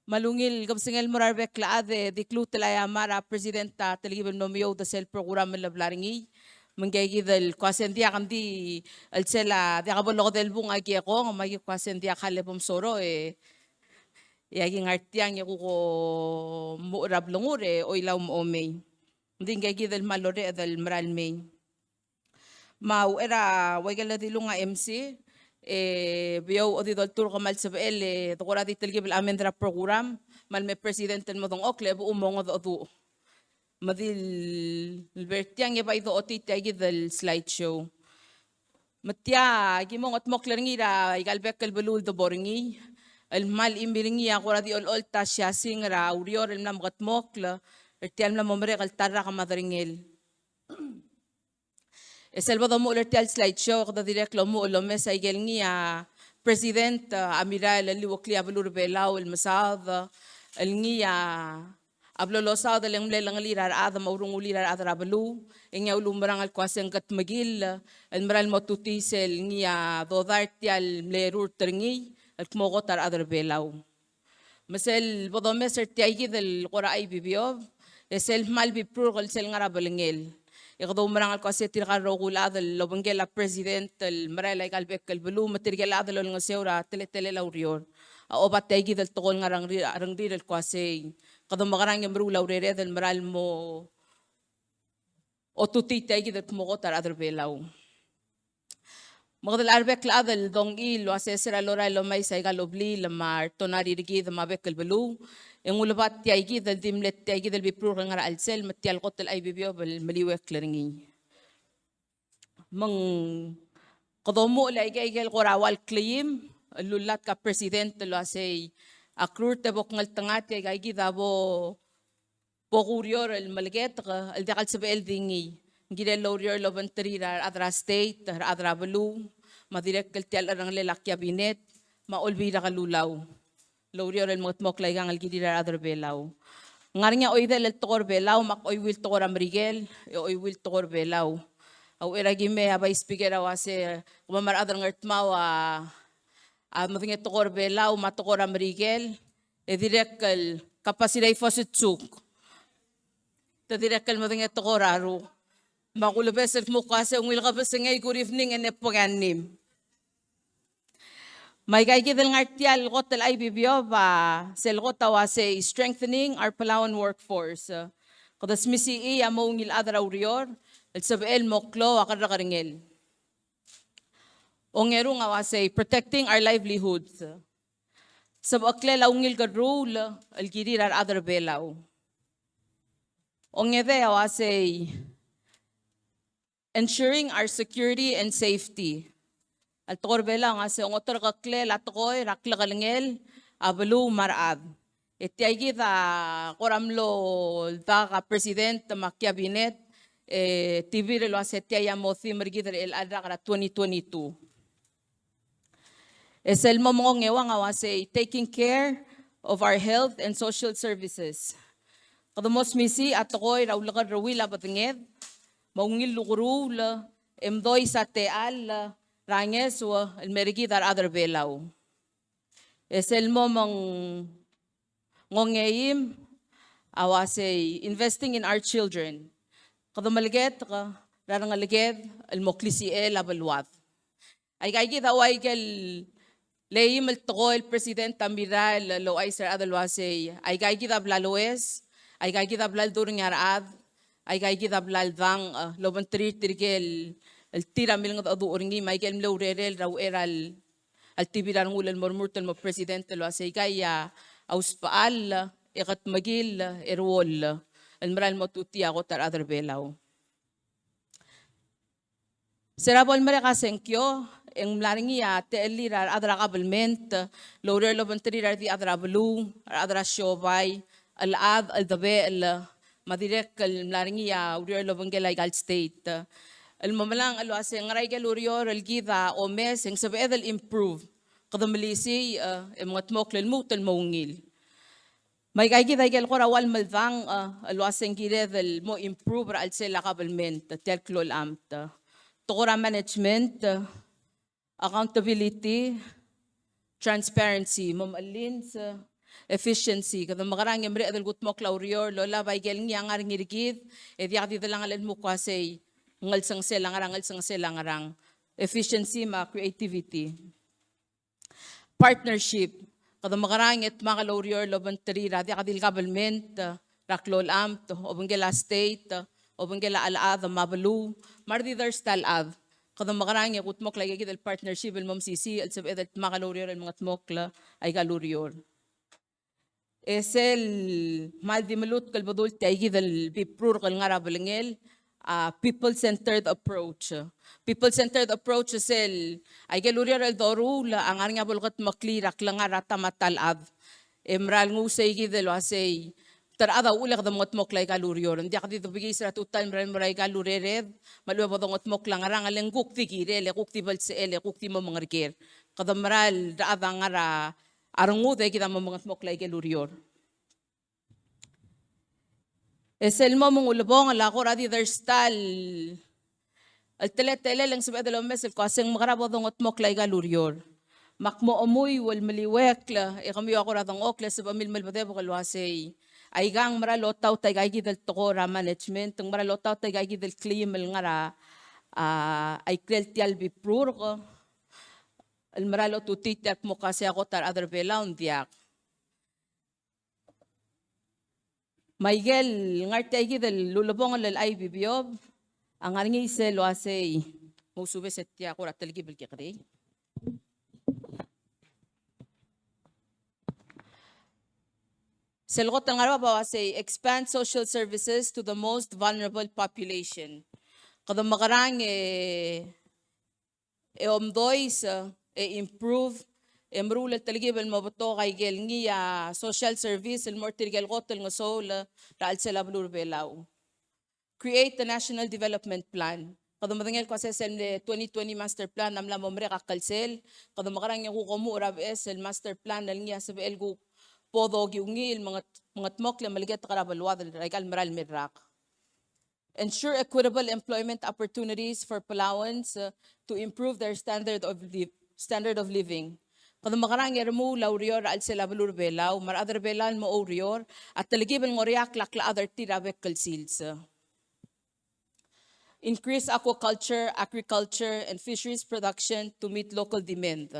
malungil gabsingel morarbe klaade di klutelaya mara presidenta teligibel nomio da sel program lablaringi mengegi del kwasendia kandi el sela de abolo del bunga gieko magi kwasendia khale bom soro yagi ngartiang yaku ko murab lungure o ilaw mo omey ndingegi del malore del mral may mau era wagala di lunga MC biyaw odi doktor kamal sabel dokora di telgi bil amendra program mal me president mo dong okle bu umong odu madil bertiang ya bai do oti tagi del slideshow matya gimong at mokler ra igalbek kal belul do boringi el mal imbiringi akora di ol ta syasing ra urior el nam gat mokla ertial nam momre kal tarra kamadringel Salvador mo ulit al slideshow kada direct lo mo ulo mesa igel ngia president amiral ali wakli ablur belaw el masad el ngia ablo lo sa de leng lang lirar ada maurung ulirar ada rablu engya ulum barang al kwaseng kat magil el maral motutisel ngia dodartial mlerur terngi el kmogotar ada belaw mesel bodomeser tiaygi del qora ay bibiob esel mal biprur el sel ngara belengel يقضوا مران القاسيتي الغرو هذا لو بنجيلا بريزيدنت المرالا قال بك البلو مترجل هذا لو نسيورا تلتل لوريور او باتايجي ذا التقول رنغرير القاسي قضوا مغران يمرو لورير هذا المرال مو او توتي تايجي ذا كمغوتر هذا بيلاو مغد الاربك هذا الدونغي لو اسيسرا لورا لو ما يسايغا لوبلي لما توناري رجي ذا ما بك البلو يقول بات تيجي ذا ديملت تيجي ذا بيبرو غير السل متيال قط الاي بي بيو بالمليوه كلرني من قضمو لا يجي القرا والكليم اللولات كبريزيدنت لو اسي اكرور تبوك نلتنات يجي ذا بوغوريور الملقات الدقل سبيل ديني نجي لوريور لو بنتري ادرا ستيت ادرا بلو ما ديرك التيال رنغلي لا كابينت ما اول بي دغلولاو لوريور المتموك لا يغان الجدير ادر بيلاو ngarinya oida lel tokor belaw mak oy wil tokor amrigel oy wil tokor belaw aw eragime aba speaker awase kumamar adar ngertmaw matinge tokor belaw ma tokor amrigel e direkal kapasiday fositsuk ta direkal matinge tokor aru makulubesel mukase ngil kapasengay good evening ene paganim may kay del ngartial gotel ay bibioba sel gota wase strengthening our Palawan workforce. Kadas misi amo ngil adra urior el sabel moklo akara karingel. Ongero nga wase protecting our livelihoods. Sab akle laungil ka rule el girir ar adra belaw. Ongede wase ensuring our security and safety. Al tokor bela nga se ngotor kakle latokoy rakla kalengel abelu marad. Etiaygi da koramlo da ka president ma cabinet TV lo asetia mothi mergi el adra kara 2022. Es el momong ewa nga wase taking care of our health and social services. Kadamos misi atokoy raulaga rawila batnged maungil lugrul emdoy sa teal Ranges wa el merigi dar other belaw. Es el momong ngongeim awase investing in our children. Kada malget ka rarang alged el moklisi el abalwat. Ay kay away kel leim el toko el president amiral lo ay sir adalwase ay kay ablaloes ay kay ablal during arad ay kay ablal dang lo bantri tirgel el tira milang adu oringi Michael Mlorerel raw eral al tibiran ngul el mormurtel mo presidente lo asay kaya auspaal ikat magil erwol el maral mo tuti ako tar other belaw serabol mereka senkyo ang mlaringi te elirar adra kabelment lorer lo bantri di adra blu adra shobay al ad al dabe al madirek el mlaringi urir lo bangelay gal state المملان قالوا أسي نرايجا لوريور الجيذا أو مس إن سبب هذا الإمبروف قدم ليسي متموك للموت المونيل ما يجي ذا يجي القرى والملذان قالوا أسي نجيذا المو إمبروف رأل سيلا قبل من تتكلو الأمت تقرأ مانجمنت accountability transparency مملين efficiency. Kada makarang yamre adal gut mok laurior lola bay gel ngi angar ngirgid di dalang alen mo kwasay ngal sang selangarang efficiency ma creativity. Partnership. Kada makarang et mga laurior loban tari radi kadil government raklol amt obengela state obengela alaad mabalu mardi dar stalad. Kada makarang gut mok lagi gidel partnership el momsisi el sab edet mga laurior el mga tmokla ay galurior. Es el mal di malut kalbadul taigi del biprur kal ngara belengel people-centered approach. People-centered approach is el ay galurior el doru la angar nga bulgat maklirak la ngara tamatalad. Emral ngusay gidel wasay tarada ulak da mot moklay galurior. Hindi ka dito bigay sa tutan maray galurered malwa bodong mok lang arang aleng kukti girele kukti balse ele kukti mo mangarger. Kadamral daada ngara arungu de kita mga moklay galurior. Esel mo mong ulabong alako radi therstal. Al tele lang sabi adalo mesel ko aseng makarabo dong moklay galurior. Makmo amoy wal maliwek la kami ako radang okla sa pamilmal badebo kalwasay. Ay gang maralotaw tay gay gidal tokora management tung maralotaw tay gay gidal klimal ngara ay kreltial biprur ko. Al maralo tutitak mo kasi ako tar other belaon diak. Maigel ngartay gidal lulubong al ay bibiob ang aringi isel wasay musube setya ko ratal gibel kikri. Selgot ang araw ba wasay expand social services to the most vulnerable population. Kada makarang omdois improve emrul talgib el mabato kay gel ngiya social service el mortirgel gotel ng sol raal sila blur belaw. Create the national development plan. Kada madangel ko sa 2020 master plan namla momre kakalsel. Kada makarang yung kukumu urab el master plan nal ngiya sa el gu podo giungil mga tmokle maliget karabalwad regal maral midrak. Ensure equitable employment opportunities for Palauans to improve their standard of living. Kada makarang yermu laurior al sila balur belaw mar other belal mo orior at taligibel ngoriak lakla other tirabek kalsils. Increase aquaculture, agriculture, and fisheries production to meet local demand.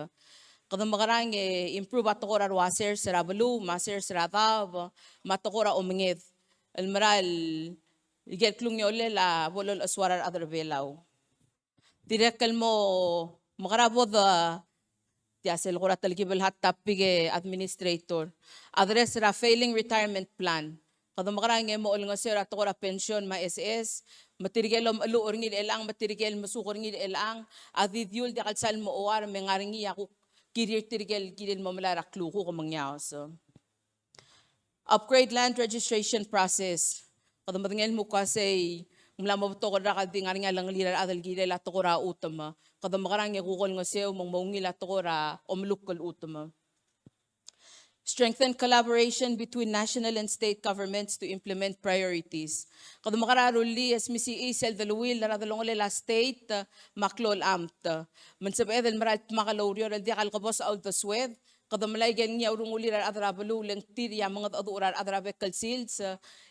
Kada makarang improve atokora waser serabalu, maser seratav, matokora omnged. Almaral iget klung yole la bolol aswarar other belaw. Direkal mo makarabod tiasel kora talgibel hat tapige administrator. Address ra failing retirement plan. Kada makarang mo ol nga sir atokora pension ma SS materigelom alu orngil elang materigel masukor ngil elang adidyul di kalsal mo oar mengaringi ako kirir tirgel gilil mo malarak luko ko mangyaos. Upgrade land registration process. Kada madangel mo kasi mula mo to ko rakadi nga lang lirar adal gilil at ko ra utama. Kada makarang yakukol nga sew mong maungil at ko ra omlukol utama. Strengthen collaboration between national and state governments to implement priorities. Kada makararuli as misi isel dalawil na radalong la state maklol amt. Mansab edel marat makalaurio al diakal kabos out the swed. Kada malay ganyan urunguli ra adrabalu leng tirya mga adurar adrabek kalsils.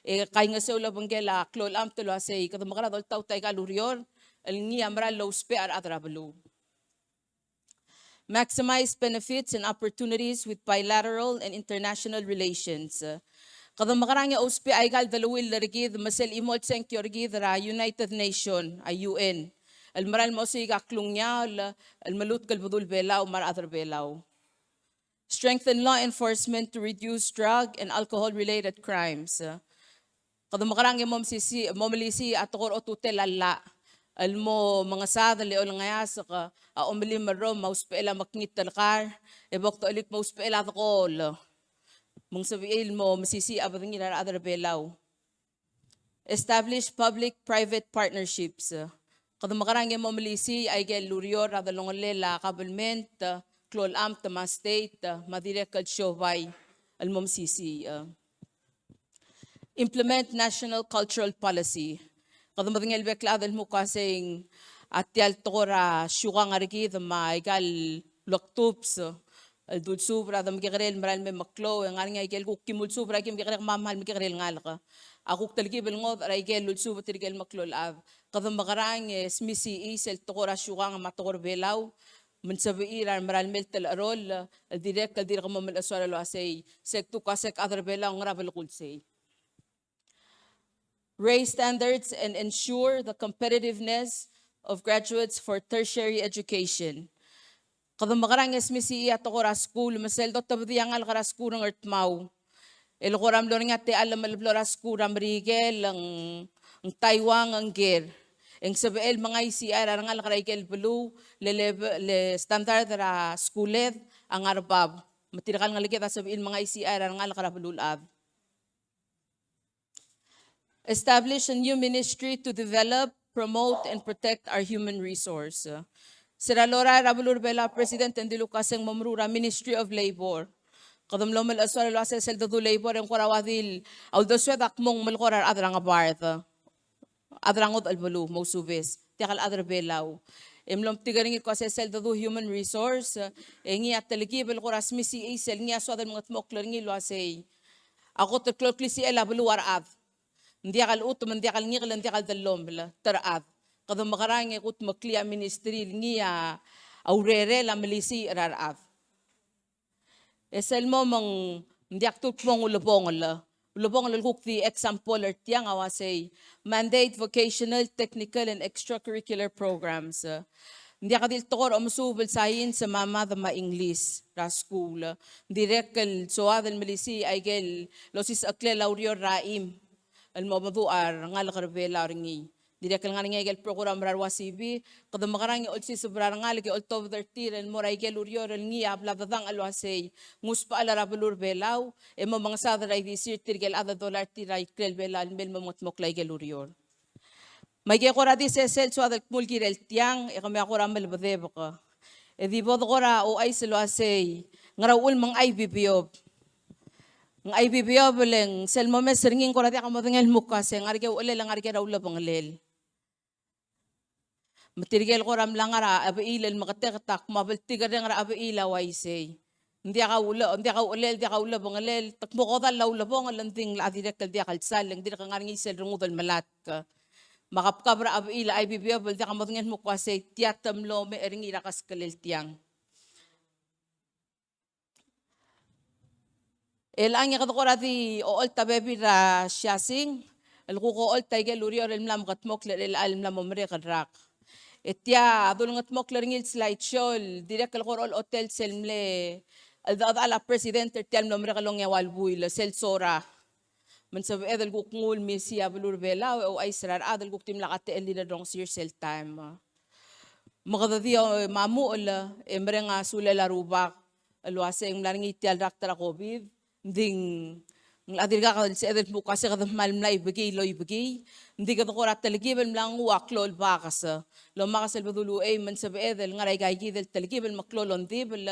Kay nga sew labanggela klol amt lo asay kada makaradol taw tay kalurior al ngiya maral low spe ar adrabalu. Maximize benefits and opportunities with bilateral and international relations. Kada makarang ya OSPE ay gal dalawil larigid masel imol sengkyor gid ra United Nation ay UN. Al maral mo siga klung niya al malut kalbudul belaw mar other belaw. Strengthen law enforcement to reduce drug and alcohol related crimes. Kada makarang ya momlisi atokor o tutelala. Almo mga sadali o langayas ka umili maro mauspela makngit talkar ebok to ulit mauspela takol mong sabihin mo masisi abang nila other belaw. Establish public-private partnerships. Kada makarang mo malisi ay gel lurior adalong lela government klol am tama state madirek kad showay almom sisi. Implement national cultural policy. Kada madingel bekla adal mo kasing at yal tokora syuka nga rigid ma igal loktups Dul subra da mkikrel maral me maklo ngar nga ikel kuk kimul subra kim kikrel mamhal mkikrel ngalka akuk talgibel ngot ara ikel lul subra tirgel maklo lav kadam makarang smisi isel tokora syugang matokor belaw من سبئير عن مرال ملت الأرول الديريك الدير غمم الأسوار الواسي سيك توكا سيك أدر بلا ونغراب القول سي. Raise standards and ensure the competitiveness of graduates for tertiary education. Kadam makarang SMC at okora school masel dot tabdi ang alkara school ng Earthmau. El koram lo nga te alam malblora school am rigel ang Taiwan ang ger. Ang sabel mga ICR ang alkara ikel blue le standard ra schoolet ang arbab. Matirkal nga likita sabel mga ICR ang alkara blue ab. Establish a new ministry to develop, promote, and protect our human resource. Sira Lora Rabulur Bela, President and Dilukaseng Mamrura, Ministry of Labor. Kadam lomal aswar lo asa sel do labor ang korawadil although swed akmong malkorar adrang abarth. Adrangot albulu mo subis. Tiakal adra belaw. Emlom tigaring ko asa sel do human resource. Engi at talikibel koras misi isel ngi aswadal mga tmokler ngi lo asay. Ako teklokli si ela buluar ad. Hindi akal utom, hindi akal ngikal, hindi akal dalom bala, taraat. Kadang makarang ut makliya ministry niya aurere la malisi raraat. Esel mo mang hindi aktot mong ulabong la. Ulabong la kukti example or tiyang awasay mandate vocational, technical, and extracurricular programs. Hindi akadil tokor amusubal sayin sa mama the ma-English ra school. Direkal soadal malisi ay gel losis akle laurior raim. الموضوع نقال قربيلا رنجي ديرك الغاني يجل program رواسيبي قد مقراني قلت سبرا نقالك قلت over 30 المورا يجل وريور النجي أبلا ضدان الواسي مسبا على رابلور بيلاو إما مغساد راي يصير ترجل هذا دولار تيرا يكل بيلا الميل ممت لا يجل وريور ما يجي قرا دي سيل سو هذا المول كير التيان إقام يقرا مل بذيبقة إذا بود قرا أو أي سلواسي نراول من أي بيبيوب ng IBBO beleng sel mo mes ringin ko rati akamo ngel mukas ng arke ule lang arke raula banglel matirgel ko ram lang ara abailel makatek mabaltigar ng ara abaila waisay hindi ka ula banglel takmo ko dal laula bong landing la direk kal dia kalsal lang direk ngaring isel rungudal malat makapkabra abaila IBBO bel dia akamo ngel mukas tiatam lo me ringi rakas kalel tiang الآن يقدر قرادي أول تبابي را شاسين الغوغو أول تيجي لوريور الملام قتموك للملام مريق الراق اتيا دول قتموك لرنيل سلايد شول ديرك الغور الأوتيل سلملي الضاد على بريسيدنت تيال مريق لون يوالبوي لسيل سورا من سبب هذا الغوغ مول ميسيا بلور بيلا أو أي سرار هذا الغوغ تملقات اللي لدرون سير سيل تايم مغذي مامو إلا إمرنا سولة لروبا الواسع ملارني تيال راك كوبيد ding adir ka sa edel mo kasi kada malmla ibigay lo ibigay hindi ka ko rat taligibel lang waklol bakas lo makasel badulu ay man sa edel ngaray gayidel taligibel maklolon dibel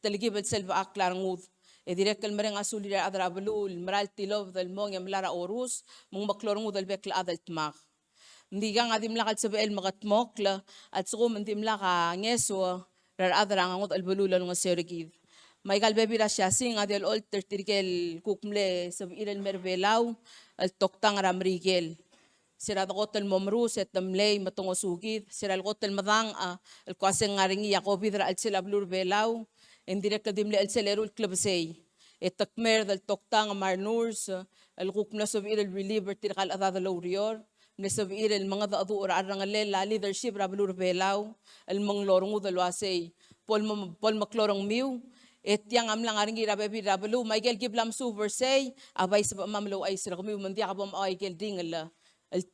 taligibel selva aklar ngud direk kal mereng asuli adra balul maral tilov dal mong yamlara orus mong maklor ngud dal bekla adal tmak hindi ka ngadim lakal sa bel magatmok la at suko mandim laka ngeso rar adra ngud al balul ng sergid Michael Baby Rasha sing adel all tertirkel kukmle sab ilal merbelaw al toktang ramrigel sira dotel momru set tamlay matungo sugid sira algotel madang al kwaseng ngaringi yakobi dra al sila blur belaw indirek kadimle al selerul klubsay etakmer dal toktang marnurs al kukmla sab ilal reliever tirkal adada lawrior nesab ilal mga daadu ora arangalel la leadership ra blur belaw al manglorngu dal wasay pol maklorong miu Etiang amlang aringi rabebi rabelu Michael giblam super say abay sa mamlo ay sila kumi mandi ka bom ay gel dingala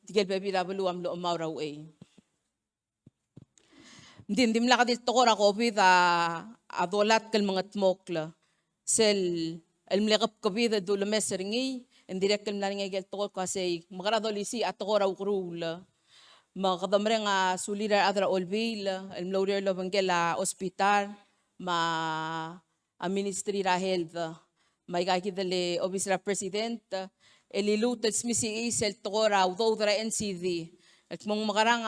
tigel bebi rabelu amlo mauraw ay ndim la kadil tokora ko bida adolat kal mga tmokla sel almlegap ko bida do lemesringi indirek kal naringi gel tokor kasi magaradolisi at tokora ukrula makadamre nga sulira adra olbil almlawder lo bangela ospital a ministry ra health may kakidale office ra president elilutat smisi isel tokora udo dra NCD at mong makarang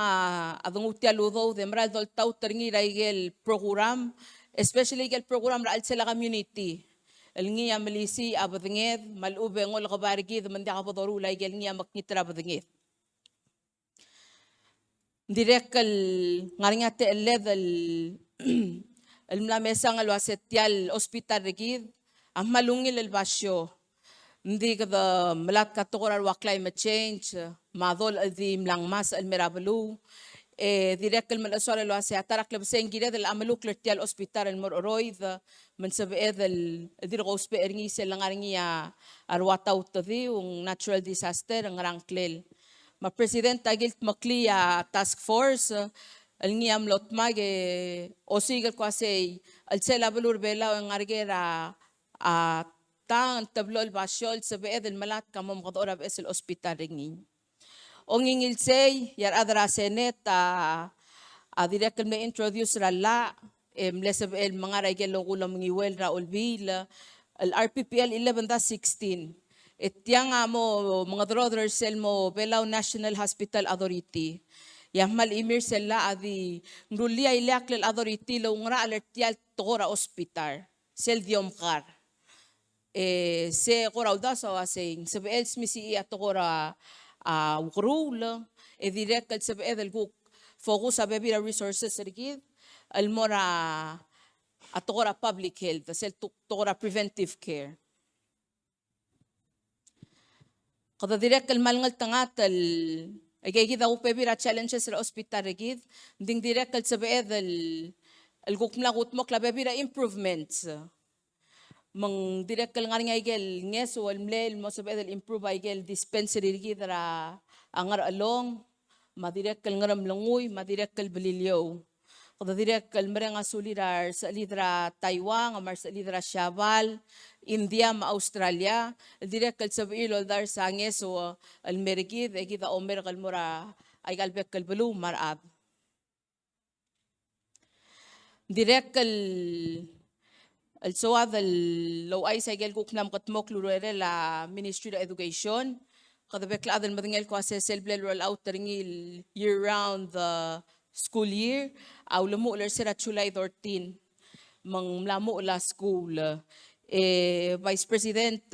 adong utial udo de mral dol tau teringi raigel program especially kel program ra sila community. Ngiya malisi abadnged malube ngol kabarigid mandi kapodoru la kel ngiya maknitra abadnged. Direk ngaringa te level الملامسة الواسطيال hospital ركيد أما لونgi للباشيو ndi kada malat katukor wa climate change madol di mlang mas al merabalu direk al malasor al wasi atarak labsen gire del amalu klertial hospital al mororoid man sabe del dir gospe erngi sel ngaringi ya arwata utadi un natural disaster ngarang klel ma president agilt makliya task force alngiam lotmag osigal kwasay alsela balur bela ngargera tang tablo albasyon sa beed malat kamom kadora bes el hospital ringi ongingil say yar adra senet direk me introduce rala mlesab el mga regel kulam ngiwel ra olbil al RPPL 11-16 ityang mo mga brothers sel mo Belao National Hospital Authority Yahmal imir sela adi ngrulia ilak lel authority lo ngra alertial tora hospital sel diomkar se kora udasa wasing sabi els misi at kora ukrul direct at sabi el guk focus sa bebira resources rigid almora at kora public health sel kora preventive care kada direct malngal tangat كده وبيبيرا challenges الhospital رجيد دين direct السبعة الجوك ملاقوت مكلا بيبيرا improvements من direct الغارين أيجل ناس والملل ما سبعة الimprove أيجل dispensary رجيد را أنغر along ما direct الغرم لنغوي ما direct البليليو kada direct المرنغ سوليدار ساليدرا تايوان أمر ساليدرا شابال India ma Australia direk kal sabilo dar sanges o almergid ekita omer kalmura ay kalbek kalbelu marab direk kal السواد لو أي سجل كوكنام قطمك لوريرة لا Ministry of Education قد بكلا هذا المدنيل كواسس البلل والأوت ترنيل year round the school year أو لمو لرسرة July 13 من لمو لا school Vice President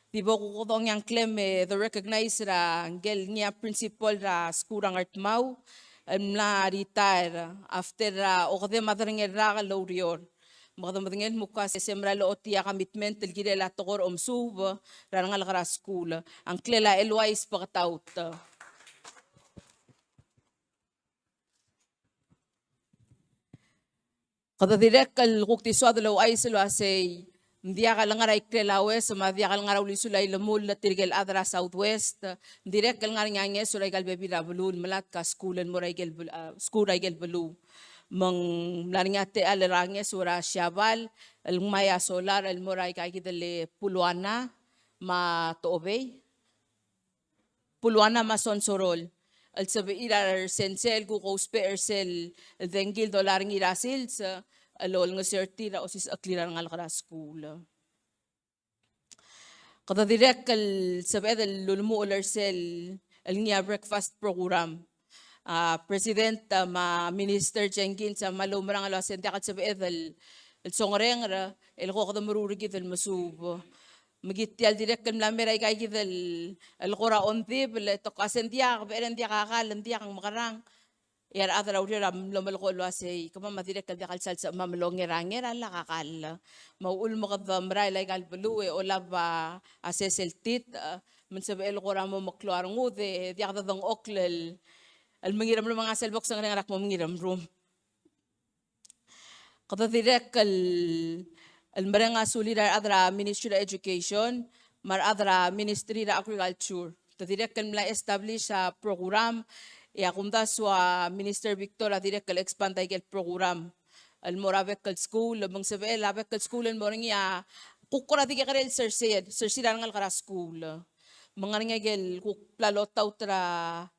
di ba ko dong yang claim the recognize ra ngel niya principal ra skurang artmaw mla retire after o kade madaring ra lorior magdamdingel muka se semra lo otia commitment til gire la togor omsub ra ngal gara school ang klela elwise pagtaut kada direk kal kukti swad lo ay selo asay Ndia kal ngaray Klelawes, madia kal ngaraw lisulay lamul na tirgel adra Southwest, direk kal ngaray ngangye sulay kal bebi rabulun malat ka schoolan mo raygel school raygel bulu. Mang naringate alarangye sura Siabal, al maya solar al moray kay kidale Puluana ma Toobey. Puluana ma Sonsorol. Al sabi irar sensel ku kospe ersel dengil dolar ngirasil sa alol nga sertira o sis akliran nga lakara school. Kada direk kal sabed lulmu ulersel al niya breakfast program. President ma Minister Jenkins sa malumrang alo asente kat sabed al songreng ra el ko kada marurigit al masub. Magitial direk kal mlameray kay gidal al qura ontib le to kasendia beren dia kakal dia kang makarang. Yar adra uri ram lomal ko luasay kama madirek kal dakal salsa mamlongeranger ala kakal maul mo kadamray lay kal balue o laba aseseltit man sabi el ko ramo makluar ngude dia kadang oklel al mangiram lo mga selbok sang rak mo mangiram room kada direk kal al marenga sulidar adra Ministry of Education mar adra Ministry of Agriculture direk kal mla establish a program kumda swa Minister Victoria direk kal expand ay program al morabek kal school bang sabi labek kal school al moring ya kukura di karel sir ngal kara school mga nga gel kuk plalot tautra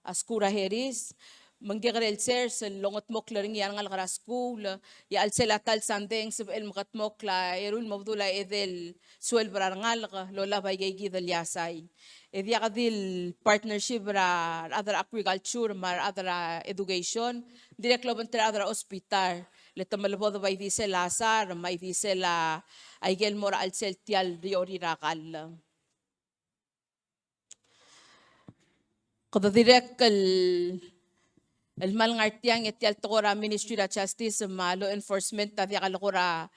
askura heris manggerel sir sa longot moklaring yan ngal kara school ya al selatal sandeng sabi el makat mokla erul mabdula edel swel barangal lola bay gidal yasay Edia kadil partnership ra other agriculture mar other education direct lo banter other hospital letamalabo ba dice Lazar, may dice la aigel mora al celtial riori rakal. Kada direct el malngartiang etial tokora Ministry of Justice ma law enforcement ta dia kalokora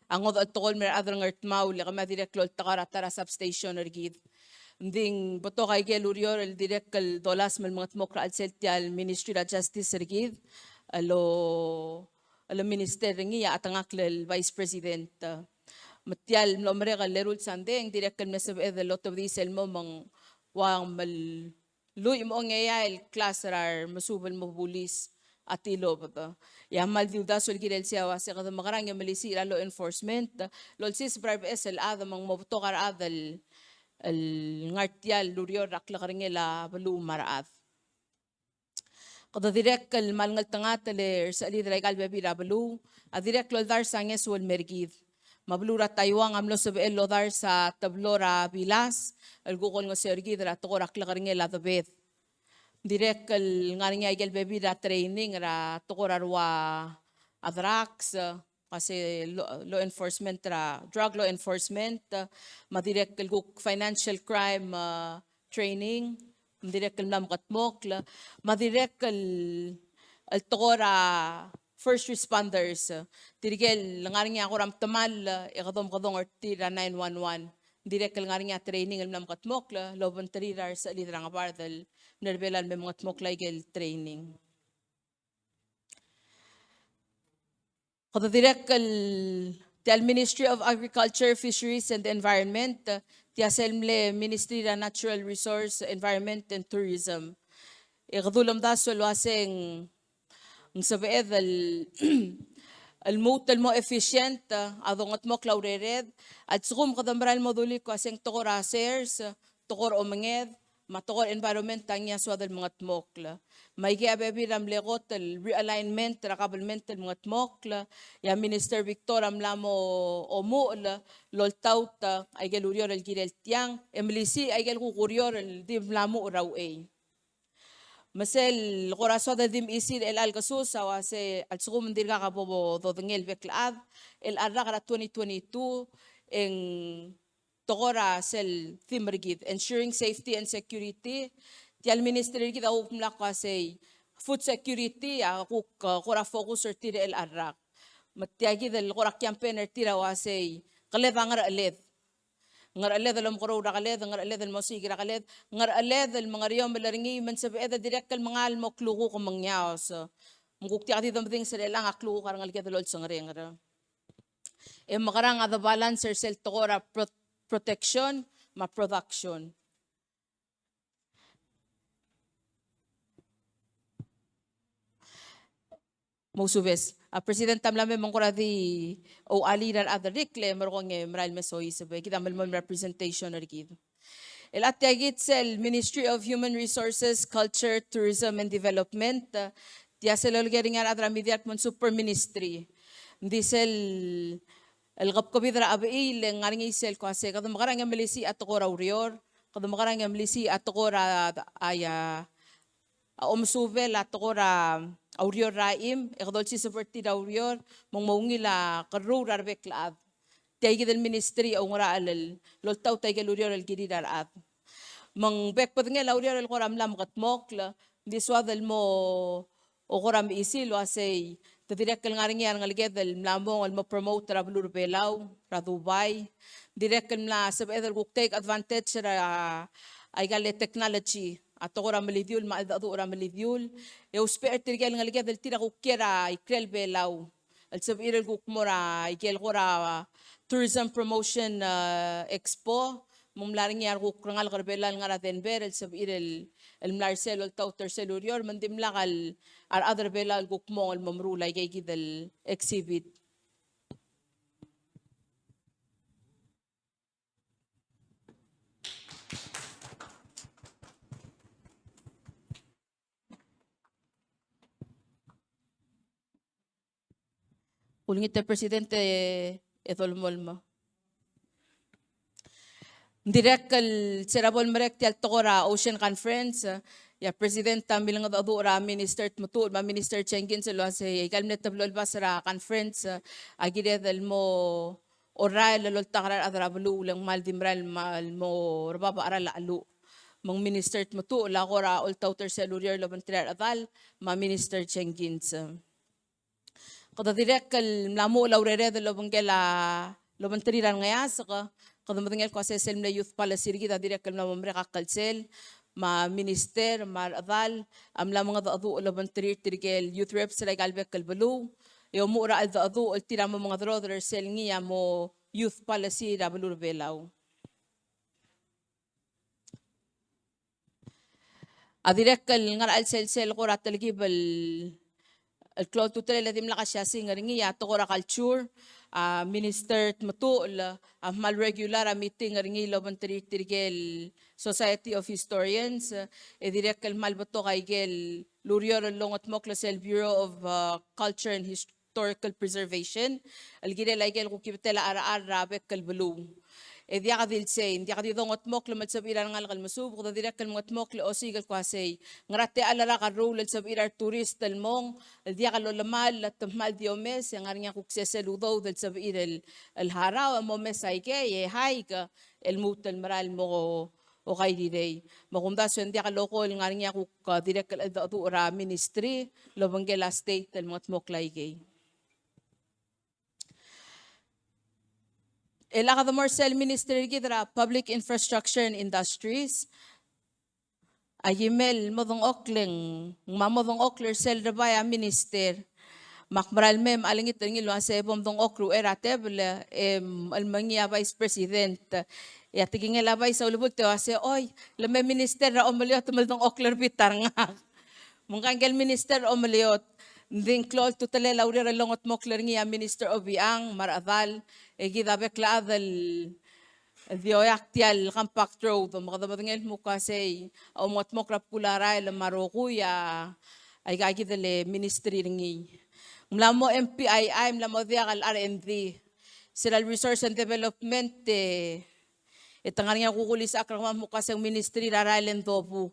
angod at tokol mer other ngart maul kama direct lol takara tara substation ergid. Nding boto kay gelurior el direct kal dolas mal mga tmokra al celtial Ministry of Justice ergid alo minister ngi atangak lel Vice President. Matial nomre kal lerul sandeng direct kal mesab the lot of these el mo mang wang mal Lui mo ngayal klasarar masubal mo bulis at ilo ba yamal diuda sul girel siya wasi kada makarang yung malisi law enforcement lol sis bribe SL ada mang mobuto kar adal al ngartial lurior rakla karingela balu maraat kada direk kal malngal tangat le sa ali regal bebi balu a direk lol dar sanges wal mergid mablura taywang amlo sa beelo dar sa tablora bilas el gukol ngo sergi dra to korak la karingela dabet direk kal ngaring ay bebi da training ra to korarwa adrax kasi law enforcement ra drug law enforcement madirek kal guk financial crime training madirek kal namkatmok madirek kal al tokora first responders tirigel ngaring ako ram tamal ikadom or tira 911 direct kal ngaring training al namkatmok lo voluntary sa lidrang apardal nerbelan may mga tmok gel training kada direct kal tial Ministry of Agriculture, Fisheries and Environment tiaselmle Ministry of Natural Resource, Environment and Tourism ikadulam dasol waseng ng sabied الموت المو efficient adongat mo claurered at sukum kadamral moduli ko aseng tokor asers tokor omenged matokor environment tanya swadal mga tmokla may giabebi ram lekot el realignment rakablement el mga tmokla ya Minister Victor amlamo omul loltaut ay gelurior el girel tiang emlisi ay gel kukurior el dimlamo raw Masel corazón de dim isir el algasus awase al sugum dirga kabobo dodengel beklad el arragara 2022 en togora sel thimrigid ensuring safety and security tial ministry gid au mla kwase food security aku kora focus tire el arrak matiagi del kora campaigner tira wase qaledangar aled ngar aled alam koro rakaled ngar aled al musig rakaled ngar aled al mga riyom belaringi man sabi eda direct kal mga almo klugo ko mangyaos mukukti ati damding sa lang aklugo karang alked lol sangring ra makarang ada balancer sel tokora protection ma production Mosubes President tamlame mongkora di o aliran other rikle marong maral mesoy sabi kita malmon representation argid el atyagit sel Ministry of Human Resources, Culture, Tourism and Development tiya sel olgering adra midiat mon super ministry di sel el gapkabidra abil ngaring sel kwase kada makarang milisi atokora urior kada makarang milisi atokora aya omsuvel atokora aurior raim ekdol si seperti aurior mong maungila karro rarbekla taygi del ministry o ngara alal loltaw taygi aurior al giridar at mang bekpad ngel aurior al koram lam katmok la di swadal mo o koram isil wasay direct kal ngaring yan ngalged del mlamong al mo promote ra blur belaw ra Dubai direct kal mla sab edel guk take advantage ra ay gale technology ato ko ramalidyul maado ramalidyul e usper tirgel ngalige del tira ko kera ikrel belaw al sabirel ko mora ikel ko ra tourism promotion expo mumlaring yar ko krangal karbelal ngara denver el sabirel el mlarsel ol tauter selurior mandim lakal ar other belal ko mo al mamrula kay gidel exhibit ulingit na presidente etolmolma. Direct kal serabol merek ti altokora Ocean Conference Ya Presidenta bilang adura Minister Mutul, ma Minister Chengkin sa luase, ikalm net tablol basra conference, agire del mo oral lolol takrar adrablu ulang mal dimral mal mo rababa aral alu. Mang Minister Mutul, ako ra all tauter sa lurier laban tirar adal, ma Minister Chengkin sa. Kada direk kal mlamu laurere del laban gela laban tiriran ngayas ka. Kada madengel ko sa selm na youth policy kita direk kal mlamu mereka kalsel. Ma minister, ma adal, amla mga daadu laban tirigel youth reps sila galbek kalbalu. Yo mo ra al daadu al tira mo mga drother sel ngiya mo youth policy rabalur belaw. Adirek kal ngar al sel ko ratalgibal الكلود توتل الذي ملقى شاسين رنجيا تقرا culture minister تمتول مال regular meeting رنجي لو بنتري ترجل society of historians إديرك المال بتوقع يجل لوريور اللغة مكلس Bureau of Culture and Historical Preservation الجيل لا يجل كيف تلا أرى رابك البلو إذا قديل سين دي قديل ضغط موكل ما تسبير عن غلق المسوب قد ذلك الموت موكل أوسيق القاسي نغرتي على رق الرول تسبير التوريست المون إذا قالوا المال التمال ديوميس ينغرني كوكسيس الوضوء ذل تسبير الهارا وموميس هايكي هايك الموت المرال مو وغيري دي ما قم داس عندي قالوا قول نغرني كوك ذلك الأضواء را مينستري لو بنجلا ستيت الموت موكل هايكي الأخذ مرسل Ministry كده Public Infrastructure and Industries أيمل مدن أكلن ما مدن أكلر سل ربايا Minister makmaral mem alingit ngil wa sebom dong okru era table almangia Vice President ya tiging la Vice ulubul te wase oy leme Minister ra omliot dong okler bitar nga mungkangel Minister omliot Din klol tutale lauri longot mokler ngia Minister Obiang Maraval egida bekla adal dioyak tial compact road mga damadngel mukasay o mot mokrap kulara el marukuya ay gagidale ministry ngi mlamo MPII mlamo diakal R&D sila resource and development itangan nga kukulis akrama mukasay ministry raralen topu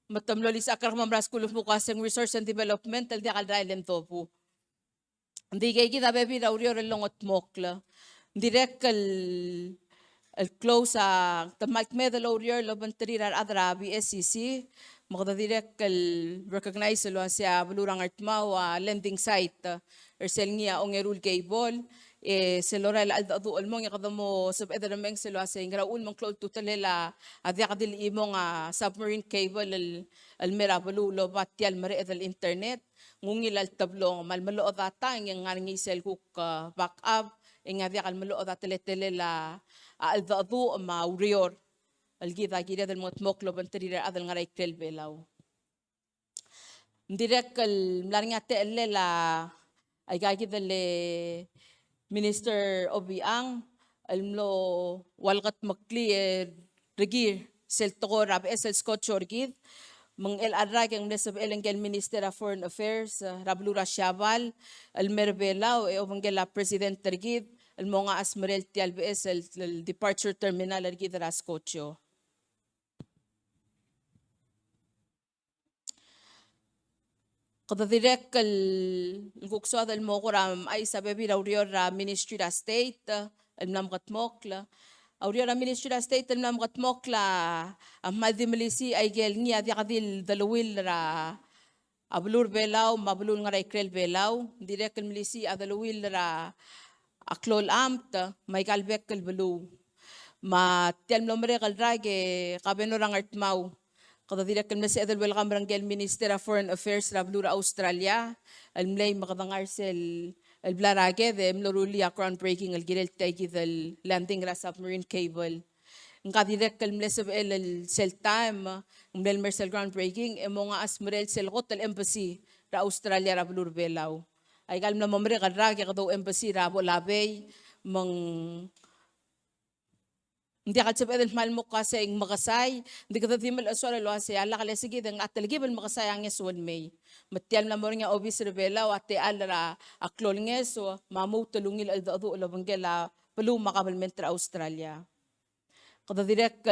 matamlolis akar mamras kuluf mukaseng resource and development al diakal railen topu. Hindi kay kita bebi raurior longot mokla. Direk al close tamak medal raurior loban trirar adra BSCC magda direk al recognize lo siya bulurang artma lending site ersel ngia ongerul cable selora al adu almong yakadamo sub edanameng selo sa ingraul mong cloud tutalela adya kadil imong submarine cable al merabalu lo batyal mare edal internet ngungil al tablong malmalo data ng ngarngi sel kuk backup ng adya kal malo data teletelela al adu ma urior al gida gida del motmok lo bantrira adal ngaray kelbelaw direk al mlarngate lela ay gagidale Minister Obiang almlo walgat makli regir sel tokora esel scotchorgid mang el arrag ang nesab elengel Minister of Foreign Affairs Rablura Shabal almerbelao ovangela President tergid almonga asmerel ti albes el departure terminal ergid rascocho Kada direk gukso dal mo ko ram ay sabi raurior Ministry da State almam katmokla aurior Ministry da State almam katmokla maldi milisi ay gel niya di kadil dalawil ra ablur belaw mablur nga ikrel belaw direk milisi adalawil ra aklol amt may kalbek kalbelu ma tel nomre kaldrage kabenurang artmaw Kada direk si Edel welcome Rangel Minister of Foreign Affairs Rablura Australia almlay makadang sel alblarage de mloruli groundbreaking algirel tagi del landing ra submarine cable nga direk kalmlesab el sel time mlel mersel groundbreaking emo nga asmerel sel hotel embassy ra Australia Rablur belaw ay kalm na mamre kadrage kado embassy ra bolabay mang Hindi ka sabi edel mal mo kasi ang makasay, hindi ka timal aswala lo kasi ala kala sige dang atalgibal makasay ang yeswan may. Matial na mo nga obis rebela wa te alara aklol ngeso mamu tulungil al dadu la banggela pelu makabalmentra Australia. Kada direk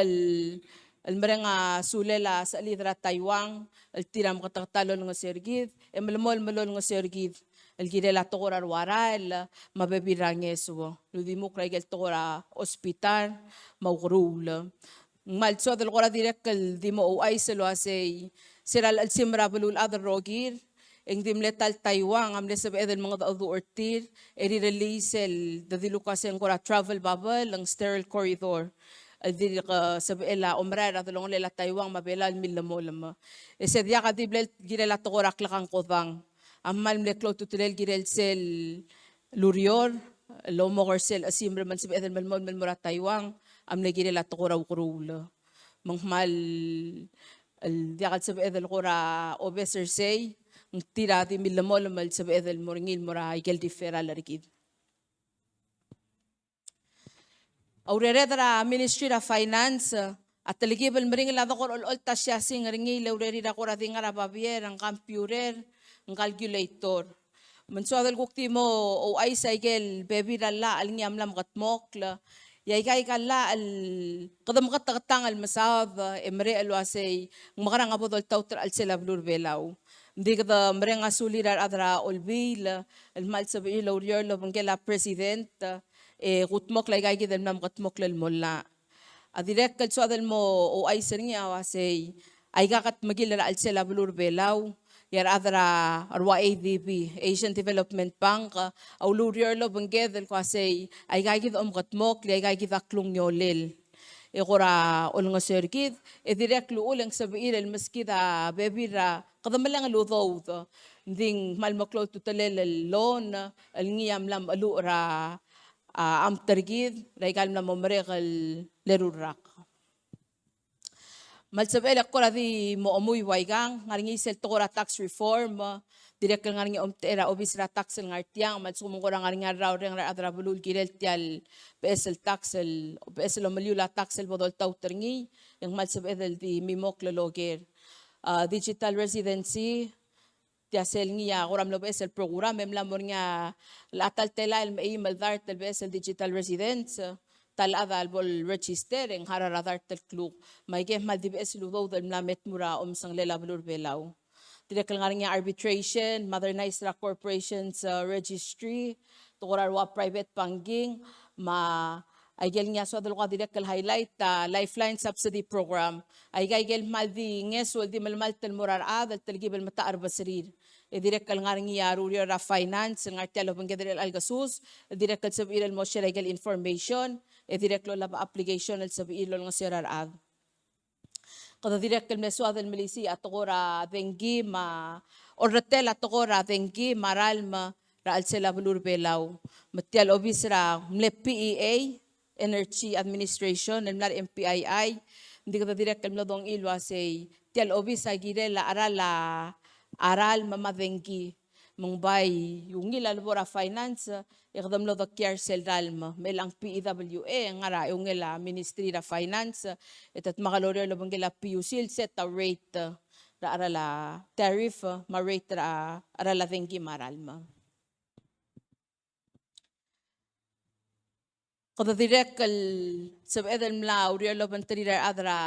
Almarenga sulela sa lidra Taiwan, al tiram katatalo ng sergid, malmol ng sergid, al girela tokora waral, mabebirangeso, ludimo kraigel tokora ospital, maukrul. Malso del kora direkal dimo o ay selo asay, siral al simra belul adar rogir, eng dimletal Taiwan amle sabi edel mga daado ortir release el dadilukas ang kora travel bubble ang sterile corridor aldir ka sabi ela omrar adalong lela Taiwan mabela milamo lama ese dia ka diblel girela to kora klakang kodang amal mle klo tutelel girel sel lurior lomo sel asimre man sabi edel malmol malmura Taiwan amle girela to kora ukrul mangmal al dia ka sabi edel kora obeser say tirati millamol mal sabi edel moringil mora igel differa larikid. Aurere Ministry of Finance at taligibal maringil ato ko ol tasya sing ringil aurere da ko rating arababier ang computer ang calculator. Manso adal kukti mo o ay sa igel bebi ralla al ngam lam katmokla yay kay kala al kadam katatang al masab emre alwasay makarang abodol tawter al selablur belaw. Hindi ka merenga sulirar adra olbil, almal sabi ilaw riyarlo bangkela president, kutmok lay kay kita nam kutmok lal mola. Adirek kalso adal mo o ay seringa wasay, ay kakat magilara al sela bulur belaw, yar adra arwa ADB, Asian Development Bank, aulur riyarlo bangkedel kwasay, ay kay kita kutmok, lay kay kita klung yolil. Ikora olong sergid direct lu ulang sabiir el maskida bebira kadamalang ludaw to ding malmaklo tutalel loan al ngiyam lam alura am tergid raikal lam mamrekal lerurak malsabel akora di mo amuy waigang ngaringi sel tokora tax reform direct ngaringi omtera obisra tax ngartiang malsumong kora ngaringi raw reng adra bulul girel tial PSL tax el PSL malyula tax el bodol tawterngi yang malsabel di mimok loger digital residency tiasel ngiya koram lo PSL program memlamor nga latal tela el may maldar tel PSL digital residence talada albol register ang hararadar tel kluk may gem mal DBS ludo dal mlamet mura sang lela bulur belaw direkal nga nga arbitration modernized corporations registry tukurarwa private banking ma ay gel nga so dal ko direkal highlight lifeline subsidy program ay gel mal di ngesol di malmal tel murar adal tel gibel mata arbasrir direkal nga nga rural finance nga telo bangedel algasus direkal sabil mo share gel information direklo laba application al sabiil nga sirar ad kada direkal mesuad al milisi atokora dengi ma orretel atokora dengi maral ma raal sela bulur belaw matial obisra mle PEA Energy Administration and MPII hindi kada direkal mladong ilwa say tial obisa girela aral mamadengi mangbay yung ilalbora finance ikadam lo the care sel dalma melang PEWA ngara yung ila Ministry of Finance itat makaloryo lo bangela PUC set a rate ra arala tariff ma rate ra arala dengi maralma kada direkal sab edel mla uryo lo bantri ra adra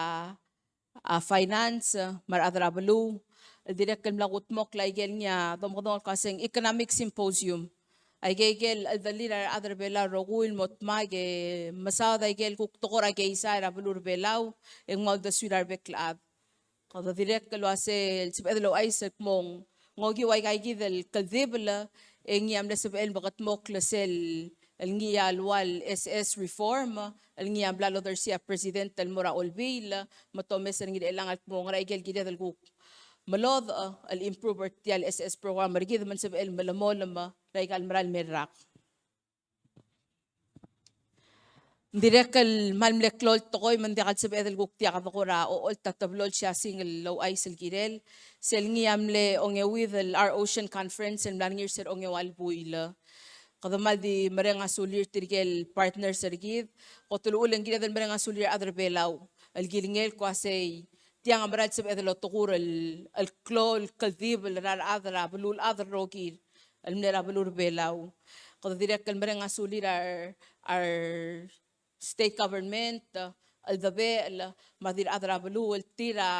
finance mar adra blue direkal mla kutmok laigel niya domodon kasing economic symposium ay gel aldalira adar bela rogul motmage masada gel kuktokora geisa ra bulur belaw eng magda suidar beklad kada direkal wase sibedlo aisak mong ngogi way kay gidel kadibla eng yam la sibel bakat mok lasel el ngiya alwal SS reform el ngiya blalo dersia president el mura olbil matomes ang ilang at mo ngara igel gidel kuk malod al improver tial SS program marigid man sibel malamol ma raikal maral merak direkal malmleklol tokoy man dekal sibel kuk tiak akora o ol tatablol siya single low ice el girel sel ngiyamle onge with our ocean conference en langir ser onge wal buila kadamal di marenga sulir tirgel partner sergid kotuluulang gidel marenga sulir adre belaw al gilingel kwasay tiang amrad sab edelo tukur al klol kaldib al rar adra bulul adra rogir al mnera bulur belaw kada direk al marenga sulir our state government الذباء مدير أضربلو التيرا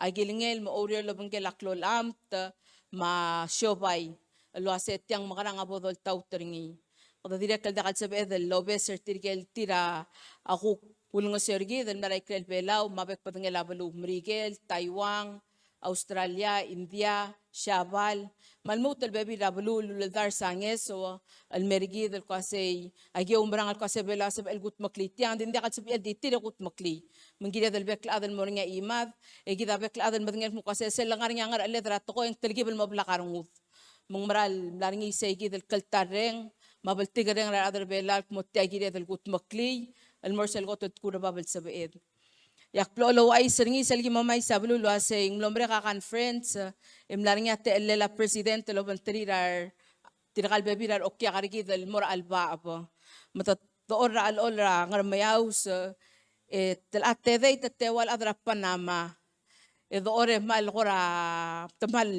أجيلينجل ما أوريو لبنجل أكلول أمت ما شوباي الواسط yang makarang abodol tautringi kada direk kal dakal sabe del lobe sertirgel tira aku ulungo sergi del maray krel belau mabek patengel abalu mrigel Taiwan Australia India Shabal malmut البابي رابلو للدار سانيس و المرجي del قاسي اجي umbrang al قاسي بلا سب القوت مكلي تيان دين دقل سب الدي تيرا قوت مكلي من جيل del بك الأذن مورنيا إيماد اجي ذا بك الأذن مدنيل مقاسي سلنgar nyangar اللي ذرا تقو ان تلقي بالمبلغ قرنوث ممرال ملارني سيجي del كلتارين ما بلتيجرين را أذر بلا متاجي del قوت مكلي المرسل قوت تكون بابل سبئد yakplo lo ay seringi selgi mamay sabulu lo ase inglombre ka conference imlaringa te la presidente lo bantrirar tirgal bebirar okya karigi del mor alba abo mata doora al olra ngarmayaus tel atede te wal adra panama doore mal gora tamal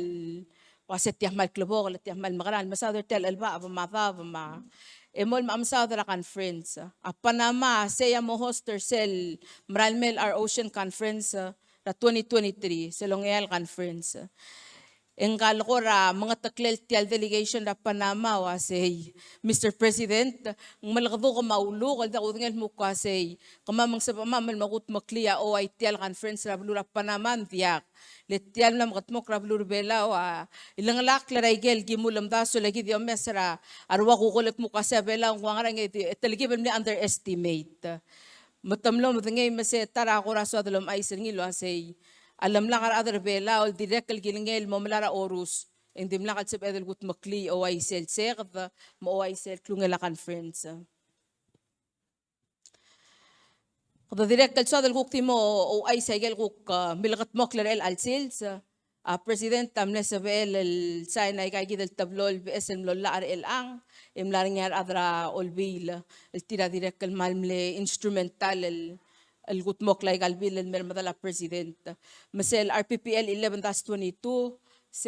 waset yahmal klubo lat yahmal magran masader tel alba abo ma emol maamsadra conference a Panama seya mo hoster sel Mralmel our ocean conference na 2023 selongel conference enggal ko ra mga taklel tial delegation na Panama wa say Mr. President malgado ko maulu kal da udngel mo ka say kamamang sa pamamal makut makliya o ay tial conference ra blura Panama tiyak letial na makatmok ra blur bela wa ilang lak laraigel gimulam daso lagi di mesra arwa ko kulit mo ka sa bela ang wangarang taligi ni underestimate matamlo mudngay mase tara ko ra so adlom ay singilo say alam lang adar bela ol direk el gilingel momlara orus indim lang at sabedel gut makli o ay sel sekd mo ay sel klungela conference kada direk el sadel gukti mo o ay segel guk milgat mokler el alsils president tamne sabel el sayna kay gidel tablol bsm lolla ar el ang imlaring yar adra olbil el tira direk el malmle instrumental el القوت موكلاي قلبي المدلا بريزيدنت مثل RPPL 11-22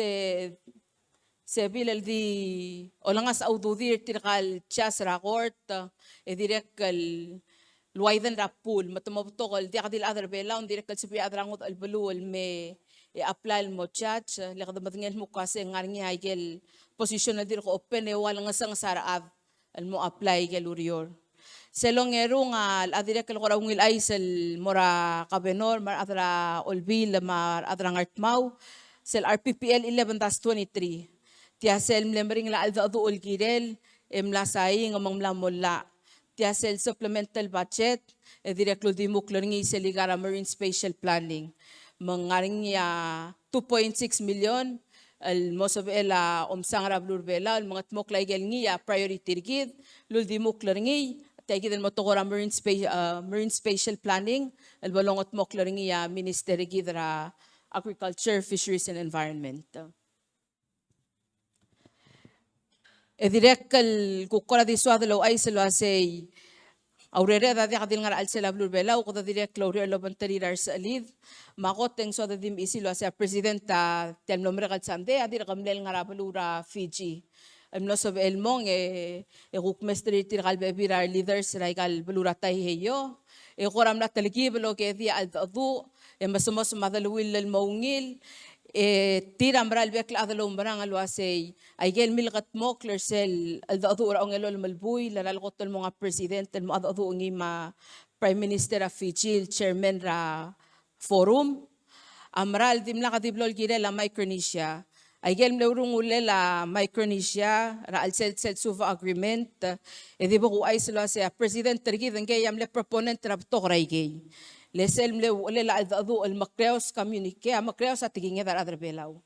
se bilal di olangas aududir tirgal chas rakort direk الوايدن رابول متمبتوغل دي قديل أذر بيلاون ديرك السبي أذرانغود البلو المي apply الموتشات لقد مدنيل مقاسي ngارني هايجل position ديرك open wal ngasang saraad المو apply gelurior selongero nga adirek el qorawngil ay sel mora kabenor mar adra olbil mar adra ngartmaw sel RPPL 11-23 tia sel mlemring la alda adu olgirel emlasay ngamang mlamolla tia sel supplemental budget direk lo dimuk learning seligara marine spatial planning mangaring ya 2.6 million el mosabela omsang rablur bela el mga tmok laigel ngiya priority gid lul dimuk learning تأكيد المتغورة marine spatial planning البلونغت مقلرينيا ministry جذرا agriculture fisheries and environment إذا الكوكولا دي سواد لو أي سلواسي أو ريرة ذا قديل نار ألسلا بلور بلا وقد ذيك لو رير لو بنتري رأس أليد ما قد تنسوا ذا ديم إسي لواسي president تل نمر قد ساندي أدير قملل نار بلورا فيجي المناسب المون يقوك مستري ترغال ببير leaders رايقال بلورا تايهيو يقورم لا تلقي بلو كذي الضوء مسموس مذلويل المونيل تيرا مرال بيكل أذلو مران الواسي أيجل ملغت موكلر سيل الضوء رأونيلو الملبوي للغط المونا بريزيدنت المؤذو نيما برايم مينستر فيجي chairman را فوروم أمرال دي ملغت دي بلو الجيريلا مايكرونيسيا أيجل ملورون ولا مايكرونيسيا رأل سل سوفا agreement إذا بقوا أي سلوسة president تركيز إنجي يملي proponent ربطو غرايجي لسل ملو ولا الضوء المقريوس communique مقريوس أتجيني ذا أدر بيلاو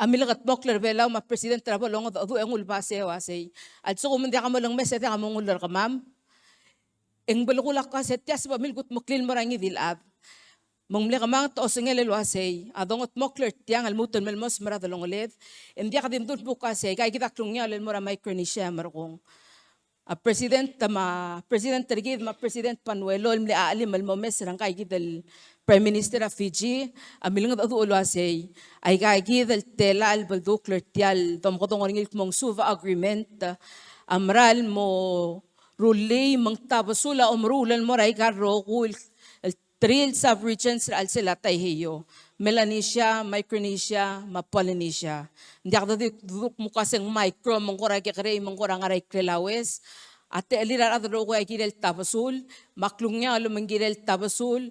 أميلغت مقلر بيلاو ما president ربو لون الضوء يقول باسه واسي السوق من ده عملون مسه ده عمون الرقمام إن بلغوا لك ستياس بملغت مقلل مراني ذي الأب مملك ما توصلنا للواسي أدونت مقلر تيان الموتن من المسمرة دلونغليد إن دي قديم دول بوكاسي كاي كده كلونيا للمرة مايكرونيسيا مرقون president ترجيد ما president بانويلو الملي أعلم الممثل كاي كده البرايم مينستر فيجي أميلنا ذو الواسي أي كاي كده التلا البلدوكلر تيال دم قدون غنيل مونسوفا agreement أمرال مو rulay mangtabasula umrulan moray garrokul trail sub-regions al sila tayhiyo. Melanesia, Micronesia, Polynesia. Hindi ako duduk mo kasing micro, mangkura kikray, mangkura ngaray krelawes. Ate alirar adro ko ay girel tabasul, maklungnya alumang girel tabasul,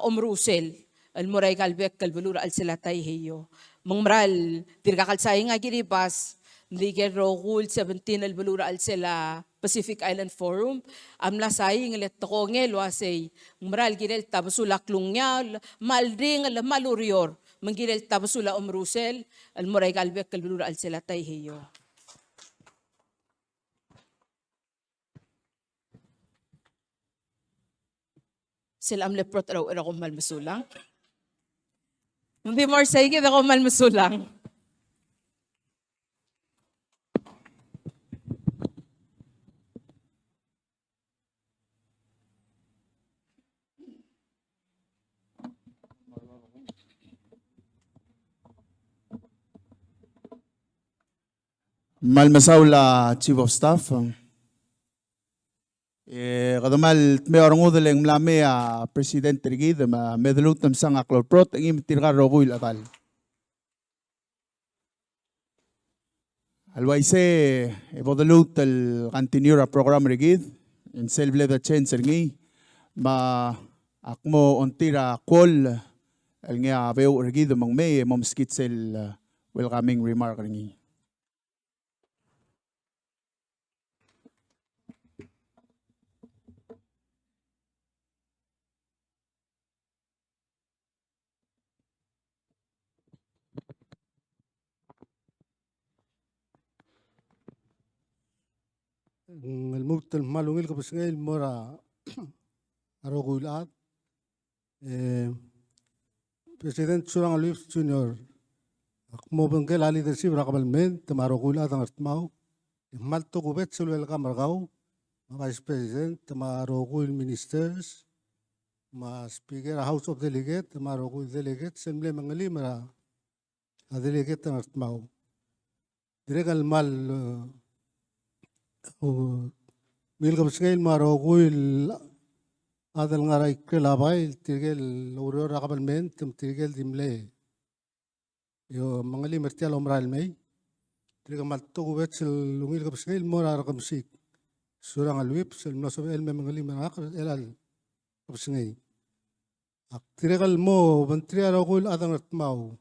umrusel. Almuray kalbek kalbulur al sila tayhiyo. Mangmaral, dirkakalsay nga giribas, Liger Rokul 17 albulura al sila Pacific Island Forum. Amla saying let tokongel wasay. Maral girel tabasula klungnya malring al malurior. Mangirel tabasula umrusel al muray kalbek albulura al sila tayhiyo. Sila amleprot raw ako malmasulang. Hindi more say gid ako malmasulang. Malmasaw la Chief of Staff. Kadamal may orang udaleng mlame a Presidente Rigid medaluk tam sang aklor prot ang imitirgar robuil atal. Alwaise bodaluk tal continue program Rigid in self-led change ngi ma akmo ontira call al nga veo Rigid mang may momskitsel welcoming remark ngi. الموت المالونيل كبسنجيل مرا أروغولات President Surang Alif Junior mo bangkel ali leadership rakabal men tamarogulat ang artmao malto kubet sulwel kamargaw Vice President tamarogul ministers ma Speaker House of Delegate tamarogul delegate semble mangali mara a delegate ang artmao direkal mal Milka Pascail Marogul Adal Ngarai Kelabay, Tigel Aurora Cabalment, Tigel Dimle. Yo Mangali Mertial Omral May, Trigamalto Wetzel Lumilka Pascail Mora Kamsik, Surang Alwip, Selmaso Elme Mangali Manak, Elal Pascay. Aktiregal Mo, Vantria Rogul Adang Mau.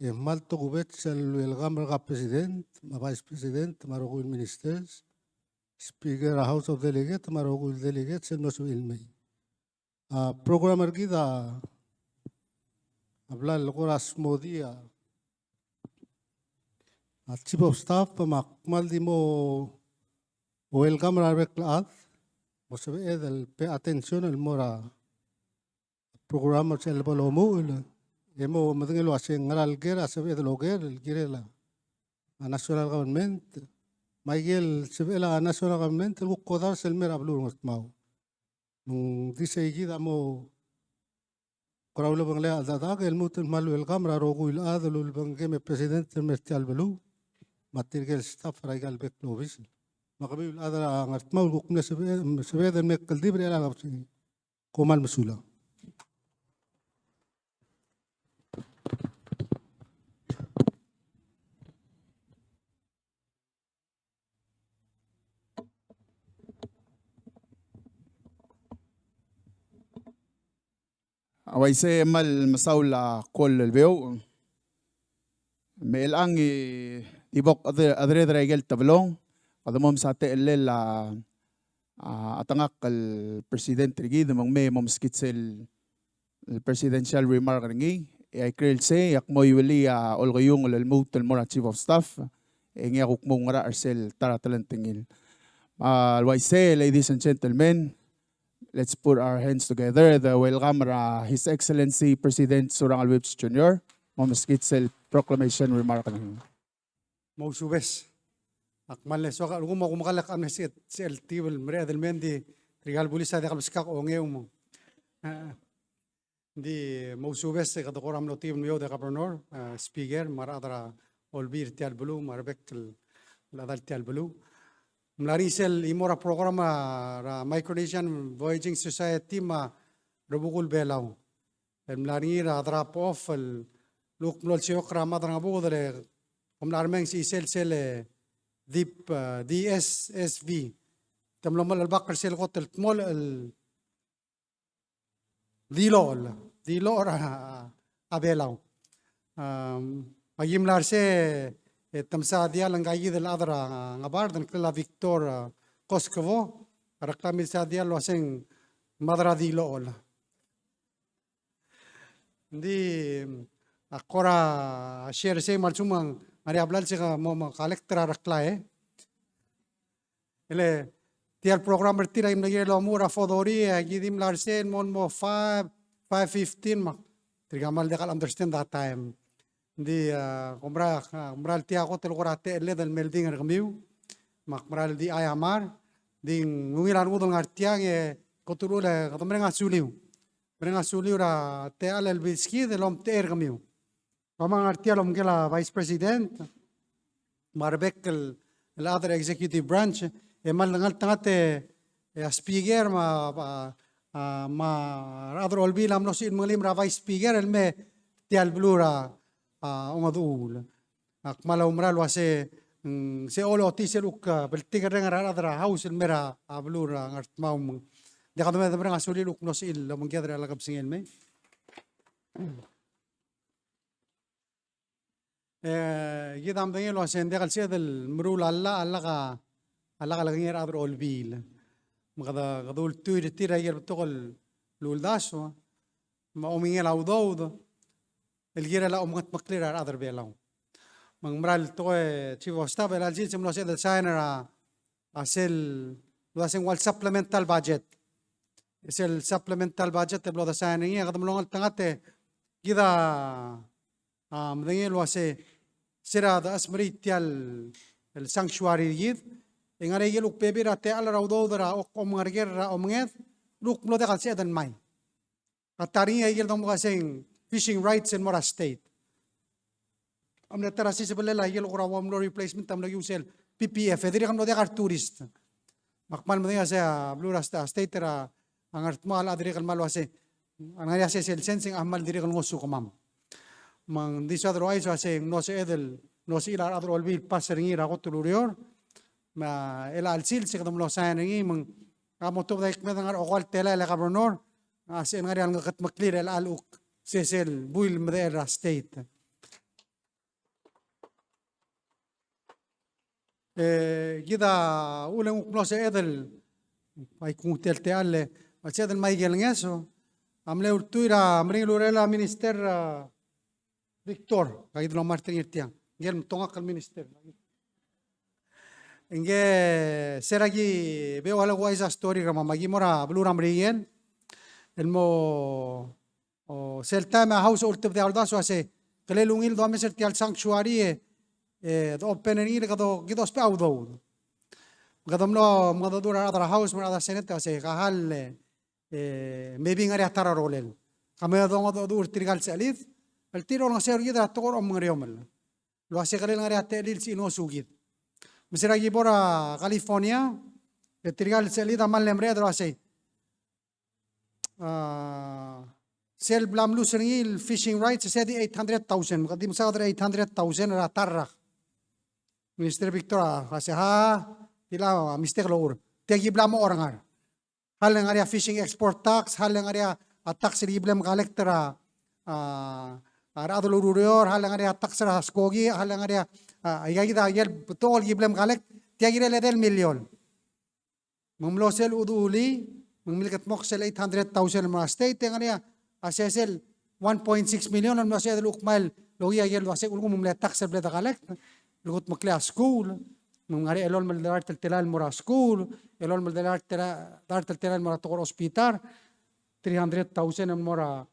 Malto Wetzel Welgamra President, Vice President, Marogul Ministers. Speaker House of Delegate, Marogul Delegates, and Nosu Ilmay. Programmer Gida Abla Locoras Modia Chief of Staff, Makmaldimo Welcome Arbeclat, was a pay attention al Mora Programmer Celbolomo, Emo Madangelo Asing Algera, Sabe the Loger, Girela, a national government. Miguel Sevilla National Government el Kodar Selmer Ablur Mau. Dice Gida Mo Coraulo Banglea Dadag, el Mutan Malu el Gamra Rogul Adalul Bangame President Mertial Belu, Material Staff Raigal Beklovis. Makabil Adara Artmau Gukne Seveda Mekal Dibre Alabsi, Komal Masula. Awaise mal masaw la call el veo. Me el ang ibok adre regel tablong. Kadamom sa te la atangak al Presidente Rigid mang me momskitsel el presidential remark ngi. Ay krel se yak mo yuli olgoyong el mut el mora Chief of Staff. Ngi akuk mo ngara arsel taratalantingil. Alwaise ladies and gentlemen. Let's put our hands together. The welcome His Excellency President Surang Alwips Jr. Momaskitsel proclamation remark. Mausubes. Akmal so ka lumo kumakalak am si LT wel mre del mendi trigal bulisa de kalskak o ngeumo. Di mausubes ka dokoram no team yo de kapronor speaker maradra olbir tial bulu marbek la dal tial bulu. Mlarisel imora programa ra Micronesian Voyaging Society ma rabukul belaw. Mlari ra drop off el luk mlol siok ra madra ngabu dale kumlarmeng si sel deep DSSV. Tamlamal al bakar sel kotel tmol el dilo ra abelaw. Magim larse tamsa dia langgayi del adra ngabar dan kela Victor Koskovo raklamil sa dia lo aseng madra dilo. Hindi akora share say malsumang ari ablal sika mo collector rakla ele tiar programmer tira im nagir lo mura fodori gidim larsen mon mo 5:15 mak trigamal de kal understand that time di kumral tia ko tel korate ele del melding kamiu mak mral di ayamar ding ngungiran udong artiang kotulule katomrenga suliu Mereka suliura te alel biski de lom ter kamiu. Kamang artia lom kela vice president, marbek el other executive branch, mal ngal tangate speaker ma other olbi lam no sin malim ra vice speaker el me tial blura ongadul. Akmala umral wase se olo tiseluk beltiga rengar adra house el mera blura ngart maum. Di ka naman nga suli luk no sil lamang kaya alagab singin may. Gidam dengil wa sende kal siya del mrul alla ka laging adro olbil. Magada kadul tuir tira yer betokol luldaso. Maumingil awdawd. El gira la umangat maklira adro belaw. Mangmral to chief of staff el aljil simlo siya del signer asel lasing wal supplemental budget. Es el supplemental budget de lo de signing ya kadam longal tangate gida mdengel wase sira da asmeritial el sanctuary gid engare yel uk pebira te ala rawdo dara ok omarger ra omnget luk mlo de kalse dan mai atari yel dom kaseng fishing rights in Mora State amne tarasi se belela yel ora wamlo replacement tam lagi usel PPF ediri kam lo de kar tourist makmal mdengel sa blue rasta state ra ang artmal adiri kal malwase ang ari ase sel sensing amal diri kal ngosu kamam mang dis otherwise ase no se edel no se ila adro olbil paseringi ra kotulurior ma ela alsil se kadam lo saningi mang amo to daik medang ar okal tela ela kabronor ase ngari ang kat maklir el aluk sesel buil mder state gida ulang no se edel ay kung tel Macet el Miguel ngeso, amle urtuira amring lurela minister Victor, kagid lo Martin irtiang, ngel tongak al minister. Inge seragi veo algo esa story rama magimora bluram rigen, el mo seltama house urtib de aldaso ase, kelelungil do meser tial sanctuary do opening kado gidos pe audo. Gadamlo madadura adra house mara senete ase kahal maybe ngari atara rolel. Kami adong dur trigal salit. El tiro ng ser gida tokor om ngariomel. Lo ase kalil ngari atelil si no sugid. Misira gibora California. El trigal salit amal lemre adro ase. Sel blam lusernil fishing rights ase di 800,000. Kadim sa adra 800,000 ra tarrak. Minister Victor ase ha tila mistake lour. Tegi blam orangar. Hal ng area fishing export tax, hal ng area tax riblem collector adolururior, hal ng area tax ra skogi, hal ng area ayagida yel tol giblem collect, tiagire ledel milyon. Mamlosel uduli, mamilkat moksel 800,000 mga state ng area asesel 1.6 million ang masya ukmal logi yel wase ulgum mumle tax bleda collect, lugot makla school. Mungari elol mal dar teltelal mora school, elol mal dar teltelal mora tokor hospital, 300,000 mora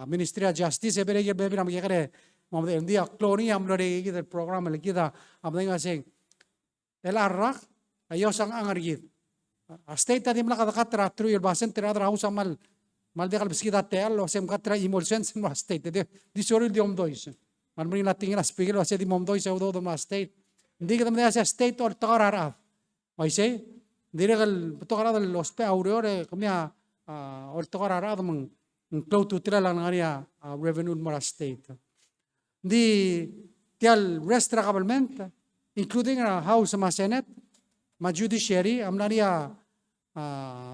Ministry of Justice berege bebi ram kare mamde india cloni amlore ki program le kita amdenga sing elarrak ayo sang angargit state tadi mla katra tru il basen tera house mal dekal biskita tel lo sem katra emulsion sem state de disoril di omdois man bring nating na speaker wase di momdoy sa udo ma state Hindi kita mendaya sa state or takararaf. May say, hindi regal takararaf los pe aurore kamya or takararaf mang close to tira lang ngariya revenue mora state. Hindi tial rest government, including House ma Senate, ma Judiciary, amnariya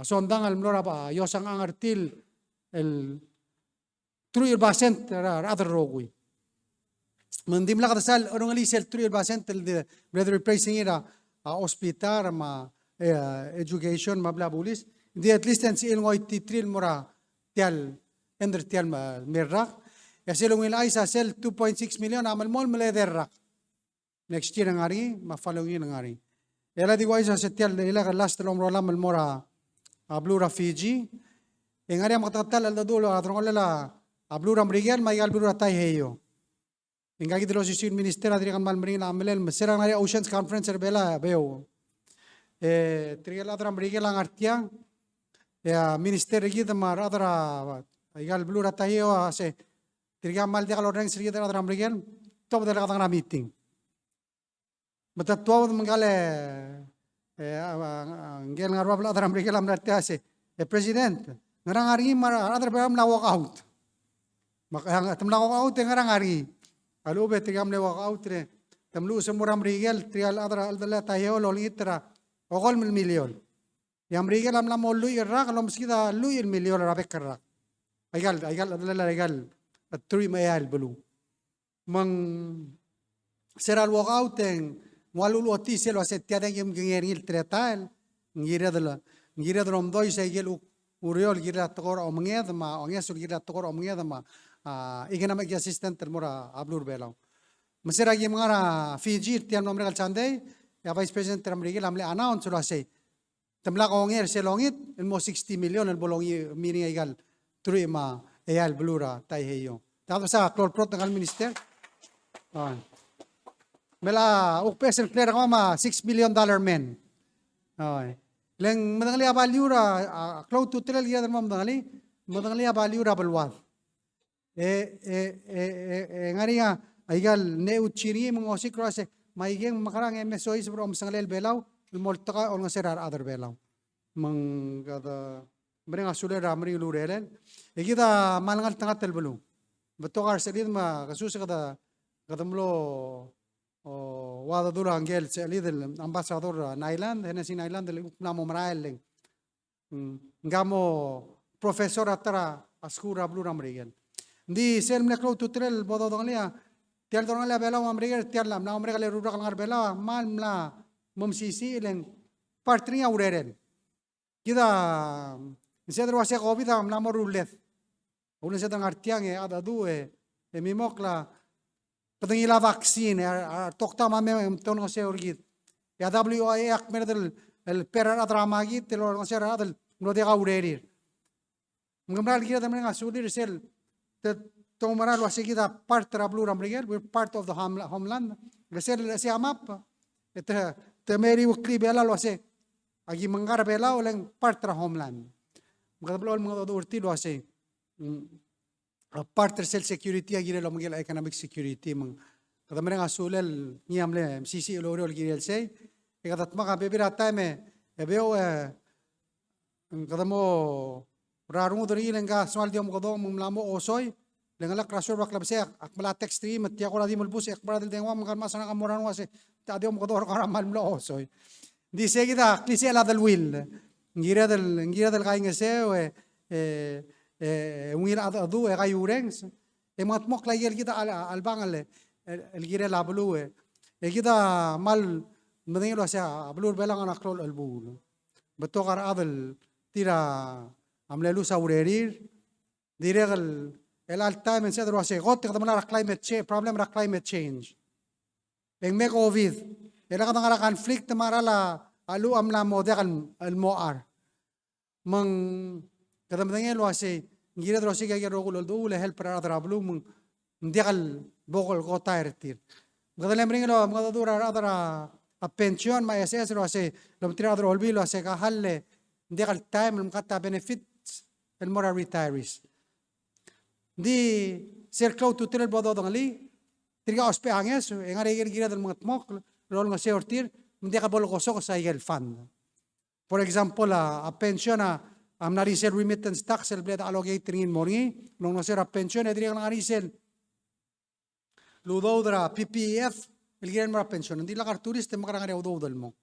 sondang al mlora ba yosang angartil el true basent rather rogui. Mandim la kadasal orang ali sel true basent el brother replacing ira hospital ma education ma bla bulis. Di at least en si ilngoy titril mora tial ender tial merrak. Ya selong ilay sa sel 2.6 million amal mol malederrak. Next year ngari ma following ngari. Ela di wais sa tial ila last long rolam mora Blura Fiji. Engari ang matatal al dadulo atrong alala Blura Mrigel may Blura Taiheyo. Engagi dilo si minister adri kan mal mring na amelel serang ngari Oceans Conference bela beo. Trigel adra Mrigel ang artiang ya minister gid mar adra igal Blura Taiheyo ase trigel mal dia kaloreng sri adra Mrigel top dela katang meeting. Matatwa mangale ngel ngarwa bla adra Mrigel am natia ase president ngarang ari mar adra beram na walk out. Maka tam na walk out ngarang ari. Alo be trigam le walk out re. Tamlu semuram Mrigel trial adra aldala tayo lolitra okol milyon. Yang Mrigel am la mollu irra kalau meskita lu milyon rabek kerra. Aigal adala aigal aturi mayal belu. Mang seral walk out en walulu oti selo asetia yang ngengil tretal ngira dala omdoi sa igel uriol gira tokor omnged ma ongesul gira tokor omnged ma economic assistant mora ablur belaw. Masira gi mangara Fiji tiam nomre kal chandei ya vice president Mrigel amle announce lo say tamla ko onger selongit mo 60 million el bolongi mini igal turi ma eyal blura tai heyo. Tapos sa prot ng minister. Mela ukpes el clear ko ma $6 million men. Leng madangali abaliura close to trillion yadar mo madangali abaliura balwat. Ngari nga aigal ne uchiri mga osikro ase maigeng makarang MSOI sa om sangalel belaw moltaka on serar other belaw. Mang kada mereka sudah ramri lurelen. Kita malangal tengah telbelu. Betul kar selid ma kasus kada mulo wada dulu angel selid ambasador Nailand henesi Nailand namo marael ngamo profesor atara askura blue ramrigen. Di sel mleklo tutrel bodo dongalia tial dongalia bela amriger tial lam na amriger le rura kalngar bela mal mla momsisi leng partria ureren. Kita Instead wase COVID am namo rulet. Uno sa tang artiang ada due mimokla patangila vaccine tokta mame tono se orgit. Ya WI ak medel el perar adramagi telo no se radel no de gaurerir. Ngamral kita tamén asulir sel te tomara lo ase kita part tra blue ramriger we're part of the homeland. Resel se amap te meri ukli bela lo ase agi mangar bela oleng part tra homeland. Magkablo mga urti lo ase part sel security agire lo mga economic security mang kadamere nga sulel niamle sisi lo ro girel sei e kadat maka bebira time ebeo kadamo rarung dori lenga swal diom kodong mumlamo osoy lengala krasor baklab se akmala text stream at yakora di mulbus akbara del dengwa mga masana kamoran wase ta diom kodor karamal lo osoy di se kita klise la del will ngira del kain ese ungira adu e kayureng e matmok la yel kita albangale el gira la blu e kita mal mending sa blur belang anak rol albul betokar adel tira amlelu sa urerir diregal el al time en sedro ase got kada mala climate change problem ra climate change en me covid era kada ngara conflict marala alu amla modekan al moar mang kada mending lo ase ngira dro ase ga rogul do le help ra adra blum ndigal bokol kota ertir kada lemring lo mga dura adra a pension ma SS lo ase lo tira adro olbi lo ase ka halle ndigal time mkata benefits el mora retirees di circle to tel bodo dongali triga ospe anges engare gira del mga tmok rol nga seortir, hindi ka bolo kosok sa igel fund. For example, a pension am narisel remittance tax el bleda allocating in money, nung nasira pension edri ang narisel ludaw dra PPF ilgiran mara pension, hindi lakar turiste makarangari udaw dal mo.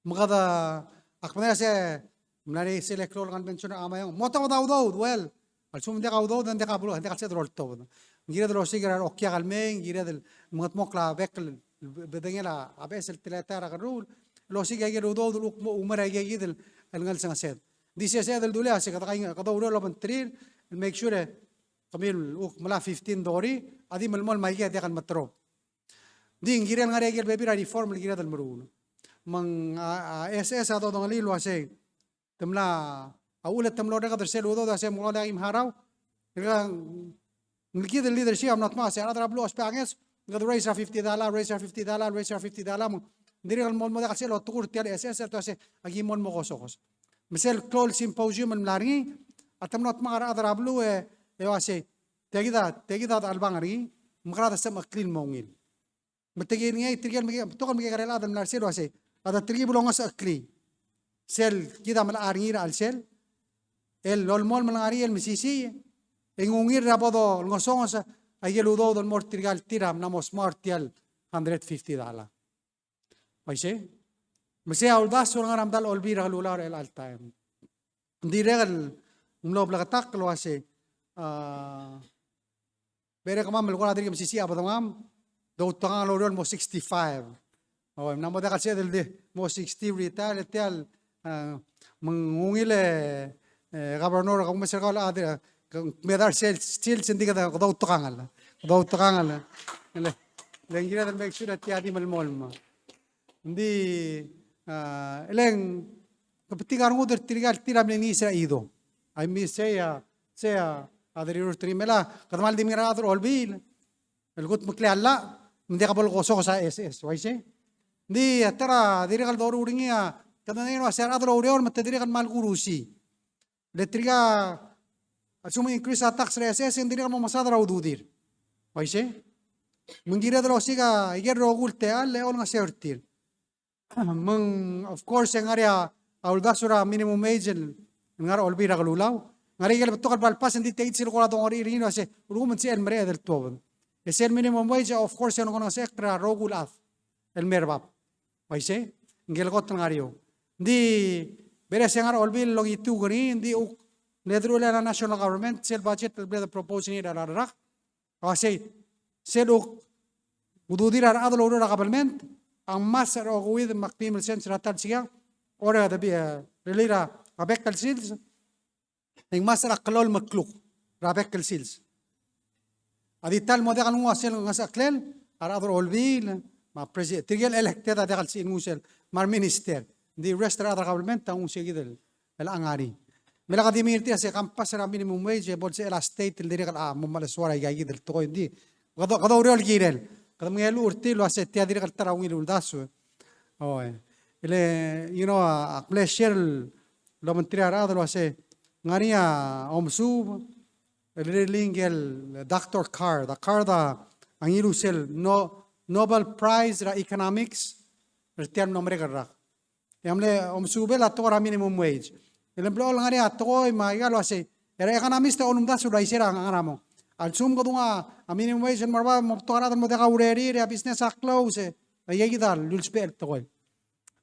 Makada akmaya se narisel eklol kan pension amayong mota udaw well, alsum hindi ka udaw hindi ka bulo, hindi ka se drol to. Gira dro sigar okya kalmeng, gira del mga mokla bekel bedengela abes el tilatara karul. Lo siga gira udaw dul ukmo umara gira del ngal sang sed. Dice se del dule ase kada ulo lo mantril make sure kamil uk mala 15 dori adi malmol maiga de kan matro. Di gira ngare gira bebi reform gira del marun. Mang SS ato dong lilo ase temla aulat temlo da kadar sel udaw da se mo da im haraw. Ngiki del leadership am not ma se ara blo aspanges ngad raise $50 raise $50 raise $50 diri al mol mo da kaselo tukur tial SS to se agi mon mo kosokos. Misal call symposium al mlari atam not ma ara blo e wase tegida albangari mkrada sa maklin mongil. Matigin ngay tirgal magi to kan magi karela dal mlar selo wase ada tirgi bulong sa akli. Sel kita mal aringira al sel el lol mol malari el misisi engungir rapodo ngosong sa ayel udo dal mor tirgal tiram namos martial $150. Paise? Masi auldas so ngaram dal olbira lular el all time. Di regal umlob lagatak lo ase bere kamam lo kala diri misisi abadamam do tanga lo mo 65. Oh, namo da kasi del mo 60 retire tel mengungile gobernador kung masakal adira medar still sindi kada daw tukangal lengira del make sure at yadi malmol ma hindi eleng kapitigar ngo der tiram ni sa ido I miss say adri trimela kadmal di mira adro olbil elgut mukli alla hindi ka bol koso sa SS why say di atara diri kal doru ringia kadano asar adro urior matadiri kan mal kurusi letriga asuma increase tax SS hindi kan masadra ududir why say mengira dro siga iger rogulte alle on nga sertir of course ang area aulgasura minimum wage ngar olbira kalulaw ngari gel betukal balpas hindi tait sila ko dong ori rino ase rumen si el mere del toben es el minimum wage of course ano kono extra rogulat el merbab paise ngel got ngario di beres ngar olbil logi tu gari di nedrule na national government sel budget the proposing it ara ase sel ududira adlo ora government ang master o with makpimil sen ratal siya ora da bi relira abekal sils ng master aklol makluk rabekal sils adi tal mo da kan wasel ng aklel ara adro olbil ma president tigel elected da kal sin musel mar minister di rest of the government ang siya gidel el angari mela kadimirti ase kampas ra minimum wage bolse el state dire kal mo malaswara gidel to hindi kado real girel kadam ngelu urti lo ase tia dire kal tarawil uldaso ele a pleasure lo mentri arado lo ase ngaria omsub el lingel doctor card the card ang irusel Nobel Prize ra economics retiam nombre garra yamle omsube la tora minimum wage el emplo ngaria toy maigalo ase era economist onum dasu ra isera ngaramo al sum godunga a minimum wage marba tora mo de gaureri re business a close ayigidal lulspel toy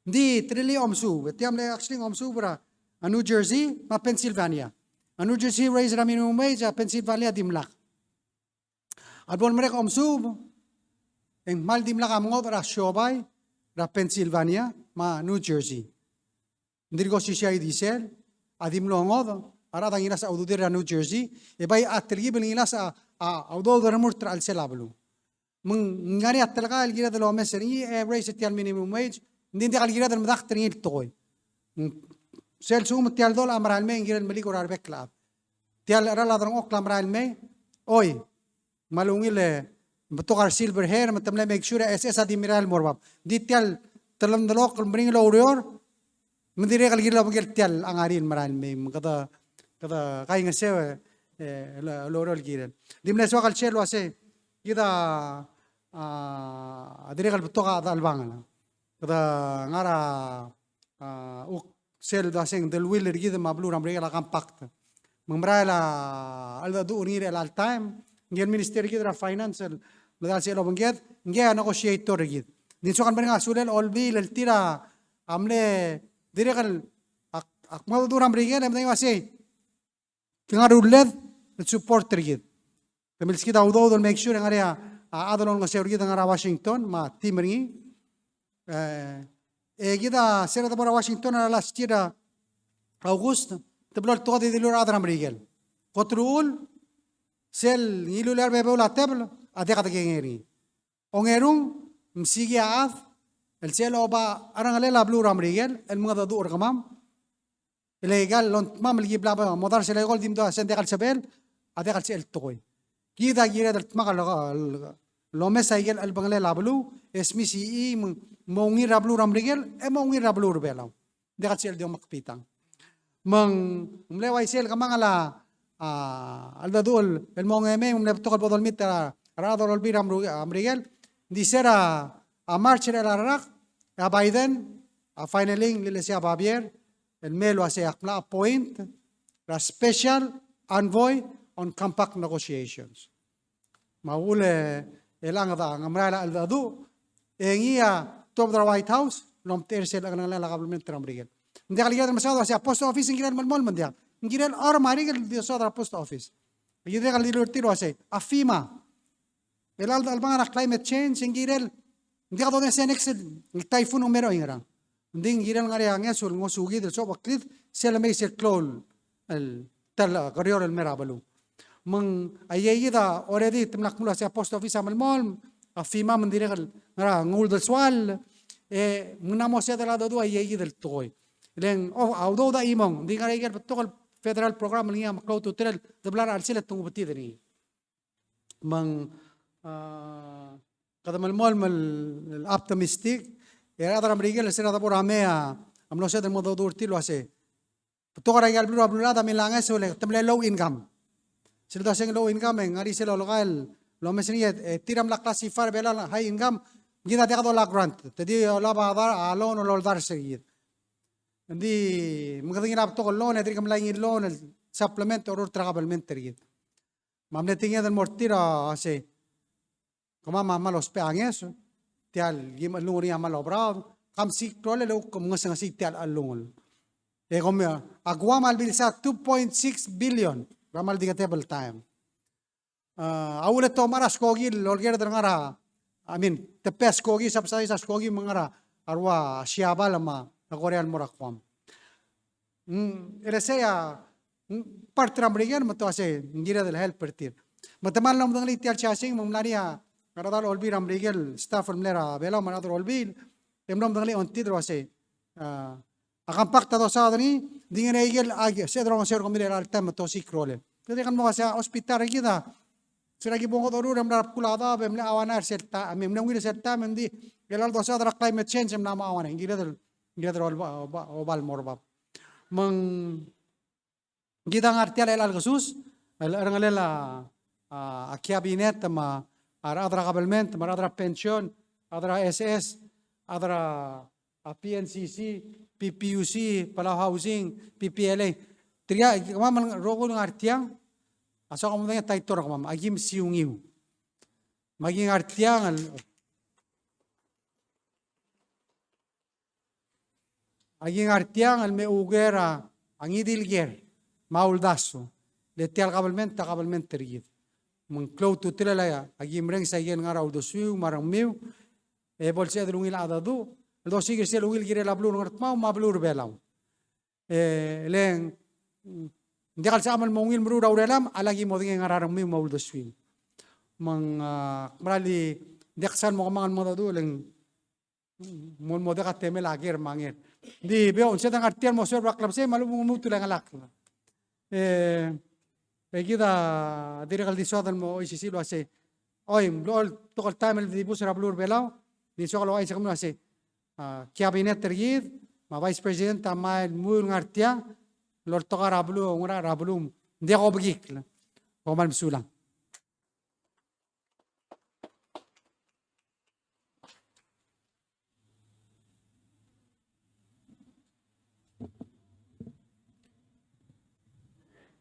di trili omsub tiamle actually omsub ra a New Jersey ma Pennsylvania a New Jersey raise ra minimum wage a Pennsylvania dimlak albon mereka omsub en mal dimlak amngot ra shobay ra Pennsylvania ma New Jersey ndirgo sisya diesel adim longod ara dangina sa aududir ra New Jersey e bay atrigi belingila sa audo dormur tra al selablu mung ngari atlaka algira de lo meseri e raise tial minimum wage ndindi algira de madak tringil toy sel sum tial dol amral me ngiren mali ko arbek club tial ara la drong ok amral me oy malungile betukar silver hair matamle make sure SS admiral morbab di tial talam dalok bring lo urior mendire kalgira bagel tial angarin maral me kada kay nga sewe lorol giren dimle so kal chelo ase ida dire kal betuka dalbang kada ngara sel da seng del will rigid mablu ramre la compact mamra la alda du unire al time ngel minister rigid ra financial la sel obanged nge negotiator rigid din so kan benga sulel olbi el tira amle direkal akmal du ramre ngel am wasi tingar uled support rigid temilski da udo make sure ngarea adolon ngase rigid ngara Washington ma timringi gida sera da para Washington la last year August تبلور تقضي دلور أدرام ريجل قطرول سل يلو لار بيبولا تبل أديك تجيني أونيرون مسيجي عاف السيل أوبا أنا غلي لابلور أم ريجل المغضى دور كمام اللي قال لون ما ملقي بلا بلا مدرس اللي يقول ديم ده سندق السبيل أديك السيل تقوي كذا جيرة التمغل لو مسا يجل البنغلي لابلو اسمي سي إي مونغي رابلور أم ريجل مونغي رابلور بيلاو ديك السيل ديوم مقبيتان ملeway sel kamangala aldadul el mongeme mleptokal bodol mitra rador olbir amrigel disera a marcher el arak a Biden a finaling lilesia babier el melo ase akla point a special envoy on compact negotiations maule elangada ngamrala aldadu engia top the White House lom tersel la gablement amrigel Ndi kali yadar masado si post office ngiral malmol mandia ngiral or mari gal di sodra post office yidre kali lortiro ase afima elal dalbanga climate change ngiral ndi kado ne senex el typhoon numero ingra ndi ngiral ngari angya sul ngosugi del so baklit sel me sel klol el tal garior el merabalu mang ayayida already timnak mula si post office malmol afima mandire gal ngara ngul del swal munamo se del lado ayayida del toy Len audo da imong di ngari ger betul federal program niya makau tutel deblar alsilat tungu beti dari mang kada malmol mal optimistic era da amrigel sera da por amea amno se de modo dur tilo ase betul ngari ger blura blura da milanga sole temle low income sila da seng low income ngari selo lokal lo mesniet tiram la classifier bela high income gida de la grant tedi la ba dar alon o dar seguir Hindi magaling na to loan edri kam lain loan supplement or tragabalmente rigid. Mamne tingya del mortira ase kama mama los peanges tial gim alungri amal obrad kam sik tole lo kum ngasang sik tial alungol. Kom agwa mal bilsa 2.6 billion ramal diga table time. Awulet to maras kogi lolger ngara I mean the pes kogi sapsai sa kogi mangara arwa siabal ma Korean morakwam. Eresea partram rigen mato ase ngira del help pertir. Matamal nam dangli tial chasing mamlaria karadal olbir amrigel staff mlera bela manador olbil emnom dangli ontidro ase akampakta do sadani dingene igel age sedro ser komile al tem to sikrole. Kede kan mo ase hospital gida siragi bongo dorur amra kulada bemle awanar serta amem ngir serta mendi gelal do sadra climate change em nama awane ngira del obal morbab mang gidang artial el Jesus el rangalela a cabinet ma adra government ma adra pension adra SS adra PNCC PPUC pala housing PPLA tria kamam rogo ng artiang aso kamam ng taitor kamam agim siungiu maging artiang Aging artiang al me ugera ang idilger mauldaso letial kabalment tergid mang klo tutila ya agim reng sayen ngara uldosu marang miu bolse adlungil adadu do sigir sel ugil gire la blur ngart mau ma blur belau leng ndikal sa amal mongil mru rawrelam alagi moding ngararang miu mauldosu mang marali deksan mo kamangan mo dadu leng mon moda temel ager manger di beo se tang artian mo ser baklam se malu mutu lang alak gida direkal di sodan mo isi lo ase oy lol tokal tamel di busra blur belao di sokalo ay sakam ase cabinet tergid ma vice president ma mur ngartia lor tokar rablu ngura rablum dia ko begik ko mal msulang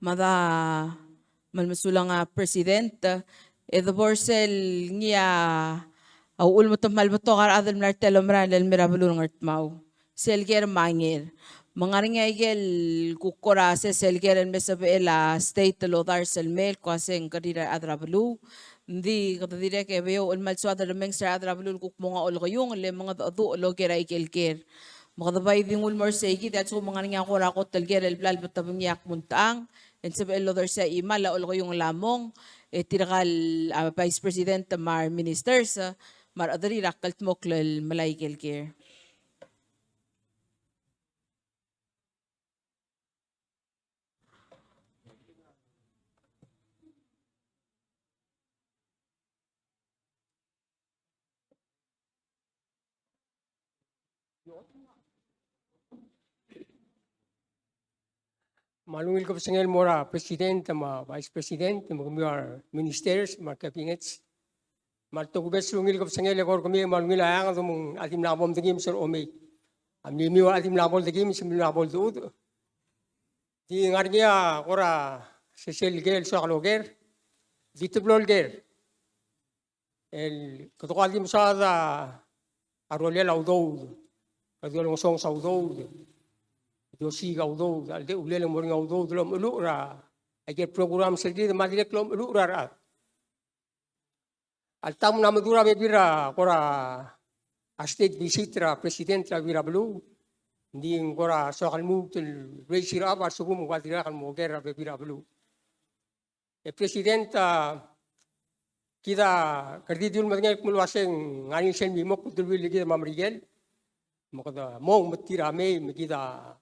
mada malmasula nga president edo borsel ngia au ulmutom malbato kar adal martelo mran el mirabulun ngartmau selger mangir mangaringa igel kukora se selger el mesabela state lo dar selmel kwaseng kadira adrabulu ndi kada dire ke veo el malso adal meng sa adrabulu kukmonga olgoyong le mga adu lo gera igelger makadabay dingul morsegi that's kung mangaringa ko rakot telger el blal batabang yak muntang and sa el other sa imala olgoyong lamong tirakal Vice President mar ministers mar adari rakalt moklel malay gelger. Malungil ko sa ngayon mora president, ma vice president, mga ministers, mga cabinets. Malto ko bes lungil ko sa ngayon kor kami malungil ayang at mong atim labom tingim sir ome. Amni wa atim labol tingim sim labol duud. Di ngarnya kora sesel gel so kaloger. Dito blolger. El kotokal dim sa arolel audou. Kadol ngosong sa audou. Dosi gaudo, alde ulele moring gaudo dalam ulura. Ajar program sendiri madilek lom ulura. Altam nama dura bebira kora state visitra president la bira belu. Di kora soal mutul reisira apa sugum wadira kan mogera bebira belu. President kita kerdidul madingay mulwaseng nganing sen mimok dulwi lagi mamrigel. Makada mong matirame makita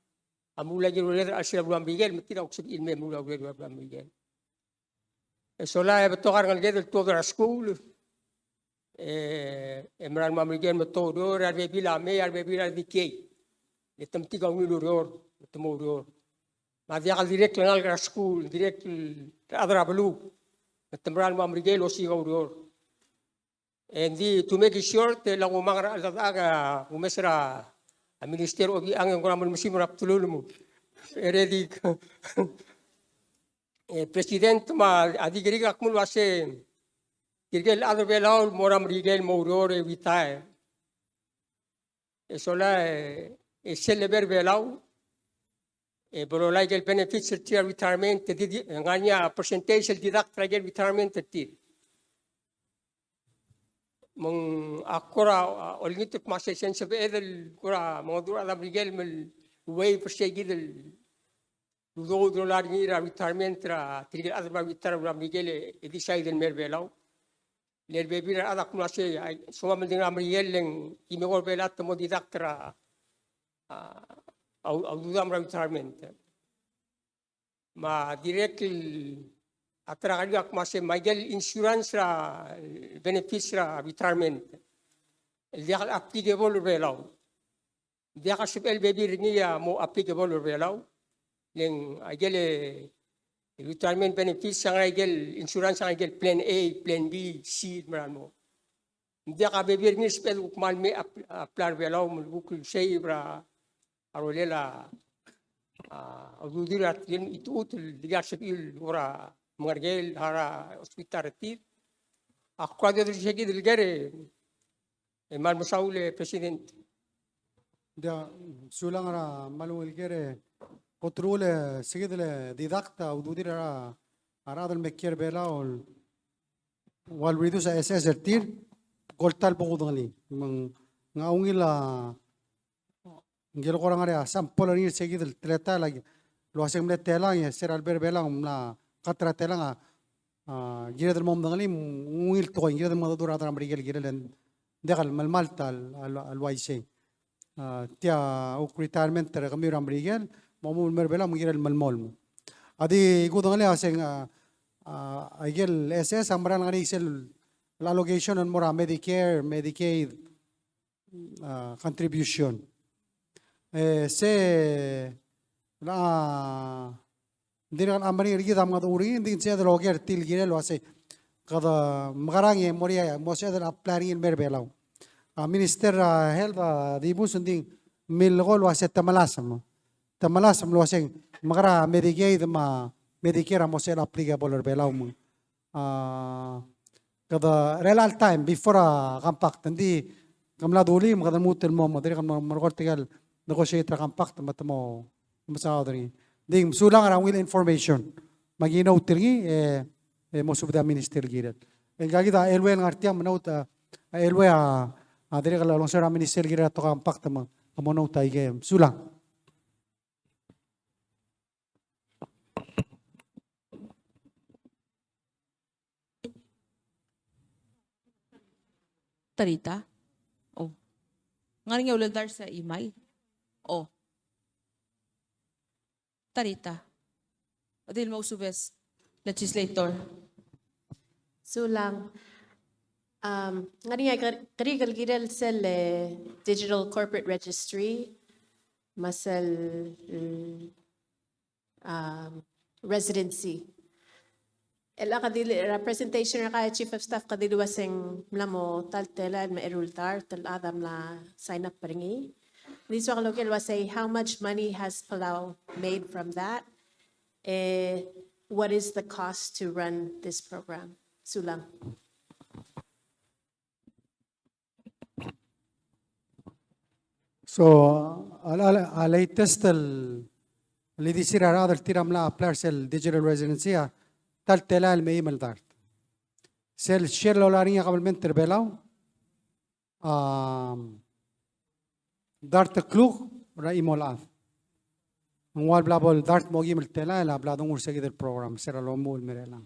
amula gero letra asira bulan Miguel mentira oksib ilme mula gero bulan Miguel. Sola betokar ngal gero todo la school. Emran mam Miguel metodo arbe bila me arbe bila dikei. Letam tiga ngulu ror temo ror. Ma dia kal direct ngal la school direct adra belu. Temran mam Miguel osi ror. Endi to make it short la ngumang aldaga umesra a ministero ogi ang ko naman musim rap tululumo ready president ma adigiri akmul wase kirgel other belao moram rigel mourore vitae sola celeber belao pero like el benefits of retirement nganya percentage deduct like retirement ti mong akora olgituk masesen sabe edel kora mga dura Miguel mel way persegi del $2 ngira retirement ra tigil adra retirement Miguel edisay del merbelau ler bebira adak mase suma mending Miguel leng imegor belat mo didaktra au dudam retirement ma directly Atra kaliak masih Miguel insurance ra benefits ra retirement. Dia kal applicable belau. Dia kasih LBB ringia mo applicable belau. Leng agel retirement benefits sang agel insurance sang agel plan A, plan B, C merano. Dia ka BB ringia spell ukmal me apply belau mulbuk say ra arolela agudirat yen itu utul dia sepil ora Margel hara hospital retir. Aku ada di sini dilgere. Mal masaule president. Dia sulang ra malungil kere kontrole sigidle didakta ududira aradal mekier belaol wal reduce SS tir goltal pokudali mang ngaungila ngel korang area sampol ni sigidle treta lagi lo asem le telang ya seral berbelang na katra telang gira del mom dangali ngil to gira del madura tra brigel gira len degal mal malta al YC tia ok retirement ter kami ram brigel momul merbela gira el malmol adi go dangali aseng agel SS amran ngani sel allocation on mora Medicare Medicaid contribution se la Dirang amari rigi dam ngad uri din se dro ger til gire lo ase kada magarang ye moria mo se da planning in berbelau minister health di busunding mil gol wa se tamalasam lo ase magara Medicaid ma Medicare mo sel applicable belaw mo. Kada real time before compact hindi kamla duli mo kada mutel mo diri kam markortigal negotiate compact matamo masaw diri. Ding sulang ara will information. Maginaw tiri mo subda minister girat. Gagita elwe ngartiam manot elwe diri kala long sera minister girat to compact mo amono tay game sulang. Tarita? Oh. Nga nga uladar sa email? Oh. Tarita. Adil mo subes, legislator. Sulang. Ngani nga karigal giral sel digital corporate registry masal residency. Ela kadili representation na kaya chief of staff kadili waseng mlamo taltela maerultar tal adam la sign up peringi. This one local was say how much money has Palau made from that? What is the cost to run this program? Sulang. So, latest اللي يصير على هذا التيرام لا بلارسل ديجيتال ريزيدنسيا تلتلا الميمل دارت سيل شير لولاريا قبل من تربلاو دارت كلوخ رأي مولاد نوال بلابول دارت موجي ملتلا لا بلادون ورسجد البرنامج سير لومول مريلا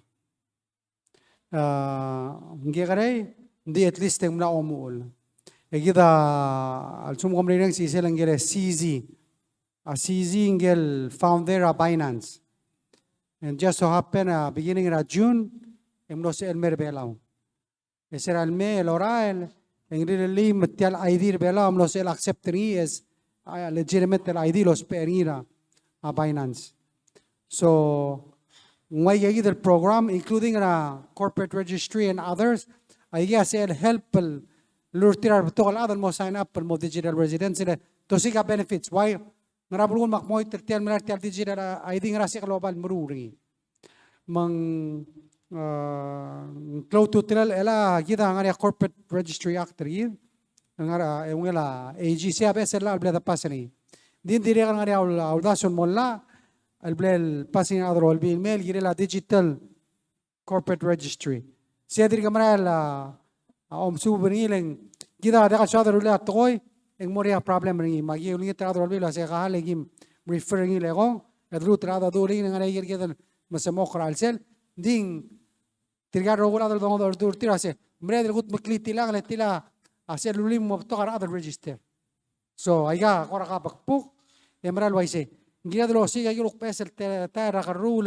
نجي غري دي اتليست ملا أمول إذا السوم قمرين سيسل نجري CZ CZ ingel founder of Binance and just so happen beginning of June emnos elmer belau eser alme elorael engri metial ID belau emnos el acceptri as legitimate ID los perira a Binance so why yagi the program including a corporate registry and others I guess el help lurtirar btol other mo sign up mo digital residency to seek benefits why ngarabulun makmoy tertial milar tial digital ID ngrasi global meruri mang cloud tutorial ela kita ngari corporate registry act ri ngara ewela AGC abes ela alblada pasani din dire ngari audason molla alblel passing adro albi email girela digital corporate registry sedir kamara la subrinileng kita ada kasadar ula toy eng moria problem ringi magi ulingi tradro bila se kahale gim referring ilego adru trada duri ngana yer kedan masamo kralsel ding tirgar rogula dal dongo dur tirase mred gut mukli tila ngale tila asel lulim mo to other register so aiga kora ka bakpuk emral waise ngira dlo siga yuluk pesel tara karul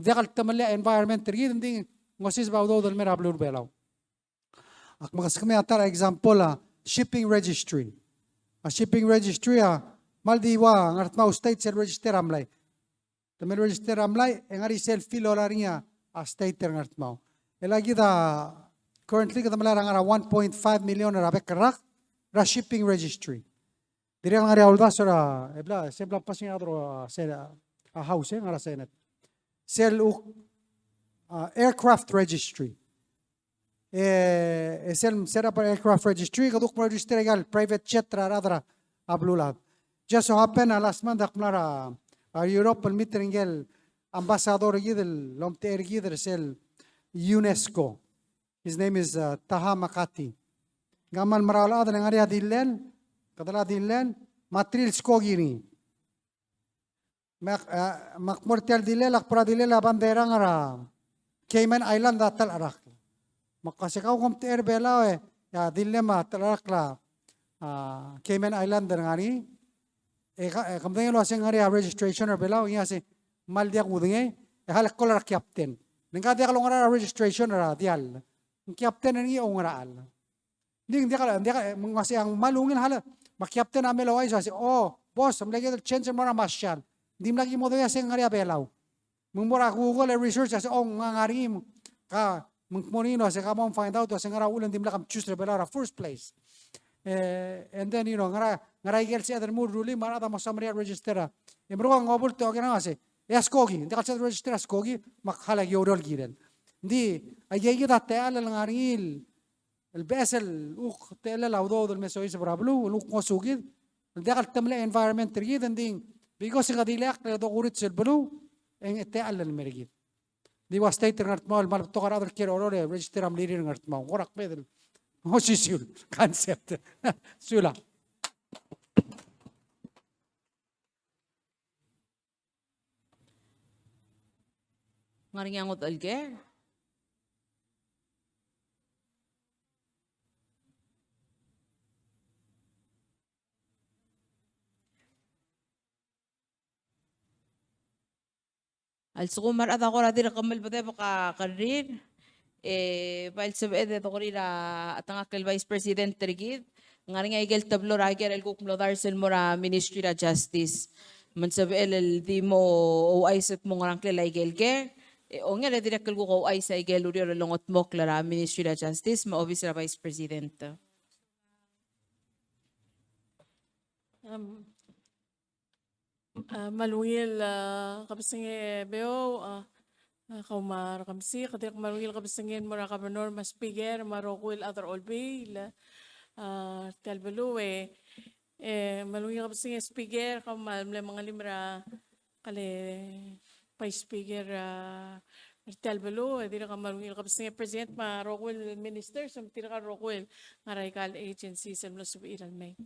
degal tamalla environment tirgid ding ngosis bawdo dal mera blur belaw ak magaskame atara example shipping registry a shipping registry maldiwa ngat mau state sel register amlay tamel register amlay engari sel filolaringa a state ngat mau elagi da currently kada malara ngara 1.5 million rabek rak ra shipping registry dire ngari awda sora ebla sebla pasin adro sel a house ngara senet sel aircraft registry اسم set up an aircraft registry kaduk register egal private jet radra ablulad just so happen last month akmara Europe meeting ambassador gidel lomter gider sel UNESCO his name is Taha Makati gamal marala adana ngari adillen kadala dillen matril skogini makmortel dilel akpra dilel bandera ngara Cayman Island atal arak makasi kau kom ter belawe ya dilema terakla Cayman Island ngari kamdeng lo asing ngari registration or belaw ya se mal dia kudenge hal kolar captain nengka dia kalau ngara registration ra dial captain ni ongraal ding dia mengasi ang malungin hal mak captain amelo ay sa oh boss am lagi change mara masyal dim lagi mo dia sing ngari belaw mumura Google research sa oh ngari ka Mungmonino se kamon find out se ngara ulan dimla kam choose rebelara first place and then ngara igel se other mood ruli marada mo samria registera emro ngobul to gena ase Eskogi, hindi ka sa register Eskogi, makhalag yorol giren. Hindi, ay gigit at teala lang aringil. الباسل اوخ تقلا لو دول مسوي سبرابلو ولوك موسوجد دخل تملا environment تريد اندين بيكوس غديلاق لدو غوريت سلبلو ان تقلا المريد دي واستيت نغرت مال مال بتوغر ادر كير اوروري ريجستر ام ليري نغرت مال ورق بيدل هو سيسيول كونسبت سولا Ngaring angot alger. السقوم مرأة قرا دير قمل بدأ بقى قرير بايل سبعة تقريرا أتنقل الفايس بريسيدنت تركيد ngaring ay gel tablo rager el kuk mlodar sel mora Ministry of Justice man sabel el di mo o ay set mo ngarang klay gel ge o nga le direk el kuk o ay sa gel uri longot mo klara Ministry of Justice ma office ra Vice President. Malungil kapasangin beo kaumar kamsi kadir malungil kapasangin mura kabanor mas piger marokuil other olbi talbalo malungil kapasangin speaker kaumal mga limra kale pa speaker talbalo dira ka malungil kapasangin president marokuil minister samtira ka rokuil ngaray kal agency sa subiran may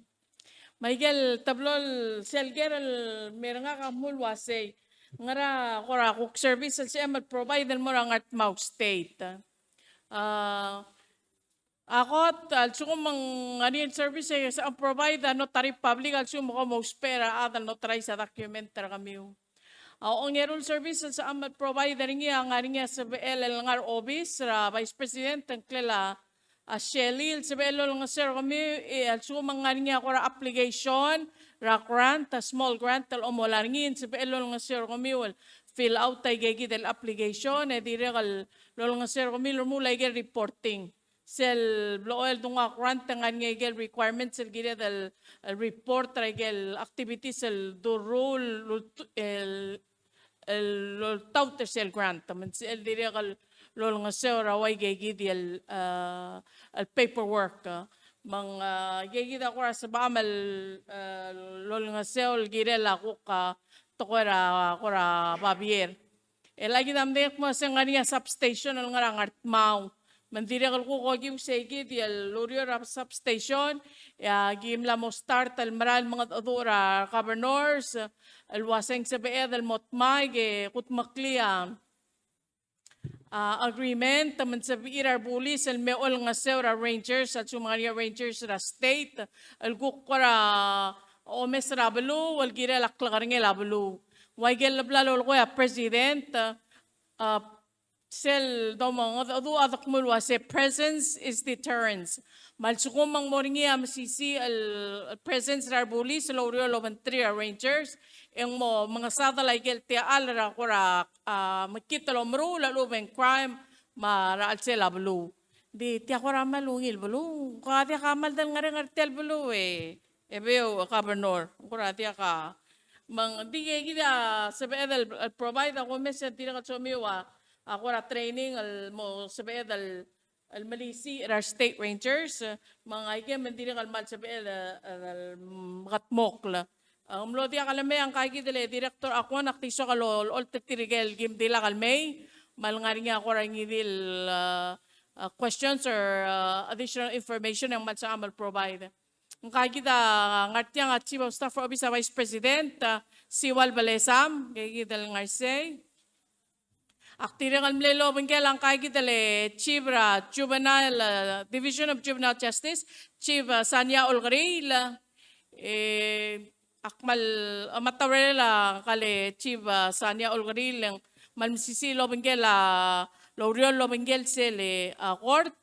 Michael tablol selger meron nga kamul wasay ngara kora cook service sa mat provide mo ang at Mau State. Ako also mang ngayon service sa ang provide notary public also mo mo spera adal notary sa document kami. Ang ngerul service sa amat provide niya nga sa BL ngar office ra Vice President ang klela Shelly, sabelo lang sir kami, also mga niya ko application, grant, small grant, tal omolarngin, sabelo lang sir kami, fill out tayo gigit application, dire kal lang sir kami, lumulay gil reporting. Sel bloel dunga grant nga niya requirements sel gid el report gil activities el do rule el tauter sel grant, man sel dire kal lolo nga seo raway gigid el paperwork mga gigid ako sa bamal lolo nga seo gidel ako ka tokora babier lagi damde mo sa ngania substation ang nga artmaw mandire ko gib segid el lorio rap substation gimla mo start al maral mga adora governors el waseng sa beed el motmay kutmakliya agreement taman sa irar bulis el meol nga sewra rangers at sumaria rangers ra state el gukora omes rabelu wal gira laklaring labelu waigel lablalo ko ya president sel do mga adu adak mulwa se presence is deterrence malsukum mang moringi am sisi el presence ra bulis lorio loban 3 rangers ang mo mga satellite gel te alra kora makita lo mru lalo ben crime maraal sila blu di ti akora malungil blu ka ti kamal dal ngare ngartel blu ebeo governor kora ti ka mang di gida sabe dal provide ako message ti ka somiwa akora training al mo sabe dal al malisi our state rangers mga igem hindi kalmal sabe dal katmok Mlo dia kalame ang kagi dele director ako naktiso kalol ol tetirigel gim dila kalme malngari nga ako rangi dil questions or additional information ang matsa amal provide. Ang kagi da ngatya nga Chief of Staff Office Vice President Siwal Balesam kagi dal ngarsay. Aktire kalmlelo bengkel ang kagi dele Chief Juvenile Division of Juvenile Justice Chief Sanya Olgril akmal matawrela kale Chief Sanya Olgril ang malmisisi lobengel L'Oreal lobengel sele court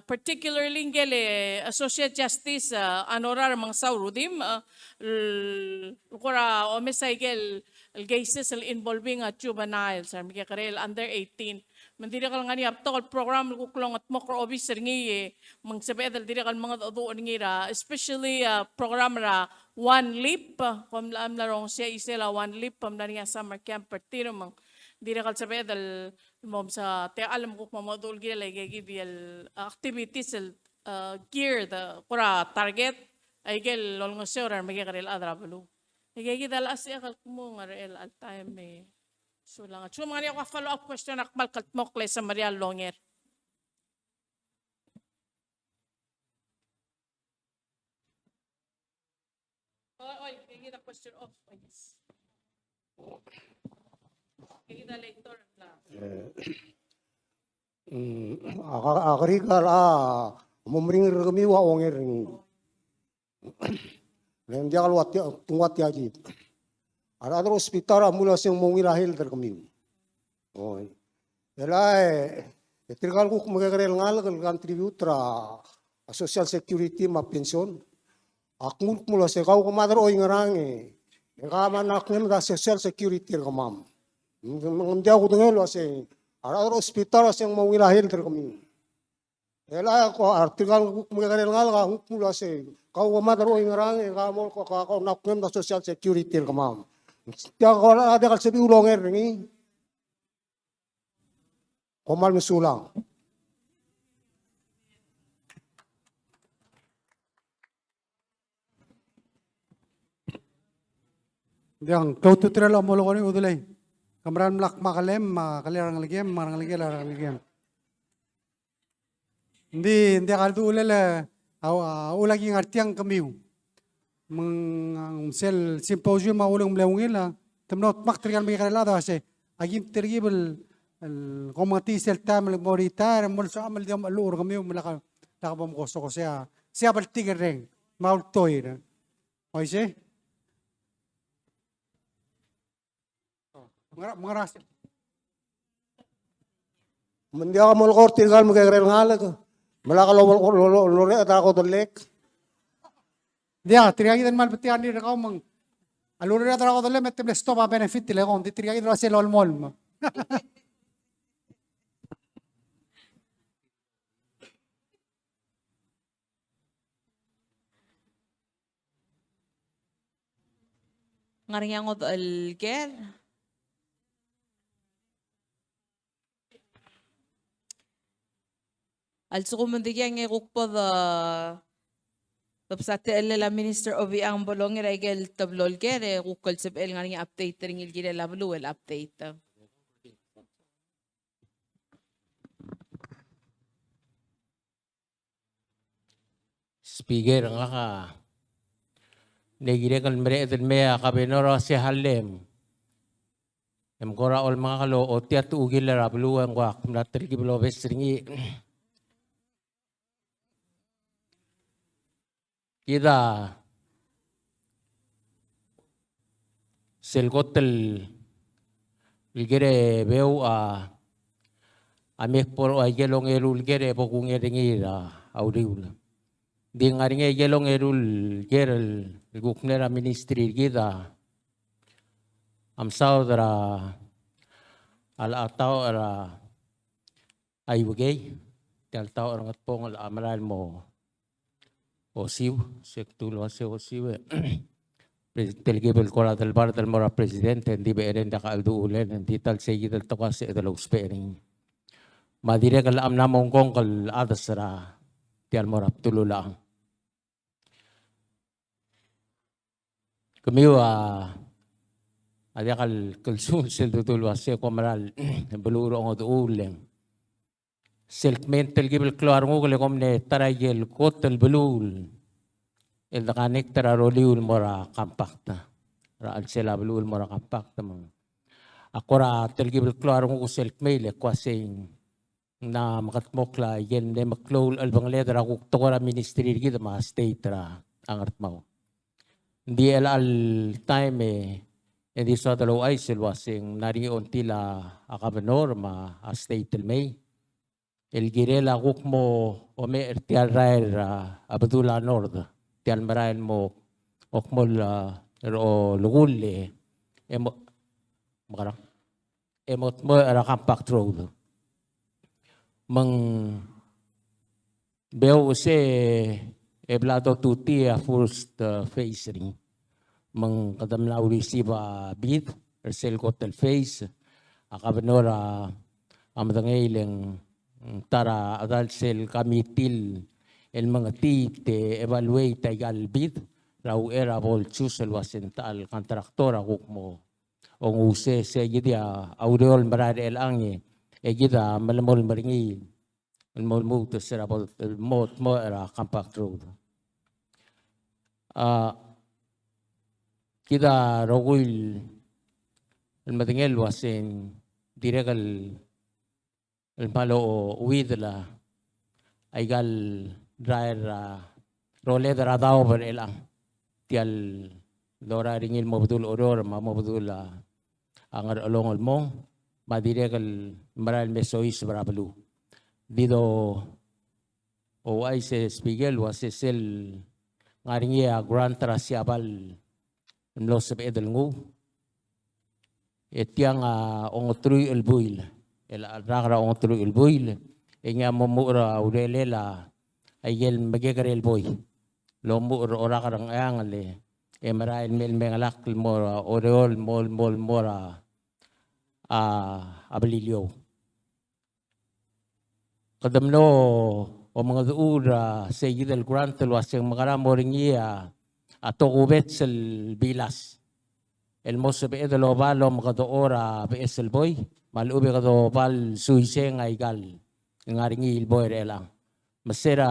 particularly ngele Associate Justice Anorar mang saurudim kora omesaigel el cases involving juveniles ar mikarel under 18 Mandiri kal ngani apto program ko klong at mokro officer ngi mang sabedal diri kal mga do ngira especially program ra One Leap kom la am larong siya isela One Leap pam niya summer camp partiro mang diri kal sabedal mom sa te alam ko mamadul gila lagi gibial activities gear the kura target ay gel lol ngosoran magikarel adrabalo ay dala asya kal kumo ngarel al time so lang at mga niya follow up question akmal kaltmok sa Maria Longer. Oy, kita question off. Yes. Kita later na. Akarikala mumring kami wa onger ring. Nang dia kalau tungwat ya ji. Ada hospital amula sing mongirahil ter kami. Oi. Elai etirgal ko magagarel ngal contribute tra social security ma pension. Akmul mula se kau komadar oi ngarange. Ekaman aknem da social security kamam. Ngandia ko dengel wase ada hospital sing mongirahil ter kami. Ela ko artikel ko magagarel ngal ka mula se kau komadar oi ngarange kamol ko naknem da social security kamam. Tiya ko ada kal sebi ulonger ni. Komal misulang. Yang kau tu tera lo molo koni udulay. Kamran mlak makalem makalirang ligem marang ligem. Hindi kaldu ulala ulagi ngartiang kamiu. Meng sel symposium ulang mlewngila temnot maktrikan bagi kalada se agim tergibel komati sel tam moritar mol so amal diam alur kamiu melaka nakabam koso ko siya baltiger reng maul toir. Oise? Mengeras. Mendia kamol ko tirgal magagarel ngal. Malaka lore ata ko dolek. Dia triagi dan mal betian di kau mang alur dia terako dole mette stop a benefit le kon triagi dro se lol mol. Ngaring ngot alger. Also kumundigyan ng rukpod tapos la Minister of ang bolong regel tablol kere rukol sab el nga update ring il gila lablu el update. Speaker nga ka negire kal mere edel mea kabenoro si halem kora ol mga kalo o tiat ugil la lablu ang wak mlatri giblo bestringi kita selgotel ilgere beu amek por ay gelong erul gere bokung eringira audiul di ngaringe gelong erul gerel guknera ministry kita am saudara al atau ara ay wagay tal tao orang pong al amaral mo o siw sektul wase o siw telgibel kora del bar del mora presidente hindi ba eren da kaldu ulen hindi tal segi del tokas e del uspering madire kal amna mongkong kal adasra tial mora tulula kamiwa ada kal kulsun sel tutul wase komaral beluro ngod ulen selkmentel gibel keluar ngugule komne tarayel kotel belul el dakanik tararoliul mora kampakta ra alsela belul mora kampakta mang akora tel gibel keluar ngugu selkmele kwasing na makatmokla yen de maklol albang letra kuk tokora ministry gida ma state ra angart mau di el al time edi sa dalo ay silwasing nari ontila akabenor ma a state el may el girela gukmo o me tial raer abdula nord tial marael mo okmol ro lugulle emo makara emot mo era compact road mang beo se eblado tuti a first phase ring mang kadam na urisiba bid ersel kotel phase akabenora amadangailing tara adal sel kamitil el mga te evaluate ay galbid raw era bol chusel wasental kontraktora kukmo ong use se gidia aureol marade el angi e gida malamol maringi el mol to sera bol el mot mo era compact road kita rogul el matingel wasen direkal el malo uidla ay gal draer role dara daw ber elang tial dora ringil mo betul oror ma mo betul angar along almong madirekal maral mesois barabalu dito o ay se spigel wasesel ngaringi grant rasiabal mlo sa edel ngu etiang ongotru el buil el ragra ongotru el buil enya momura urelela ayel magegare el boy lo mur ora karang angale e marail mel mengalak mora oreol mol mora abililyo kadamno o mga duura sa yidel grant waseng magaramo ringia ato kubet sel bilas el moso be edelo balo mga doora be esel boy malube kado bal suiseng ay gal ngaringi il boy relang masera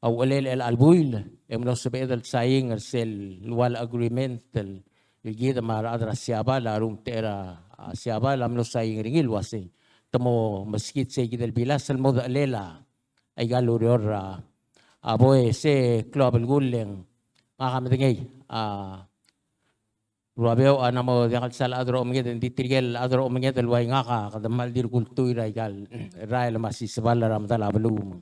au alel el albuil emno se be edel saying sel lual agreement el gida mar adra siaba la rum tera siaba lam lo saying ringil wase tamo maskit se gidel bilas el moda lela ay galurior aboy se club el guleng makamedengay ruabeo anamo yakal sal adro omget ditrigel adro omget el way ngaka kadamal dir kultuy gal rael masisbal ram dala belum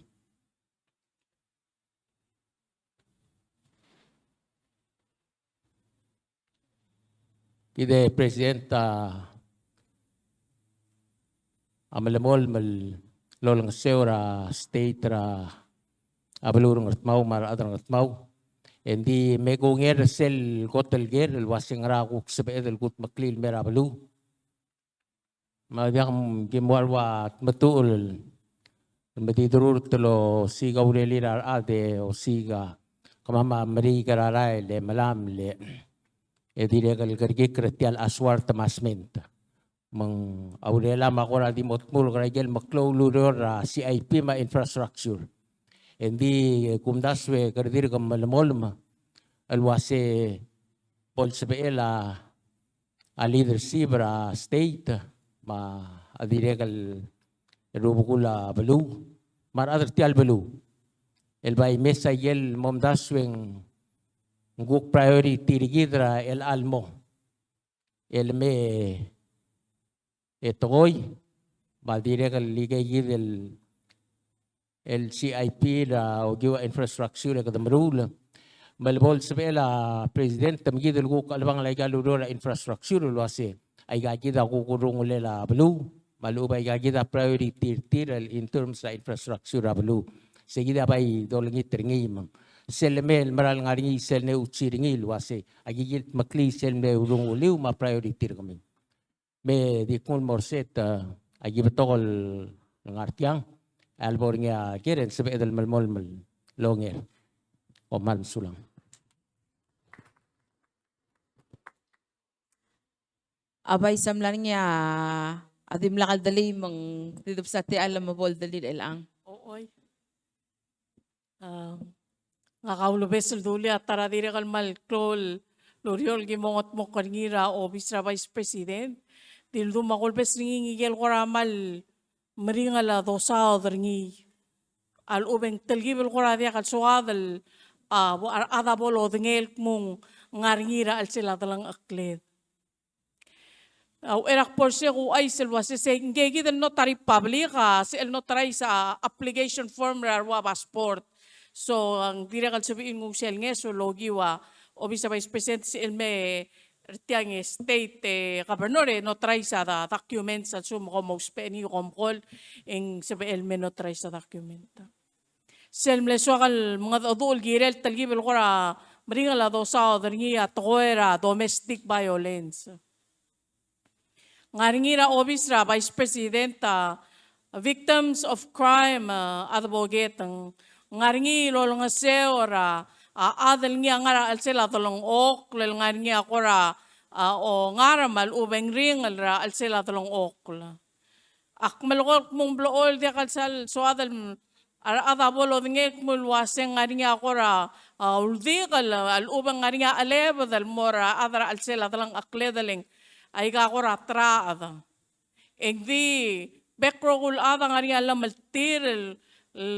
kide presidenta amalamol mal lolang seura state ra abalurong atmaw mar adrang atmaw endi megonger sel kotel ger el wasing ra kuk sebe el gut maklil mera balu magyam gimwarwa matul matidurur telo siga ulelir ade o siga kamama mari kararay le malam le ediregal gargi kretial aswar tamasment mang aurela makora di motmul gragel maklo luror CIP ma infrastructure endi kumdaswe kardir kam malamolma alwase polsbeela a leadership ra state ma adiregal rubukula balu mar adertial balu el bay mesa yel momdasweng nguk priority rigidra el almo el me etoy madiregal ligay gidel el CIP la ogiwa infrastructure ka damrul malbol sabela president tamgid ko kalbang lay galuro la infrastructure lo ase ay gagida ko kurung lela blu malubay gagida priority tier in terms of infrastructure blu segida bay dolngi tringim selmel maral ngari sel ne uchiringi lo ase agigit makli sel ne urung uliw ma priority kami me di kun morset agibtol ngartiang albornya keren sebe edel malmol longer o man sulang abay samlang niya adim lakal dali mang tidup sa ti alam mabol dali elang Oy. Nga kaulo besel duli at tara dire kalmal klol loriol gimongot mo kangira office ra vice president dildo makol bes ngingigel ko ramal maringala dosa dringi al ubeng telgibil ko radia kal suadal ada bolo dengel mong ngaringira al sila dalang aklet erak por se ko ay silwa se ngegi den notary public si el notary sa application form ra passport so ang dire kal sabihin mo sel nge so logiwa obisa vice president si el me Ritiang state governor no try sa document sa sumo ko most penny komkol ing sabel no try sa document. Selmle swakal mga adul girel talgibel ko ra maringa la do sa dringi atoera domestic violence. Ngaringi ra office ra Vice President victims of crime advocate ang ngaringi lolo nga se ora adal nga ngara alsela tolong ok lel ngaringi ako ra o ngara mal ubeng ring ra alsela tolong ok la. Akmal ko mong blool dia kalsal so adal ada bolo ngek mulwaseng ngaringi ako ra uldi kal al ubeng ngaringi aleb dal mora adara alsela talang akle daling ay ka ko ratra ada. Egdi bekrogul ada ngaringi alam maltir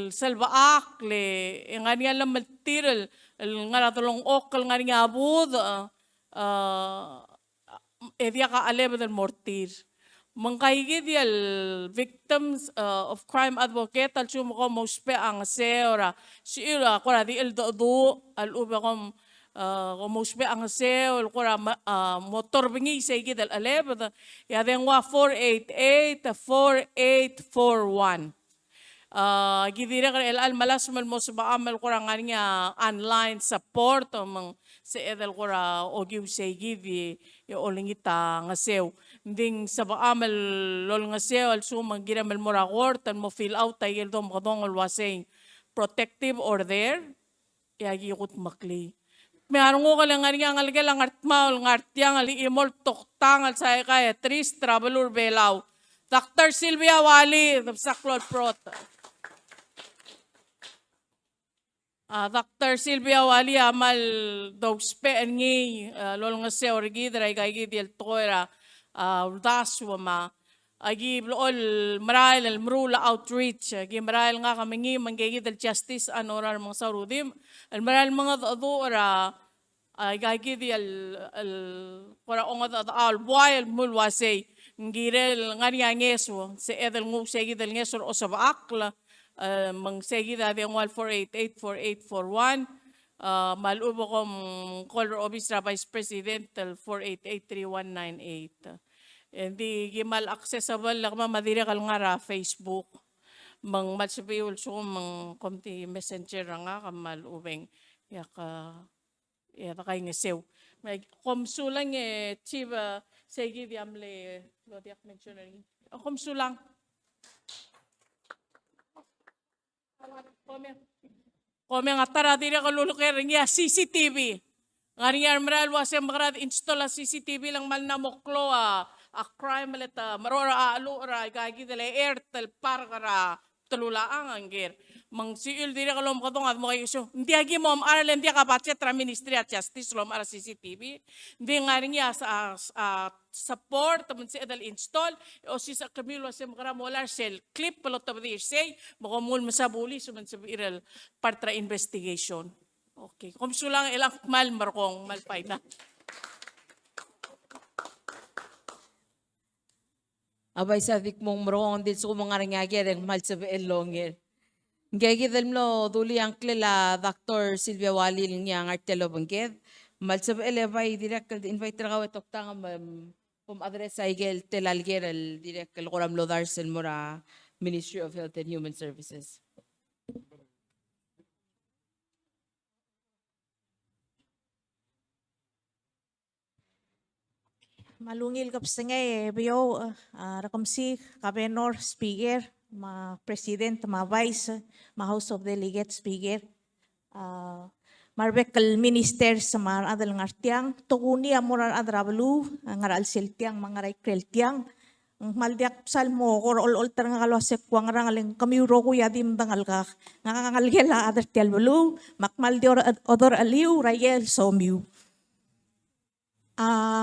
salva akle ngaringi alam maltir ngara tolong okal ngaringi abud edia ka aleb dal mortir. Mangkaigi di victims of crime advocate al sumo ko mospe ang seora siira ko di el do al ube kom mospe ang seo ko motor bingi segi dal aleb ya den wa 488-4841 gidira ka el al malas mal mo sa amal ko nga online support mang sa edal ko ra ogiw segi di yo olingita nga seo ding sa amal lol nga seo al sumang giramal mo ra tan mo fill out tayo do mo kadong alwasing protective order yagi yukot makli. May arong ko lang nga ngalgal ang artmaul ng artyang ali imol toktang al sa kaya tris travelur belaw. Dr. Sylvia Wali saklol prot. Dr. Sylvia Wali amal dogspe ngi lol nga seo rigidra igay gidil toira daswama agi lol maral al mrula outreach agi maral nga kami ngi manggigid al justice anorar mga sarudim al maral mga adora ay gidi al para onga al boy mulwase ngirel ngari ngeso se edel ngu segi del ngeso o sa akla mang segi da ang 488-4841 malubo kom color office Vice President 488-3198. Hindi gimal accessible lang madiri kal nga Facebook mang malsabiul so mang komti messenger nga kamal ubeng yak kay ngesew may komsulang chief segi diamle lodiak mentioning komsulang Kome nga tara diri ka luluker niya CCTV. Ngari armral wase magrad install CCTV lang mal na moklo crime leta marora alura gagi dele airtel para tululaang angger. Mang siul diri ka lom katong at mo kay iso. Hindi agi mo Arlen dia ka budget tra Ministry at Justice lom ara CCTV. Hindi ngari niya sa support taman si edal install o si sa Camilo sa mga molar cell clip palot tabdi say makamul masabuli suman sa iral partra investigation. Okay, kumsulang ilang mal markong malpay na. Abay sa dik mong markong din sa mga ringagir ang mal sa elongir. Ngagidal mo duli ang klela Dr. Sylvia Wali niya ang artelo banggid. Mal sa elevay direct invite ra ka tok tang address sa igel telalger al direct el koram lodar sen mora Ministry of Health and Human Services. Malungil kap sengay biyo rakamsi kabenor speaker ma president ma vice ma House of Delegates speaker marbekal minister sa mar adal ngartiang tukuni amurar adrablu ngaral siltiang mangaray kreltiang maldiak salmo or all ter nga kalwasek kwang rangaling kamiuro ko yadim dangal ka ngangalgela adar tialbulu makmaldi odor aliu rayel somiu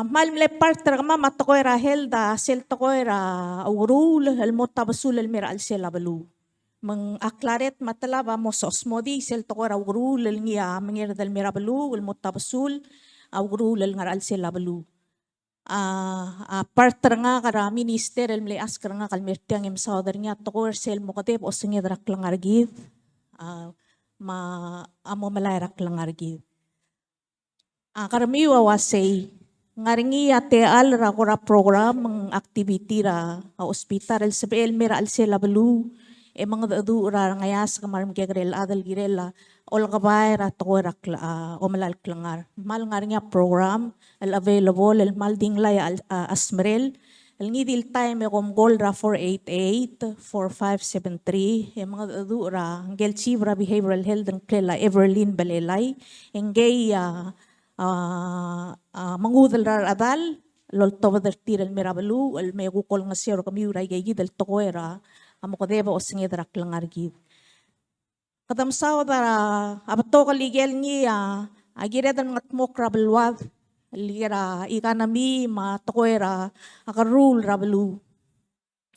malmle parter kama matoko era helda sel toko era aurul el motabasul el mira al selabalu mang aklaret matalaba mosos modi sel toko era aurul el ngia mengir del mirabalu el motabasul aurul el ngaral selabalu parter nga kara minister el mle asker nga kalmirtiang im sauder nya toko sel mokotep o singedrak langargid ma amo malayrak langargid karamiwa wasay ngaringi ate al ra kora program ang activity ra a hospital el sebel mera al sela belu e mga dadu ra ngayas kamaram kegrel adal girela ol kabay ra to ra o malal klangar mal ngaringi program el available el mal dinglay al asmerel el ngidil time kom gol ra 488 4573 e mga dadu ra ngel chibra behavioral health and klela Everlyn Balelay engay mangudal rar adal lol tobader tiral merabalu el megukol nga sero kami uray gay del tokoera amo ko deba osnge drak langar gid kadam saw dara abato kaligel ni agire dan ngat mok rabelwad ligera ikanami ma tokoera akarul rabalu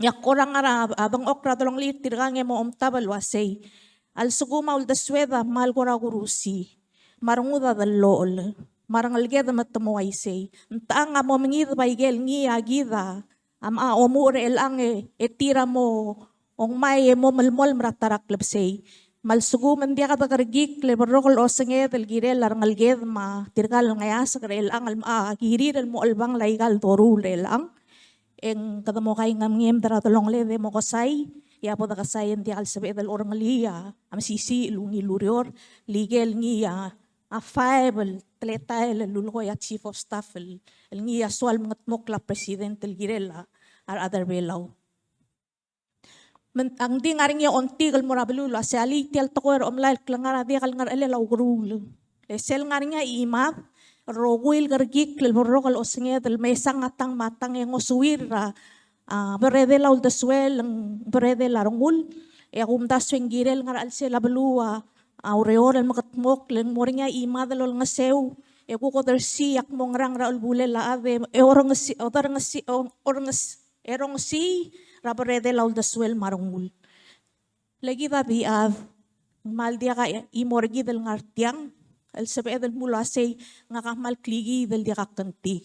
yak orang ara abang okra dolong lit tirgange mo omtabal wasay al suguma ul dasweda mal gora gurusi marunguda dal lol marang algeda matamo ay say. Ntaang mo mingid baigel ngi agida. Omure elange etira mo ong may mo malmol maratarak labsay. Malsugu mandia ka takargik lebarokol osenge del girel larang alged ma tirgal ngayas karel ang girir mo albang laigal torul elang. Eng kadamo kay ngam daratolong lede mo kasay. Ya po da kasay hindi al sabi dal orang liya am sisi lungi lurior ligel ngi five tleta el lulgo ya chief of staff el ngi aswal mga mokla president el girela ar other belaw ang di ngaring ya ontigal morabelula se ali tial tokoer omlail klangara di kal ngar elelaw grul sel ngaring ya imap rogwil gargik lel borokal osnge del mesang atang matang yang osuwira berede laul deswel berede larungul ya kumtas girel ngar alse labelua aureor el makatmok len moringa ima dalol nga sew e ko dersi yak mong rang raul bule la ave e orong si erong si rabarede laul daswel marungul lagi tadi mal dia ka imorgi del ngartiang el sabe del mula say nga kamal kligi del dia kakantig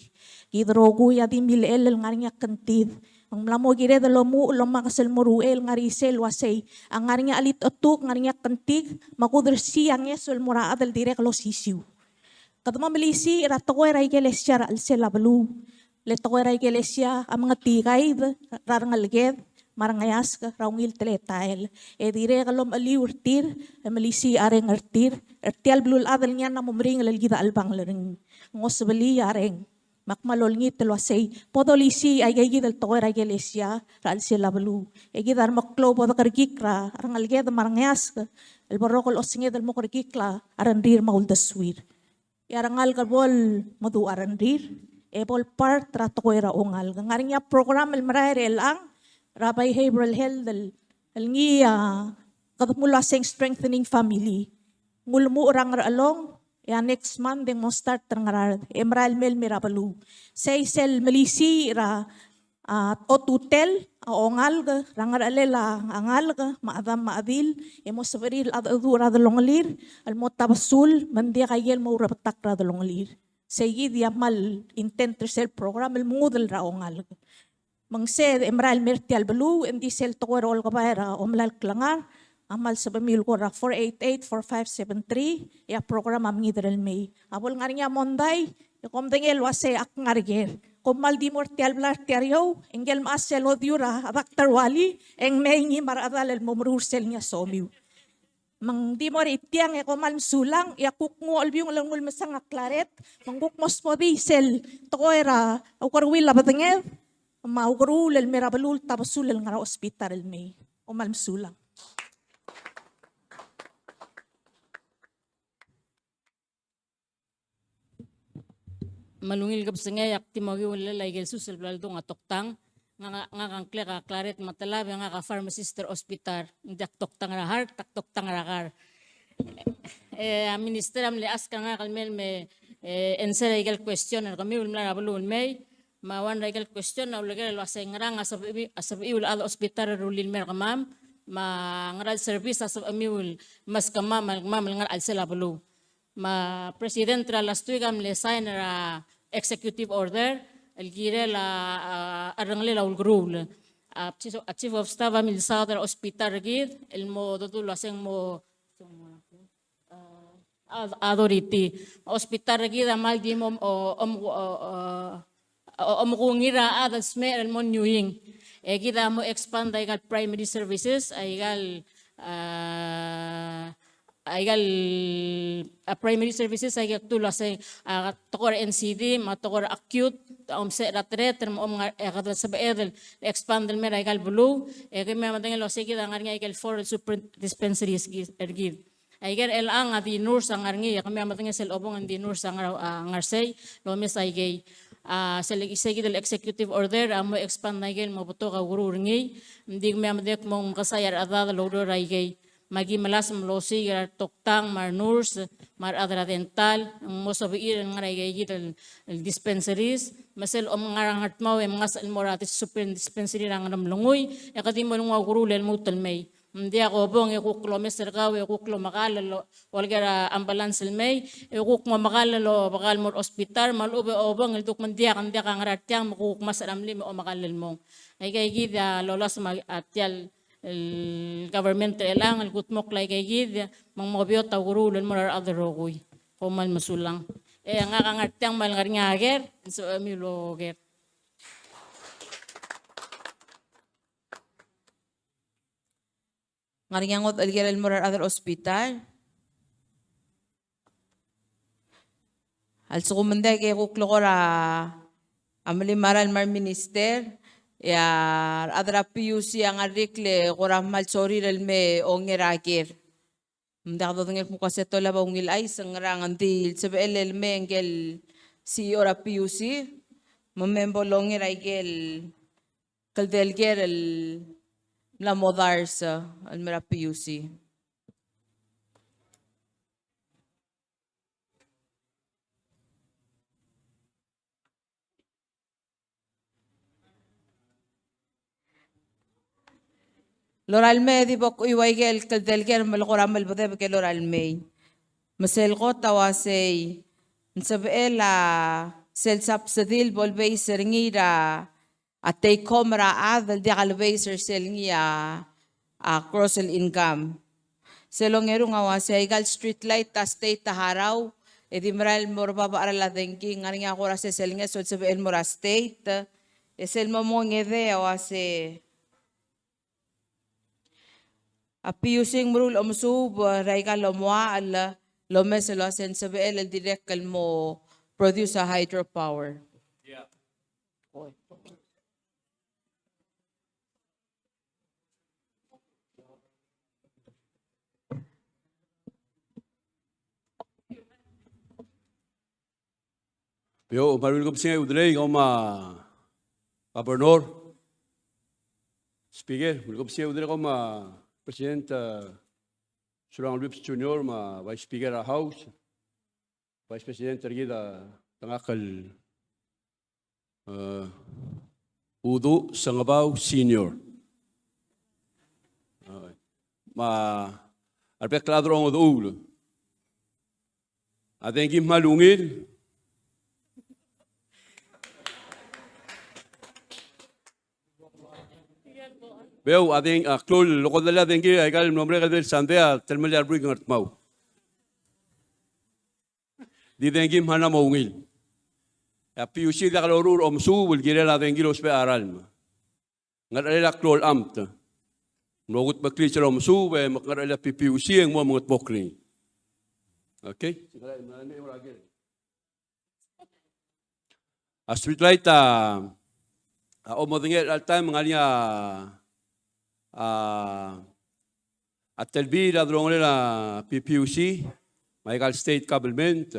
gidrogo ya di mil el ngarinya kantig ang lamo gire de lomu loma kasel moruel ngarisel wasay ang ngarinya alit otuk ngarinya kentig makudersi ang yesul mura adal direk lo sisiu kadma melisi ratoko era iglesia al selabalu letoko era iglesia ang mga tigay rarangalged marangayas ka raungil teletail e direk lom ali urtir melisi areng artir ertial blul adal nya na mumring lalgida albang lering ngosbeli areng makmalol ngi telo say podolisi ay gay del toer ay iglesia ral sila balu e gidar maklo podo kargikra arangal ged marangyas el barokol osnge del mo kargikla arandir maul daswir arangal karbol madu arandir e bol part trato ko era ongal ngaring ya program el maraire lang rabay behavioral health el ngi kadmula sing strengthening family ngulmu orang along ya next month ding mo start trangarar emral mel mirabalu say sel melisi ra o tutel ongal ga rangar alela angal ga maadam maadil emo sabaril adura dalonglir al motabasul mandia kayel mo rapatak ra dalonglir say dia mal intent sel program el mudel ra ongal mangse emral mertial balu endi sel tokorol ka para omlal klangar amal sa pamilya ko ra 488-4573 ya program am ngidrel may abol ngarinya monday kom dengel wase ak ngarger komal di mortial blar tiaryo engel masel odiura Dr. Wali eng mengi maradal el momrursel nya somiu mang di mor itiang e komal sulang ya kukngo albiung langul masang klaret manguk mospodi sel tokoera ukarwil labatengel maugrul el merabalul tabasul el ngara hospital el may komal sulang. Malungil kap sengay yak timagi wala laigel susel blaldo nga toktang nga kangkle ka claret matalabi nga ka pharmacist hospital ndak toktang ra heart tak toktang ra kar minister am le aska nga kalmel me answer legal question kami ulmla rabulun may mawan legal question na legal wasay nga nga asab iul al hospital rulil mer kamam ma ngaral service asab amiul mas kamam ngal al selabulu ma president ra last week am le sign ra executive order el gire la arangle la ulgrul chief of staff am il southern hospital gid el mo dotul aseng mo authority. Hospital kita mal di mo omukungira adas me el mon nyuing. Kita mo expand ay primary services ay primary services ay tula sa tokor NCD matokor acute se ratre term nga sa baedel expand el mer ay blue kay may matang lo sige ang nga ay for super dispensaries ergid ay el ang adi nurse ang ngi kami matang sel obong adi nurse ang ngarsay lo mes ay gay sa executive executive order amo expand na gay mo buto ka guru ngi hindi may madak mong kasayar ada lo ay gay magi malas mlosi gar toktang mar nurse mar adra dental mo sabiir ng ngaray el dispensaries masel ngarang hatmaw mga moratis super dispensary rang namlungoy kadi mo ng guru len mutal may hindi ako bong ikuklo Mr. Kaw ikuklo makalalo walgara ambulance may ikuk makalalo bakal mo hospital malube obong iltuk mandiak andia kang ratyang makuk masaramli mo makalal mo ay kay gida lolas atyal el government elang el gutmok lay kay gid mang mobyo tawurulan mo ar other rogoy komal masulang nga kangartyang mal ngager so amiloger Ngaringangot algeral mo ar other hospital. Also kumanday kay kuklokora amalimaral mar minister. Ya adra PUC ang arikle kora mal sorry me ongeragir. Mdakdo ngel ko kasi to laba ungil ay sangrang antil sabe el mengel CEO ra PUC member longer ay gel kaldelger el la modars al mera PUC. Loral me di bok iwaigel kaldelger malkoram malbode ke loral me. Masel ko tawasay nsabela sel subsidil bolbay seringira atay komra adal di kalbay seringia cross income. Selongero nga wasay gal street light ta state taharaw edi maral morba ba arala denki ngani nga kora se selinga so sabel mora state esel mo ngede awase apiyusing murul omsub raika lomwa al lomeselo sen sabel el direct kalmo produce a hydropower. Yeah. Yo, marul ko singa udlay koma gobernador speaker, marul ko singa udlay koma President Surang Lips Junior, ma Vice Speaker of House, Vice President Tergida Tangakal Udo Sangabaw Senior. Ma Arbek Ladrong Udo Ulo. Adengim Malungil. Veo ading klol lokod dala dengi ay kal nombre kadel sandea termel arbri ngat mau. Di dengi mana mau ngil. Ya piusi da kalorur omsu bul gire la dengi los pe aral. Ngat ala klol amt. Nogut bakli chalo omsu be makar ala piusi ang mo ngat bokli. Okay? A street light omodingel al time ngalia at telbi la drone la PPUC, Michael State Government,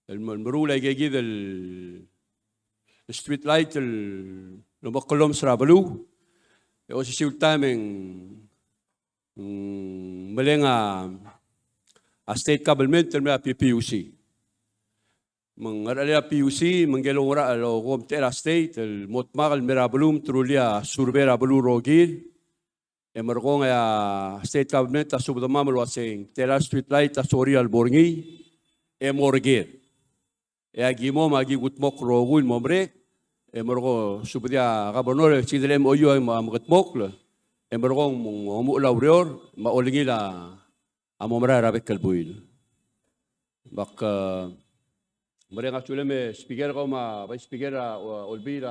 el marula gigi del street light el lomakolom srabalu, e o si taming malenga a State Government el PPUC. Mengarala PUC menggelora lo komtera State el motmagal merabalum trulia surbera balu rogil. Emergong state government ta subdama malwasing tera street light ta sori al borngi emorgir agimo magi gutmok rogul momre emergo subdia gobernador sidlem oyo magutmok le emergong mo laurior ma olingi la amomra rabek kalbuil Bak mereka sudah speaker kau vice speaker olbi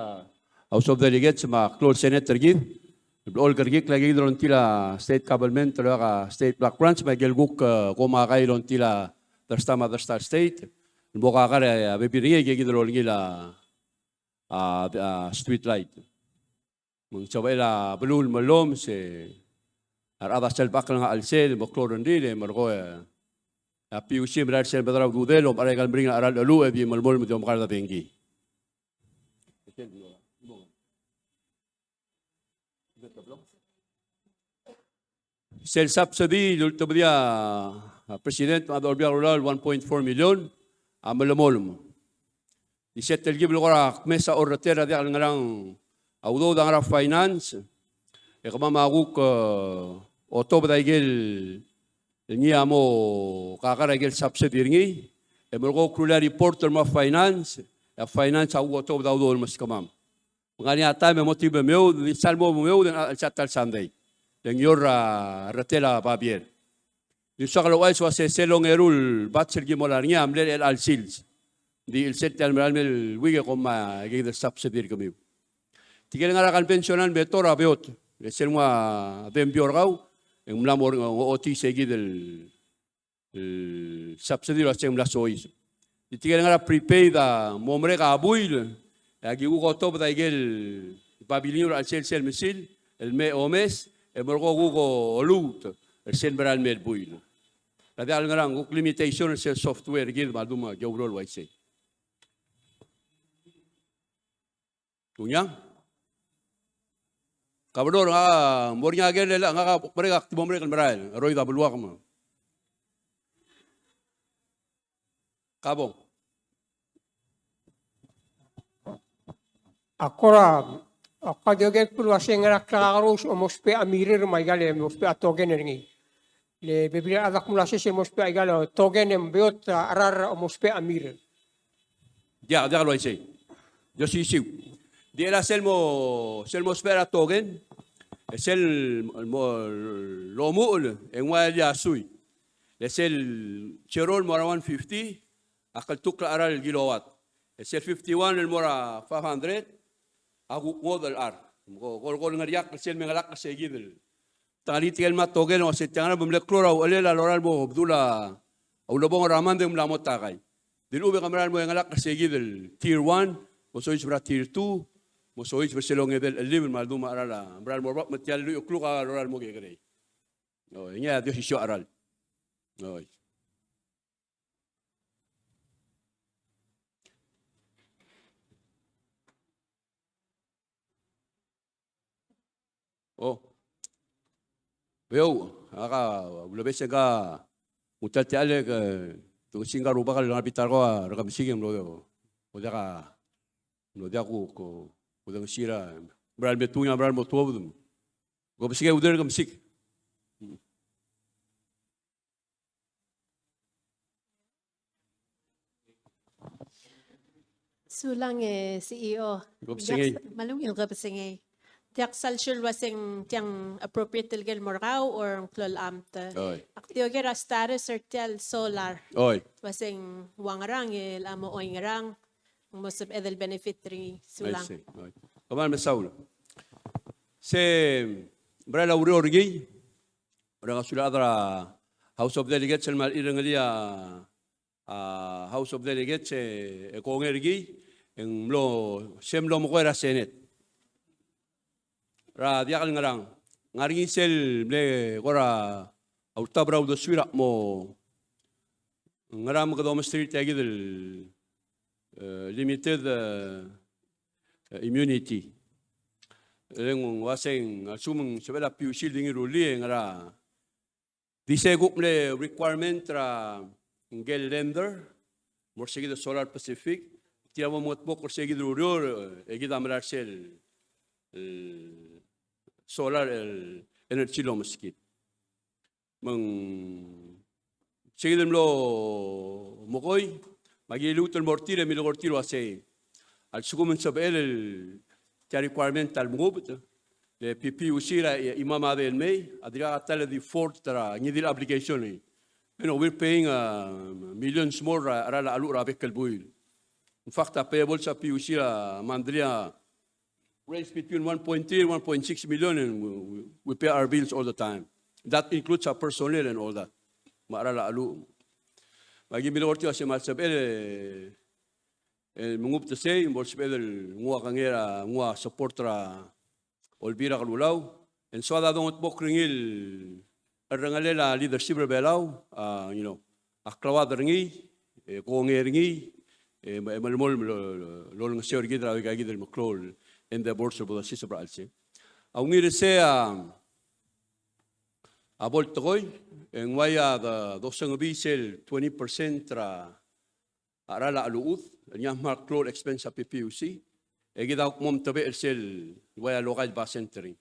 House of Delegates close Senate tergid. All kergik lagi doon tila state government tila state black branch gelguk kau makai doon tila mother star state. Boka kare bebiri gigi doon gila street light. Mencoba la belul melom se ada sel bakal alsel bokloran dile mergo PUC berar sel bedra budelo para kal bring aral lu bi melmol medom kada bengi. Sel subsidy lulto dia president Adolbia Rural 1.4 million amalmol. Isetel giblo kora mesa orratera dia ngarang audo dangara finance kama maguk oto badaigel ni amo kakaraigel subsidy ngi emorgo krula reporter ma finance au oto badaudo mas kamam ngani ata me motibe meu di salmo meu den chatal sunday den yora ratela babier di sakalo wais wa se selong erul batsel gimolar ni amle el al sils di el set al mel wige koma gigel subsidy kami tigel ngara kan pensionan betora beot selma dem biorgau en mlamor oti seguid el subsidy lo sem la sois tigel ngara prepaid momre ga buil agi ugo top da igel pabilio al sel misil el me omes e morgo ugo lut el sel beral med buil la de al ngarang limitation el software gil maduma jowrol waise tunyang Kabador mornya agel la mereka aktibo mereka meral roy da beluak ma kabong Akora akadioget pulwase ngara klaros omospe amirir maigale mospe atogen ringi. Le bebira adak mulase se mospe aigalo togen embeot arar omospe amir. dia lo waise yo siu dia la selmo spera togen es el lomul en waya sui es el cherol mora 150 akal tukla ara el kilowatt es el 51 el mora 500 agu model ar gol ngariak es el mengalak segidel tali tiel ma togen o se tangana bumle klora o lela loral bo abdula au lobong raman de mlamot tagay dilu be kameral mo ngalak segidel tier 1 o sois bra tier 2 mo sois berselong edel livel malduma arala bral morbak metial lu kluka loral mo gegere no nya dio sisyo aral no oh veo aka ulabese ka mutalti ale ka tu singa ruba ka langapitar ko rakam sigem lo o daka no daku ko udang sira beral betunya beral motuabudum go bisige uder kam sik Sulang CEO. go bisige Malung il gabsingay. Tiyak salshul wasing tiyang appropriate tilgel morgaw or klol amta. oy Aktiyogera status or tiyal solar. oy Wasing wangarang il amo oingarang. Mosab edel benefit ri I sulang. see. Kaman mesaul. Se beral aureo rigi orang suladra House of Delegates el mal irengalia House of Delegates e kongergi en lo semlo mo era Senate. Ra diakal ngarang ngaringi sel ble gora autabra do suira mo ngaram ko do street agidel limited immunity. Leng waseng asumeng sebela piu shielding ruli ngara. Dice le requirement tra ngel lender more seguido Solar Pacific tiramo mot bok seguido rurior egida amrar sel solar energy lo meskit. Meng seguido lo mokoy Magiluto el mortire mi logortiro ase al sugumen sabel el requirement al mubut le pipi usira imama del mei adira tale di fort tra ni di application You know, we're paying millions more arala alu rabek kalbuil. In fact, payable sa PUC Mandria range between 1.3 and 1.6 million, and we pay our bills all the time. That includes our personnel and all that. Maarala alu. Magi minority si Malsabel mengup tese Malsabel ngua kangera ngua supportra olbira kalulaw. And so that don't pokringil rangalela leadership rebelaw, you know, aklawa derngi, kongeringi, malmol lolong seor gidra gidra maklol in the boards of the system alse. Aungir se abol toy en waya the dosang bisel 20% tra arala aluut nya maklol expense sa PPUC. Egida mom tabe sel waya local bus centering.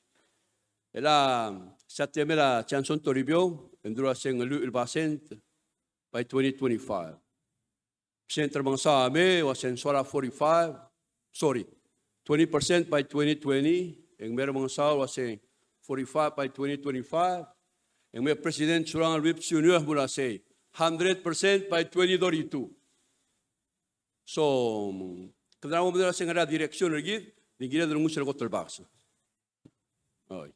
Ela Satyamela Chanson Toribio, Endura Seng Lu Basent by 2025. Center Bangsa Ame was in Sora 20% by 2020, and Merabangsa was saying 45 by 2025, and my President Surang Rip Junior Mula say 100% by 2032. So, kada mo muna sa nga direksyon lagi, di gina dalungo sila ko talbaksa. Okay.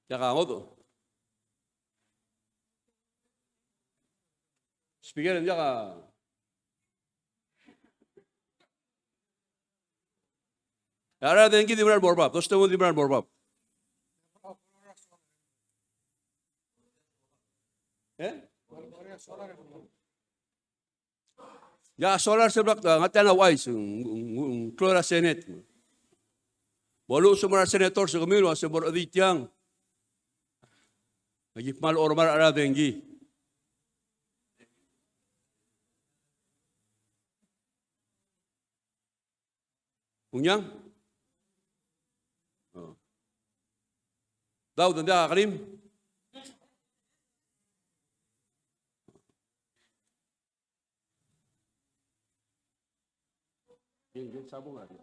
Yaka ngoto. Speaker yaka. Yara dengi di benar borbab. Dosta mo di benar borbab. Ya solar seblak ngatan wise klora senate. Bolu sumara senator sa kamilu sa bor aditiang. Magipmal ormar ara dengi. Unyang? Daw tanda kalim. Sabong lagi.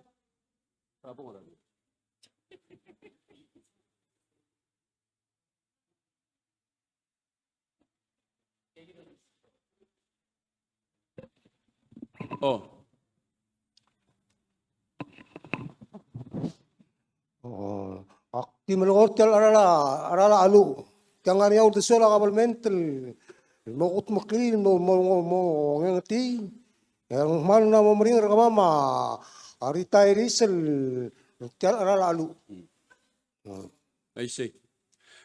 Sabong lagi. Oh. Akti malortel arala alu. Kang ari out sola governmental. Mokut maklin mo ngati. Yang mal na mo mring kamama. Retirees tel arala alu. I see.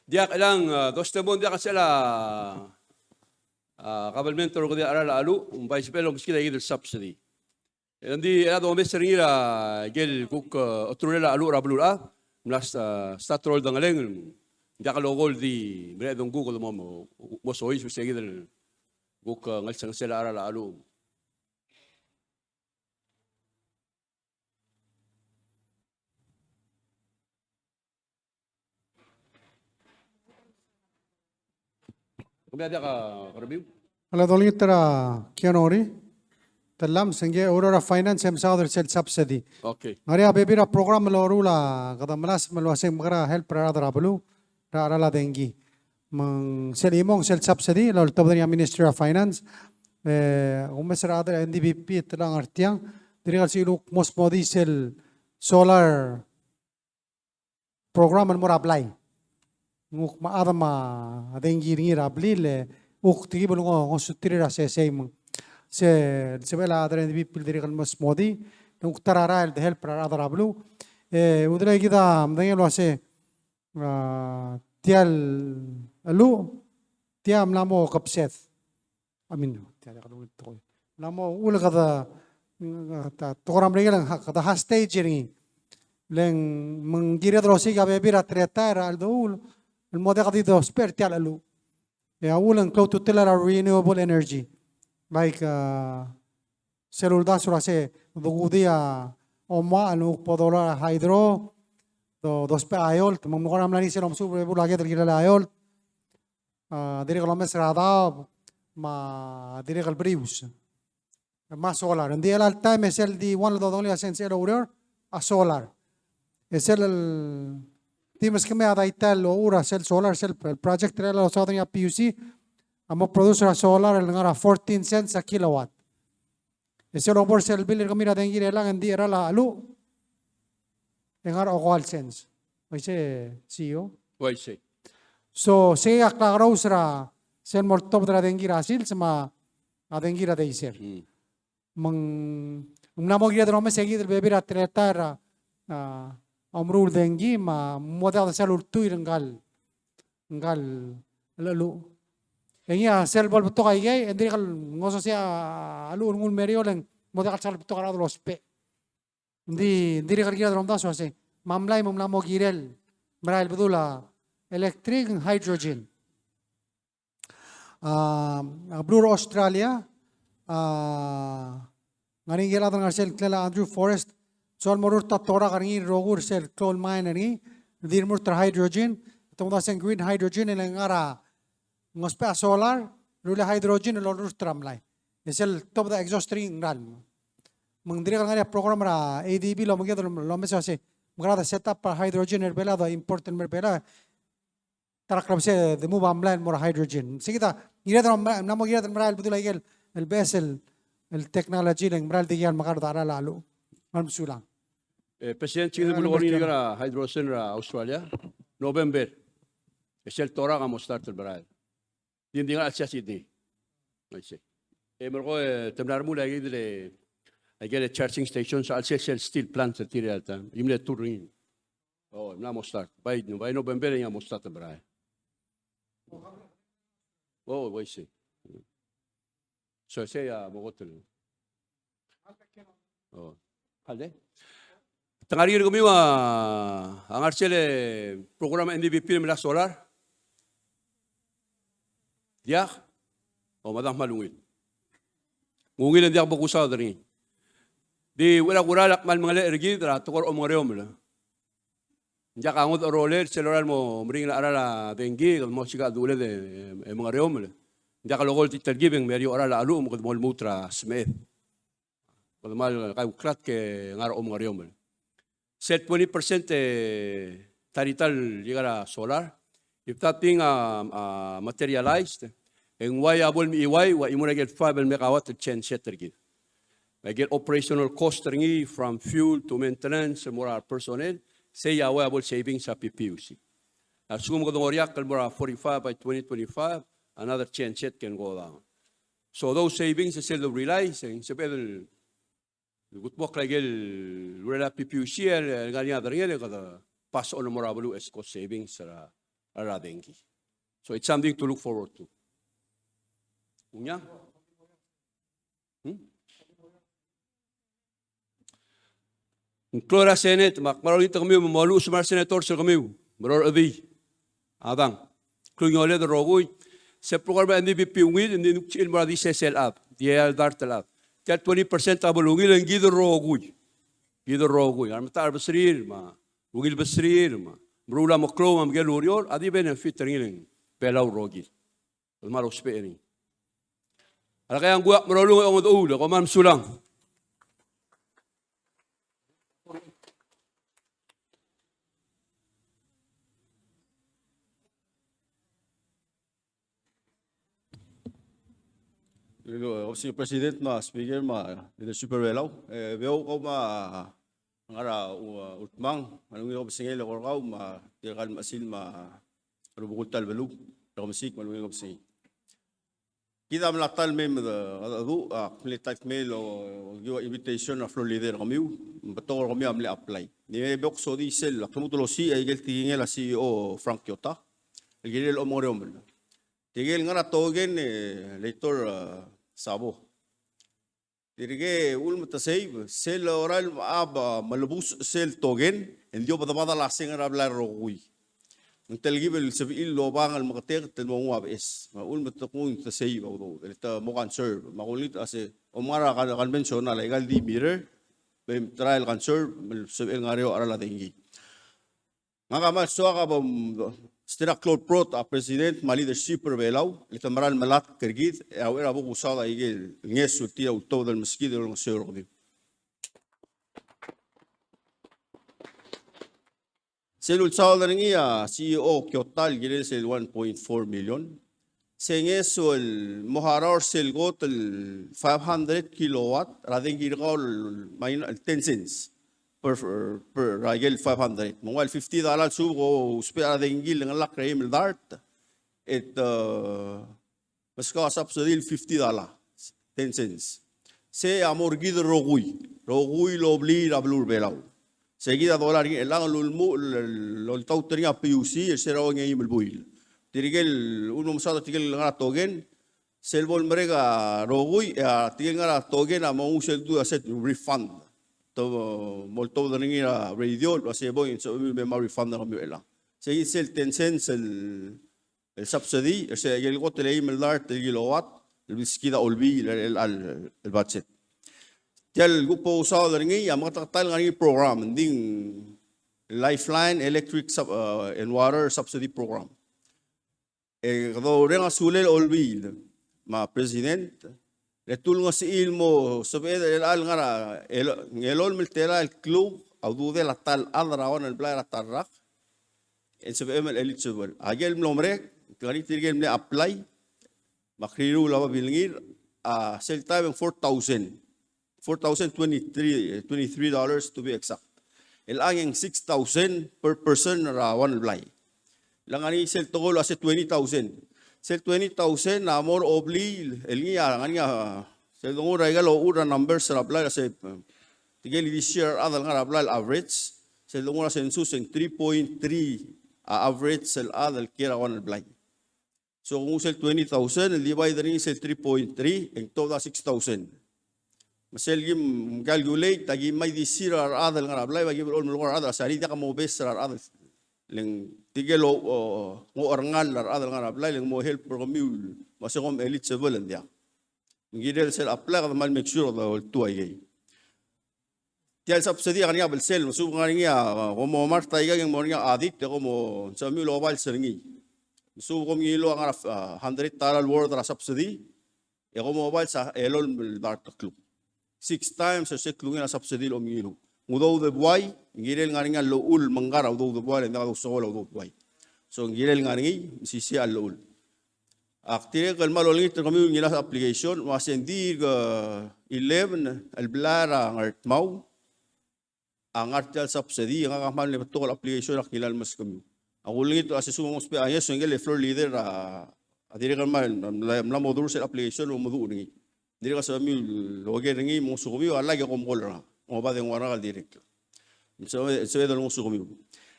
Diak lang dostemon dia kasela government ko dia arala alu vice pelo miskila gidel subsidy. Hindi do meseringira gel kuk otrela alu rablula mlas statrol dangaleng dia kalogol di bredong Google mo sois gidel kuk ngalsang sela arala alu. Kumada ka review? Ala dolitra kianori. Talam sengge Aurora Finance Southern Cell Subsidy. Okay. Maria bebira program lorula kada malas malwaseng magara help para rabalu ra arala dengi. Mang sel imong cell subsidy lol tabdan ya Ministry of Finance umesra ada NDBP telang artiang dirigal silu most modi cell solar program mo apply. Nguk maadama dengi ringi rabli le uk tigi bulungo ngosutiri ra se bela adre NDBP dirigal most modi nguk tarara el help para rablu udre kita mdengi lo se tial alu tiam lamo kapset amin tiada kalau itu lamo ul kata toram regelang kata hastage ini leng mengira drosi kabe bira tretar aldo ul el moda kati do spare tial alu ya ulang kau tutelar renewable energy like selul da surase dogudia oma anu podola hydro dos pe ayol mengukar amlani selom super lagi terkira ayol dari kalau mesrada ma dari kalau brius ma solar and the time sel di one of the only essential order a solar es el Timas que me ha daital o ura sel solar cell el project tra la sa ya PUC amo producer solar el ngara 14 cents a kilowatt. Es el obor sel bill ka mira dengi lang hindi era la alu. Ngara okwal cents. Oise CEO. Why say? So saya klaro sra sel mortob tra dengi rasil sama adengi ra deiser. Mang namo gira drome segi del bebir atleta ra amrul dengi ma modal salur tuir ngal lalu Kaya sel bol beto kay gay endri kal ngoso siya alu ngul merio leng modal sal beto kala los pe hindi kal gira drom da so se mamlay mo girel marail bedula electric and hydrogen Blue Australia ngani gela dan sel klela Andrew Forest sol morur ta tora karngi rogur sel coal mine ni dir mur tra hydrogen tong da seng green hydrogen en ngara ngospe solar rule hydrogen lorur tramlai esel top da exhaust string ngal mang dire ngara program ra ADB lo mage lo mesa se ngara setup pa hydrogen er bela da important mer bela tarakram se de move amline more hydrogen sigita gira da namo gira da mral budula igel el besel el technology leng mral diyan makar dara lalu mamsulang President Chile Bulgari gara hydrogen ra Australia November. Es el tora ka mo start el baral. Din dinga at Sydney. I say. Mergo temnar mula gidle agele charging station sa Alsel steel plant sa tirial ta. Imle turing. Oh, na mo start. By November nga mo start el baral. Oh, why say. So say mo gotel. Oh. Halde? Tangari ko miwa ang arsele programa NDBP mila solar. Diak o madang malungit. Ngungil diak bakusa dari. Di wala kuralak mal mga ergi dra tukor o mga reom la. Diak angod roller celular mo mring la arala dengi mo siga dule de mga reom la. Diak logol titergibeng meri orala alu mo kod mutra smith. Kod mal kay klat ke ngaro o mga reom la. Set 20% tarital llegar a solar. If that thing materialized, and why abol mi iway, wa imuna get 5 megawatt to change setter gid. I get operational cost ringi from fuel to maintenance and more personnel. Say ya wa abol savings sa PPUC. Assume ko dongoriak kalmora 45 by 2025, another change set can go down. So those savings is still realizing sa pedal Gutbok lagi rela PPUC ganya dari kada pass on morabulu as cost savings ara dengi. So it's something to look forward to. Unya? Klora Senate makmarolita kami malu sumar senator sa kami maror adi adang klungole de rogoy se programa NDBP ungil ni nukil maradi sesel up dia dartel up. 20% abulungil ang gido rogoy. Gido rogoy. Ang matar basrir ma. Ungil basrir ma. Brula mo klo ma miguel urior. Adi benefit ringin pelaw rogil. Maros pe ring. Ala kaya ang guwak marulong ang ulo. Kuman sulang. Senior President, Speaker, ito super welaw. Veo ko ngara utmang, manungin ko pasingay lakor ka, tirkal masil rubukul talbalu, rakamsik, manungin ko pasingay. Kita malatal may kulitat mail o invitation na floor leader kami, batokor kami amli apply. Ni Bok so diesel, kamutulo si ay tingel la CEO Frank Yota, gilil omorem. Tigil nga natogen later sabo. Dirige ulmata save sel oral malubus sel togen endio bada lasing rabla rogui. Ang talgibel sabiil lobang al makatek tanong wabes. Ulmata kung ta save o ita mo conserve. Makulit ase omara conventional legal di mirror trial conserve sabiil nga reo arala dengi. Nga kamal so ka Stirak Claude Prot, President, leadership perbelaw, litamaran malat kergit, awera bu usada igel, ngesu tia utau dal meski del seuro di. Selul sao na rin CEO Kyotal gire sel 1.4 million. Senge sol moharar sel gotel 500 kilowatt rading girgol 10 cents per ragel 500. Mungwal $50 sugo uspe rading gil ng lak reim dart. Mas ka subsidy $50 10 cents. Se amor gid roguy lobli rablur belaw. Seguida dolar elang lulmu lol tautri a PUC sera o ngi melbuil. Tirigel uno masada tigel ngara togen selbol mereka roguy tigel ngara togen a mo usel du aset refund. To molto dringi radio lo se boy so me ma refund na mela. Segi sel 10 cents el subsidy se el gotel ay melar kilowatt el biskida olbi el budget. Tial grupo usado ringi ang mga taktal ng program ding Lifeline Electric and Water Subsidy Program. Kado rin ang sulel olbil ma president letul nga si ilmo sabi el al ngara elol miltera el club au dude la tal adrawan el bla tarrak en sabi el eligible agel nombre klari tirgel me apply makriru laba bilngir sel time $4,023 to be exact. El angin 6,000 per person ra one blay. Langani sel togol ase 20,000. Sel 20,000 na more obli el niya ngania sel dongo regal o ura numbers ra blay ase tigeli this year adal nga ra blay average sel dongo ra census en 3.3 average sel adal kira one blay. So kung sel 20,000 el divide rin sel 3.3 en toda 6,000. Masel gim calculate tagi may disir ar adal nga rablay bagi ol mulor adal sari dia kamo bes ar adal leng tigelo ngo orangal ar adal nga rablay leng mo help promul masom eligible ndia ngidel sel apply ka mal make sure da tu ay tial subsidy kanya bel sel musub ngania como marta iga ng mornya adik te como sa mi global seringi musub kom ngilo nga $100 worth ra subsidy e como mobile sa elol dart club 6 times sa seklungin na subsidy o mingilo. Ngudaw de buhay, ngirel nga nga loul manggara udaw de buhay, hindi ka usawa udaw de buhay. So ngirel nga nga, sisi al loul. Aktire kalma lolingit kami ngila sa application, masendir 11 alblara ng artmaw, ang artial subsidy, ang kamal ni patukal application na kilal mas kami. Ang ulingit asi sumong uspe ayes, so ngil floor leader, atire kalma, mlamodur sa application, umudu ringi. Diri ka sa mi loge ringi mo sukumi wala ga kom kolra mo ba den wara kal direct so dal mo sukumi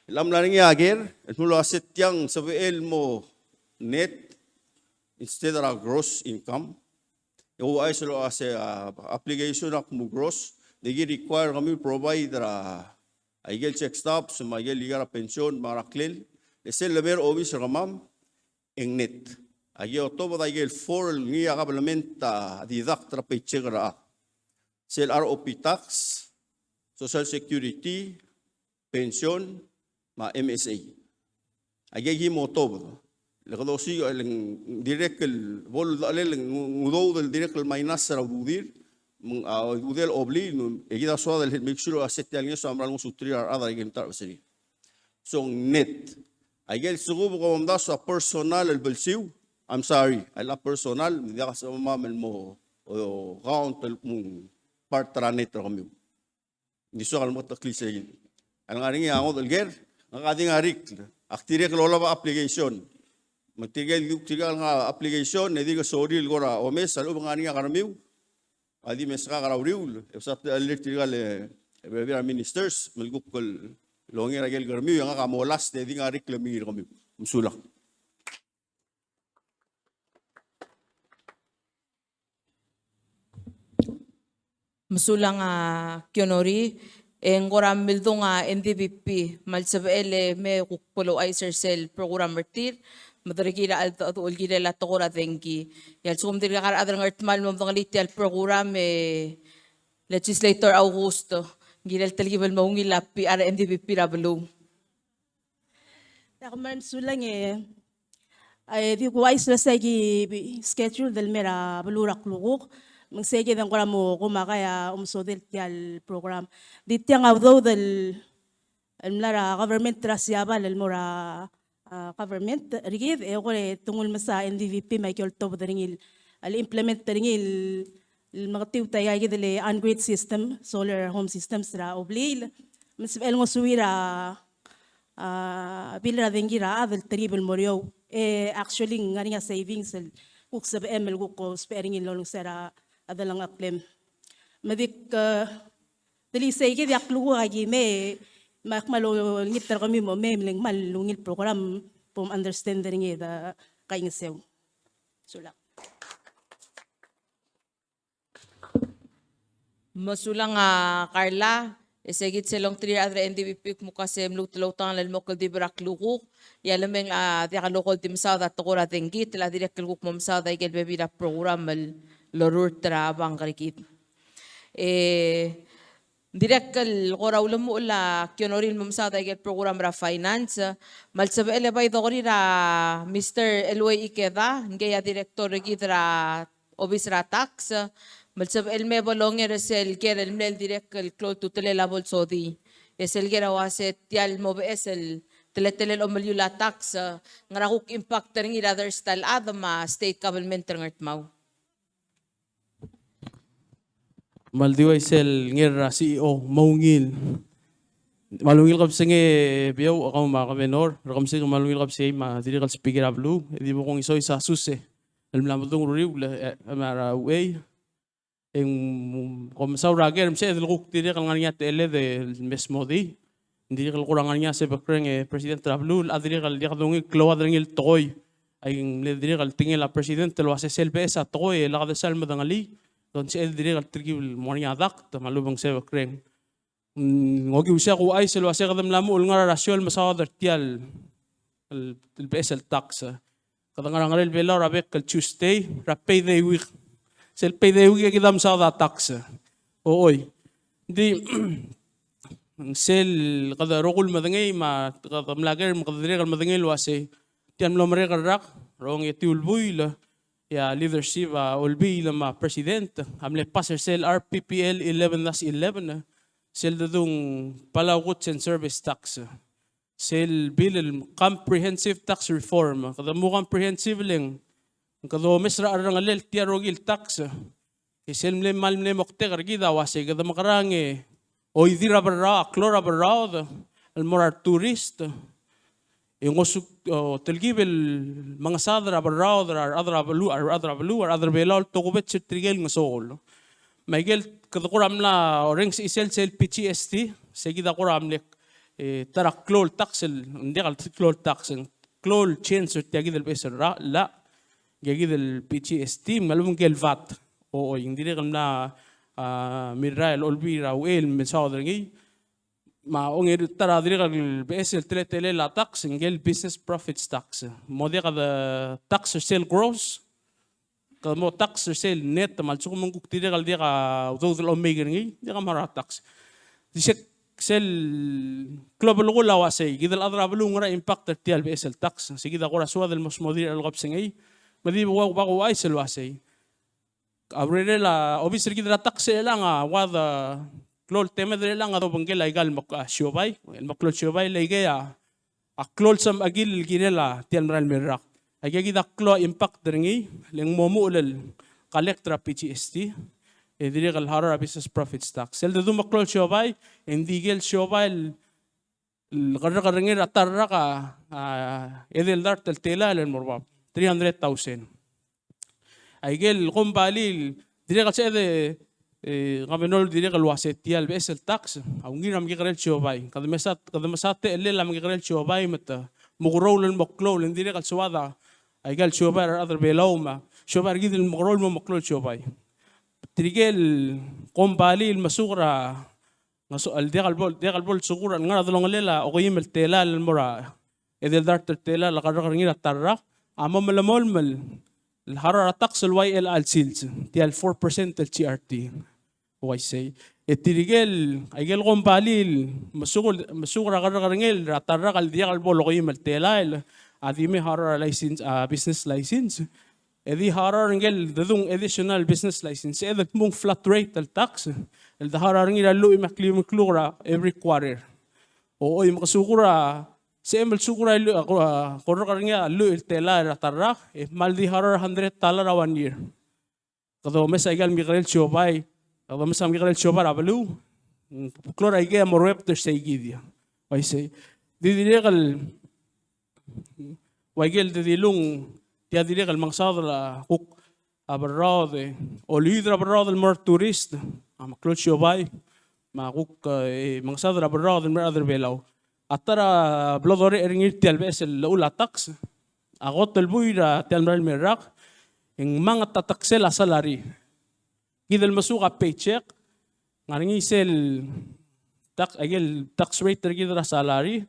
lam la ringi ager et mulo aset yang sabe el mo net instead of gross income yo ay solo ase application ak mo gross digi require kami provide ay gel check stops ma gel ligara pension maraklel esel leber obis ramam eng net Agi otobo da igel for ngi akabalamenta didak trape chegra. Sel ROP tax, social security, pension, ma MSA. Agi himo otobo. Lekado si direct el bol dalel ngudo del direct el minus ra udir udel obli egida so del make sure aset alguien so amral mo sutri ada igem tar seri. So net. Agi el sugo ko manda so personal el belsiu. I'm sorry, ala personal, hindi ka sa mamamel mo o count mong part ranit kami. Hindi so kalmo takli sa yun. Ang nga rin ako dalger, ang ating arik, aktire lola ba application. Magtigil nga application, hindi ka sorry gora omes, alo mga nga karamiw. Adi mes ka karawriw, sa electrical ministers, malgupkol longi ragel karamiw, yung nga kamolas, hindi nga arik lamingir kami. Musulak. Masulang Kionori, ngoram mildo nga NDPP, malsabele me kukpolo ay sel program mertir, madarigila alto at ulgila lato ko ratengi. Yal sum diri ka adang artmal mo mga litial program legislator Augusto, gilal talgibal maungila pi ara NDPP rablo. Ako man sulang ay di ko ay sila sa schedule del mera balurak lukuk. Magsege ng kora mo kumakaya umsodel tial program. Ditya nga daw del الملا government trasiaba المورا government رجيد يقول تقول مسا NDVP ما يقول توب درينيل الimplement درينيل المغتيو تايا جد اللي on-grid system solar home systems را وبليل مسبقل مسويرا بيل رادينجيرا هذا التريب الموريو actually ngariya savings kuk sab ML kuk sparing in lolong sera هذا لان أقلم مديك دلي سيجي دي أقلو هاي ما أكملوا نيت ترغمي مهم لين مال لونيل program بوم understanding إذا كاين سيو سولا Masulang Carla, isagit silong 3 other NDVP mukasem lutulautan lal mokol di berak lukuk, yalameng di kalokol tim sada tokora tenggit, la direk lukuk mom sada igel bebida program mal lorur trabang karikit. Direk kal kora ulam mo la kionoril mom sada igel program ra finance, mal sabi elebay dogori ra Mr. Elway Ikeda, ngaya direktor igit ra obis ra tax, Malsab el me bolonge resel ger el mel direct el close to tele la bolsodi. Es el gera waset tial mo es el tele el omelyu la tax ngarakuk impact ring other style adama state government ngert mau. Maldiway sel ngera CEO maungil. Malungil kap singe biyaw ako makamenor. Rakam singe malungil kap siya ma diri kal speaker ablu. Di mo kong isoy sa suse. Alam naman itong ruriw amara way. En komisaw rager mse del guk tiri kal ngania tele de mesmo di ndiri kal kurang ngania se bakreng president Trablul adiri kal dia dongi klo adringil toy ay le diri kal tingel la president lo hace selbes a toy la de salma dangali don se diri kal trigi monia dak ta malubang se bakreng ngogi usia ko ay se lo hace kadam lamu ul ngara rasyol masawa tial el bes el tax kadang ngarel bela rabek kal Tuesday rapay de week sel payday ugi kidam sa da tax oy di sel kada rokul madangay ma kada mlager makadiri kal madangay luase tiam lomre karak rong etiulbuy la ya leadership ulbi la ma president amle passer sel RPPL 11-11 sel dadung palawgot and service tax sel bill comprehensive tax reform kada mo comprehensive lang Kado mesra arang alel tiarogil tax. Isel mle mal mle mokte kargida wase kada makarange. Oy dira barra klora barra al morar tourist. Yung osuk telgibel mga sadra barra adra balu adra belal tokobet sitrigel ngasol. Maigel kada kuramla rings isel sel PCST segida kuramlek tarak klol tax hindi kal klol tax klol change tiagidel beser la Gagid el PCST, malum que el VAT, o indire na Mirael Olvira o el mensaje ma ong tara dire el BS el tele la tax ngel business profits tax. Modera the tax sale gross, kamo tax sale net mal suko mong dire gal dira do del omega ngi, dira mara tax. Dice sel global gola wase gidel adra belungra impact tial BS el tax. Sigida gora suwa del mosmodir el gopsengay. Madi bago ay selwasay. Abrere la obisir kidra taxe lang wada klol tema dre lang ado bangkel igal mak siobay el maklol siobay legaya a klol sam agil ginela tian ral merak. Ay gida klo impact drengi leng momo ulel collectra PGST e dire kal harara business profits tax. El do maklol siobay indigel siobay الغرغرنجي رترقة إذا دارت التلا للمرباب 300,000 أيجل قم بالي دريقة سيد قبنول دريقة الواسطية البيس التاكس أو غير أم يقرأ الشوباي كذا مسات الليل أم يقرأ الشوباي متى مغرول المقلول دريقة السوادا أيجل شوباي أذر بيلوما شوباي جد المغرول مقلول شوباي تريجل قم بالي المسورة الديال بول سكورا نغرا دلون ليلا أقيم التلا للمرا إذا دارت التلا لقرر غير الترا أمام المول الحرارة تقص الواي ال السيلز ديال 4% التي ار تي واي سي التريجل أيجل قم بالي مسورة غرر غير الترا الديال بول أقيم التلا هذه حرارة لايسنس بيزنس لايسنس هذه حرارة غير دون additional business license هذا مون flat rate التاكس الدهارة رنجي للو مكلورا every quarter Oo, yung makasukura, si Emil sukura ilu, koro karangya, lu iltela ratarak, maldi harar $100 a 1 year. Kado mes aigal Miguel Chobay, kado mes Miguel Chobay abalu, klora ige morwep ter seigidia. Wai say, didiregal, waigel didilung, dia diregal mangsadra kuk abarrade, o lidra abarrade el mer turist, amaklot Chobay, makuk mangsadra abarrade el mer adr belaw. Atara blodore eringir tialbes el ula tax, agot el buira tialmer merak, ang mga tataksel a salary. Gidal masuka paycheck, ngaringi sel tax rate gidal salary,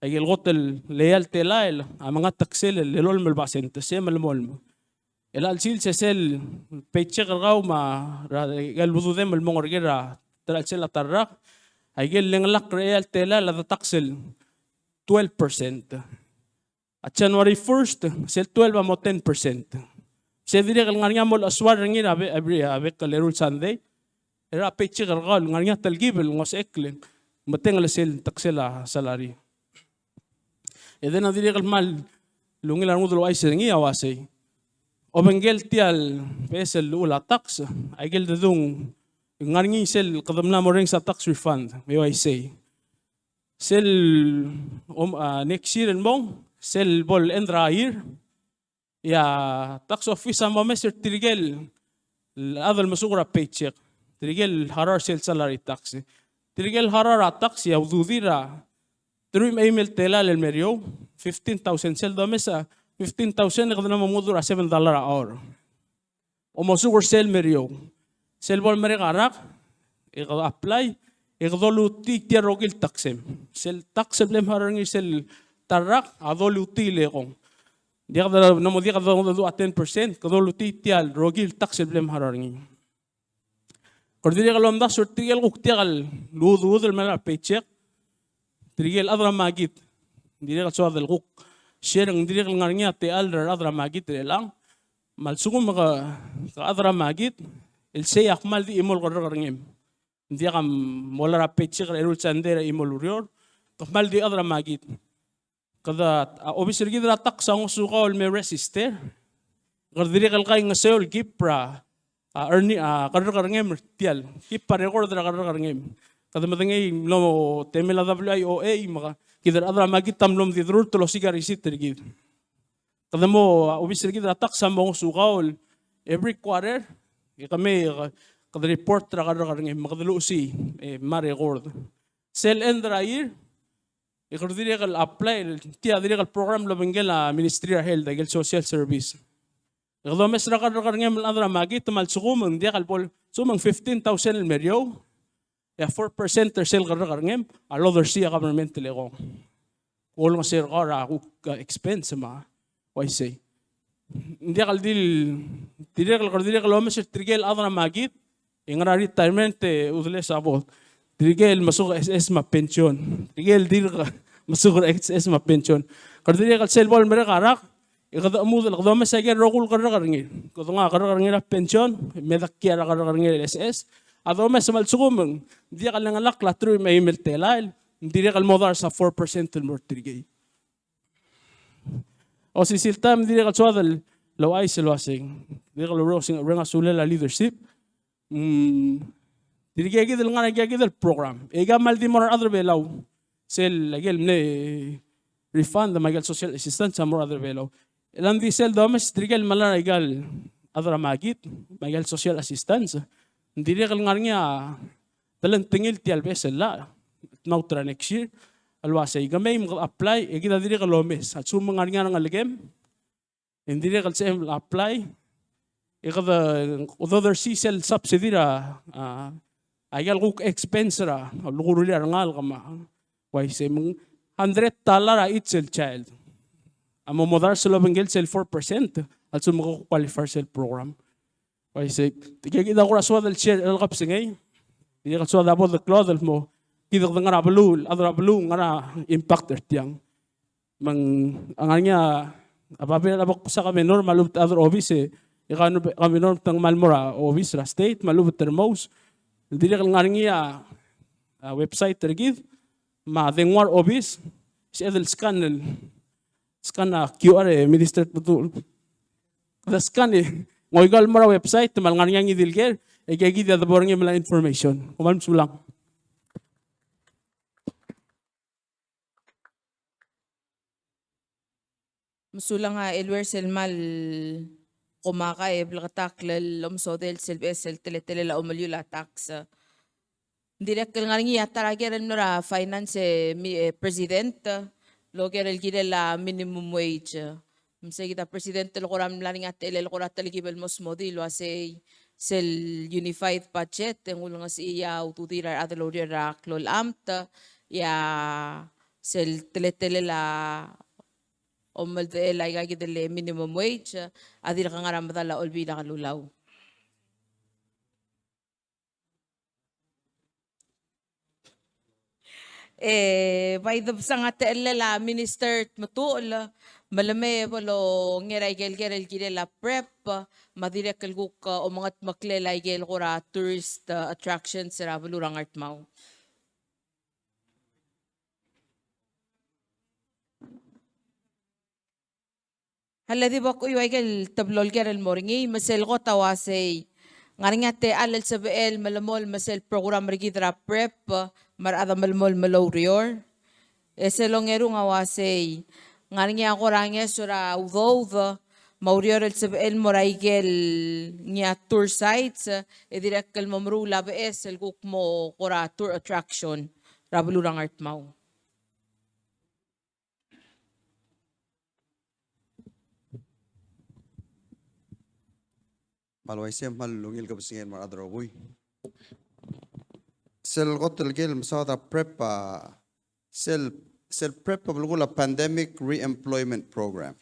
agil gotel leal telael, ang mga taksel lelol melbasente, se melmolmo. El alsil se sel paycheck raw ma gal bududem el mongorgera tralsel atarrak, agil lenglak real telael at taksel 12%. At January 1st, sel 12 mo 10%. Saya dire kal nganya mol aswar ngin abe kalerul Sunday. Era peche kal nganya talgibel ngos eklen. Mateng la sel taksela salary. Eden dire kal mal lungil ang udlo ay sengi awase. Obengel tial pesel ula tax aigel dedung ngarngi sel kadamna mo ring sa tax refund. May I say. Sel next year mong sel bol endra year. Ya tax office ang mameser tirigel adal masugura paycheck tirigel harar sel salary tax tirigel harar tax ya ududira trum email tela el merio 15,000 sel domesa 15,000 kadana mamudura $7 a hour o masugur sel merio sel bol mere garak apply igdoluti tiarogil taxem sel tax blem harangi sel tarak adoluti lekong dia kada namo dia kada do 10% kada luti tial rogil tax blem harangi kordiria kalom da sortigal uktigal ludud el mala paycheck trigel adra magit dia kal soadel guk sherang dia kal ngarnya te al adra magit relang mal sugum ka adra magit el sey akmal di imol garangem dia kam molara paycheck erul chandera imol urior mal di adra magit kada obisir gidra tak sang suka ol me resiste gardiri kal kay ngaseol gipra erni karangem tial gipra record dra karangem kada madangay lo temela WIOA maka kidar adra magitam lom didrur to lo sigarisit gid kada mo obisir gidra tak sang suka ol every quarter kami kada report dra karangem makadalo si ma record sel endra year ikor dire kal apply tia dire kal program lo bengela Ministry of Health agel social service. Ikdo mes ra ngem adra magi tumal sukum dia kal pol sumang 15,000 el merio. Ya 4% tersel ngem alother sia government lego. Kol nga sir ra expense ma. Why say? Dia kal dire kal mes trigel adra magi ingra retirement udle sabot. Tigel masuk SS ma pension. Tigel dir masuk SS ma pension. Kardiri kal selbol mere karak. Ikada amud al qadama sagel rokul karangir. Kodonga karangir pension medak kiara karangir SS. Adoma sa malsugum dia kal nangalak latru may email telail. Dire kal modar sa 4% el mortigay. O si siltam dire kal swadal laway silwasing. Dire kal rosing renga sulela leadership. Dirigay del nga nagyay del program. Ega maldi mo other belaw. Sel agel ne refund the magal social assistance sa more other belaw. Elan di sel domes dirigay malar egal other magit magal social assistance. Dirigay nga nga talan tingil ti albesel la. Nautra next year. Alwasay gamay mo apply egida dirigay lomes at sumang nga nga legem. Dirigay kal sa apply. Ekada other sel subsidy ra ayal kuk expense ra luguruli arangal kama why say $100 a each child amo modar sila bengel sel 4% also mako-qualify sel program why say tigagida ko raswa del share el kap singay di ka so dabo the cloth mo kidak ngara balul adra balul ngara impacter tiang mang anganya ababe abak sa kami normal other office ikano kami normal tang malmora office ra state malubot termos. Dili kal ngaringi website tergid ma dengwar obis si edel scan QR minister betul the scan ngoigal mara website mal ngarnyang idilger egegi da bornya mala information kuman sulang Masulang nga elwer selmal kumaka blakatak lomsodel selbesel teletele la umalyo la tax. Direk nga ngi atarageran nora finance president loger el gire la minimum wage. Mse kita president el koram laning at el korat teligibel mosmodi lo ase sel unified budget ang ulang si iya utudira adaloria rak lol amta ya sel teletele la omal de la igagi de minimum wage adir ka ngaram la olbi la kalulaw. By the sanga la minister matul malame walo ngeray gel gire la prep madirek kalguk o mga maklela gel kora tourist attractions sa balurang art mau. Haladi bak uy kel tablol el moringi masel ko tawasay ngaringate alal sabel malamol masel program regidra prep marada malmol malorior eselongero ngawasay ngaringi ako rangya sura udod maurior el sabel moraigel nya tour sites edirek kel mamru labes el gukmo kora tour attraction rabulurang art mau. malway mal lungil ka pasingin mar adrogoy sel gotel gel masada prep sel prep la pandemic re-employment program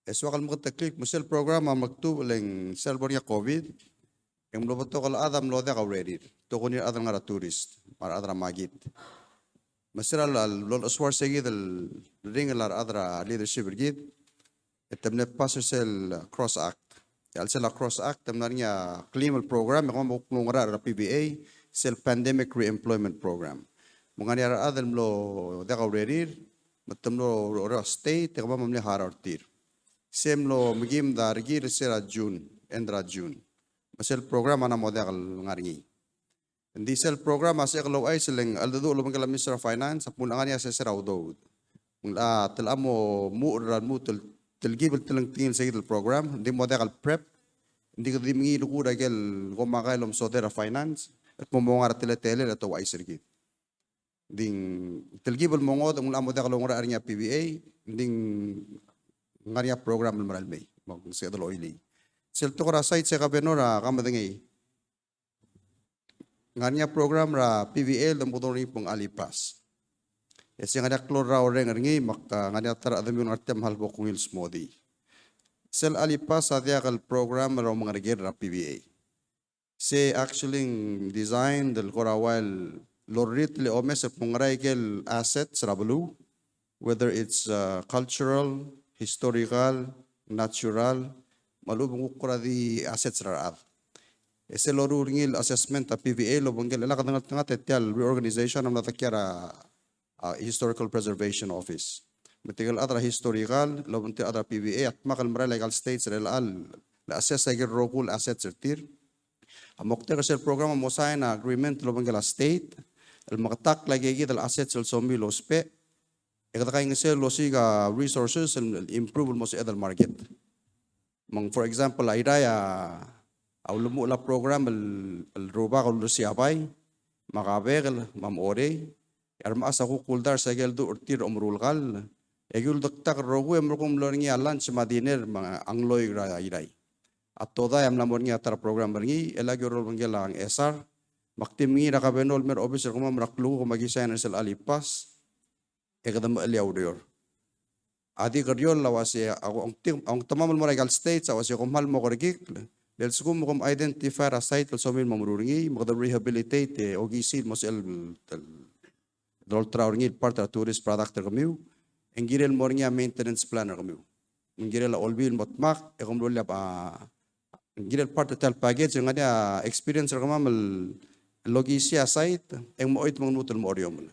eswa kal mga taklik mo sel program magtu leng sel bornya covid yang lo beto kal adam lo da ready to kunir adam ngara tourist mar adra magit masira lol aswar segi del ring lar adra leadership gid etamne passer sel cross act Alsela Cross Act, tamnanya Climal Program, yung mga PBA, Self Pandemic Re-Employment Program. Mga niyara adal mo deka rerir, matamlo state, yung mga mamli harartir. Sem lo magim da regir sera June, endra June. Masel program ana mo deka ngaringi. Hindi sel program as eklo ay silang aldado lo mga Minister of Finance, apulangan niya sa sera udod. Mula talamo muuran mo tilgibel tilang tingin sa el program, hindi mo dekal prep, hindi ka dimingi lukura kel kumakailom sodera finance, at mumongar tele-tele at ay sirgit. Ding tilgibel mo ngod, ang amo dekal ngora arnya PBA, ding ngarya program maral may, mag sa edal oily. Selto ko ra site sa kabenora, kamadangay. Ngarya program ra PBA, lamudong pong alipas. Yes, yang ada klor raw reng ngi makta ngada tara adami un artem halbo kungil smodi. Sel alipas adia kal program raw mga regir ra PBA. Se actually design del korawal lorit le omes pungray kel assets rabulu, whether it's cultural, historical, natural, malubong ukura di assets ra. Ese loru ngil assessment a PBA lo bangel la kadang tetial reorganization am natakyara Historical Preservation Office. Matigal adra historical, lobunti adra PBA at makal maray legal states relal la assess ay rokul assets ertir. Amokte kasi program mo sa na agreement lobangela state, el makatak lagi dal assets el sombi lospe. Ekata kay ngese losiga resources and improve mo sa edal market. Mang for example aidaya lumu la program el roba ko lusiapay, makabel mamore. Arma asa ko kuldar sa geldo urtir umrulgal. Egul daktak rogu emrokum learning lunch madiner mga angloy ra iray. At toda am lamor nga tar program berngi elagyo rol bangela ang SR. Maktimngi ra kabenol mer officer ko mamraklu ko magisayan sel alipas. Ekadam aliaw diyor. Adi karyol lawasi ako ang tamamal mo regal states awasi ko mal mo korgik. Del skum mo identify a site so min mamrurungi mo rehabilitate ogisid mo sel Doltra orangit part tourist product kami, engirel mornya maintenance planner kami. Engirel olbil motmak, ekomrolla engirel part tel package nga dia experience kami mal logisia site, eng moit mangnutul mo oriom.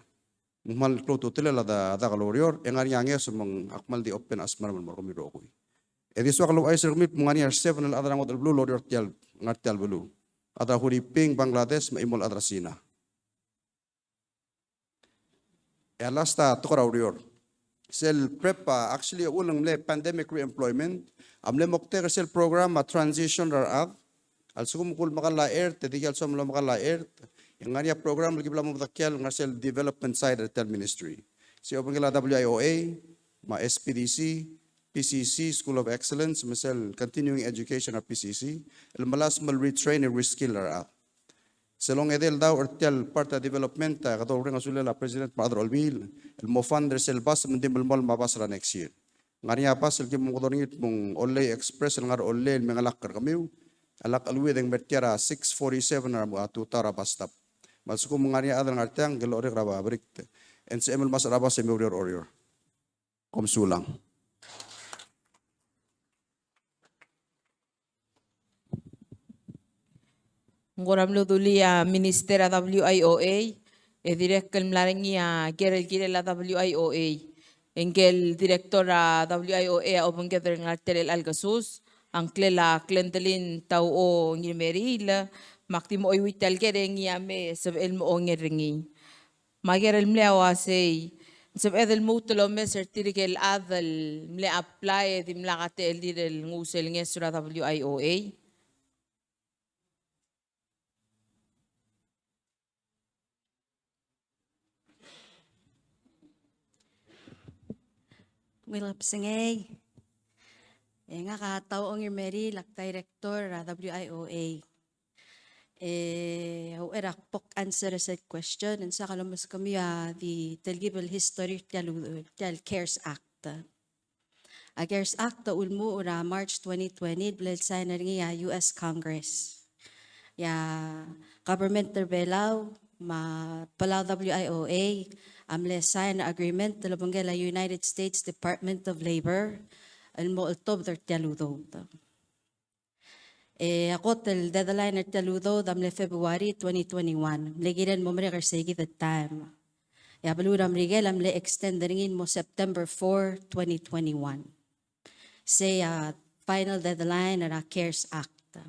Mal klo tutila la da kalorior engari ange sumang akmal di open asmar man mo komiro ko. Edis wa kalau ay sir mi mungani ar 7 al adra ngot blue lorior tial ngartial bulu. Adra huri ping Bangladesh ma imol adra Sina. Lasta tukar aurior. Sel prep actually ulang le pandemic re-employment amle mokte sel program a transition rar al sugum kul makala air tedigal som lo makala air ngania program lagi bla mo takyal ngasel development side tel ministry. Si obangela WIOA ma SPDC PCC School of Excellence masel continuing education at PCC el malas mal retrain and reskill rar Selong edel daw ortial parta development kato ring asula la President Padre Olbil el mo funder sel bas mendim mol mabasra next year. Ngania pas el kim mo kodorngit mong Olay Express el ngar Olay mengalak kar kamiu alak alwi deng bertiara 647 ar mo atutara bastap. Masuko ngania adang artang gel ore raba brikt. NCM mas raba semiurior orior. Komsulang. Ngoram lo duli a ministera WIOA e direct kel mlarengi a gerel gire la WIOA engel directora WIOA o bangeder ngartel algasus ang klela klendelin tau o ngirmeril maktimo oy wital gerengi ame sab el mo ngeringi magerel mlewa sei sab edel mutlo me certificate adel mle apply di mlakate el direl ngusel ngesura WIOA Wilap singay. Nga katao ang Mary lak director WIOA. How erakpok answer sa question and sa kalamas kami the telgibel history tel CARES Act. A CARES Act ulmo ura March 2020 bled sign nga US Congress. Ya government terbelaw ma palaw WIOA amle sign agreement talabangela United States Department of Labor almo October tialudo. Ako tel deadline tialudo damle February 2021. Legiran mo mre karsegi that time. Ya baluram rigel amle extend ringin mo September 4, 2021. Say final deadline na CARES Act.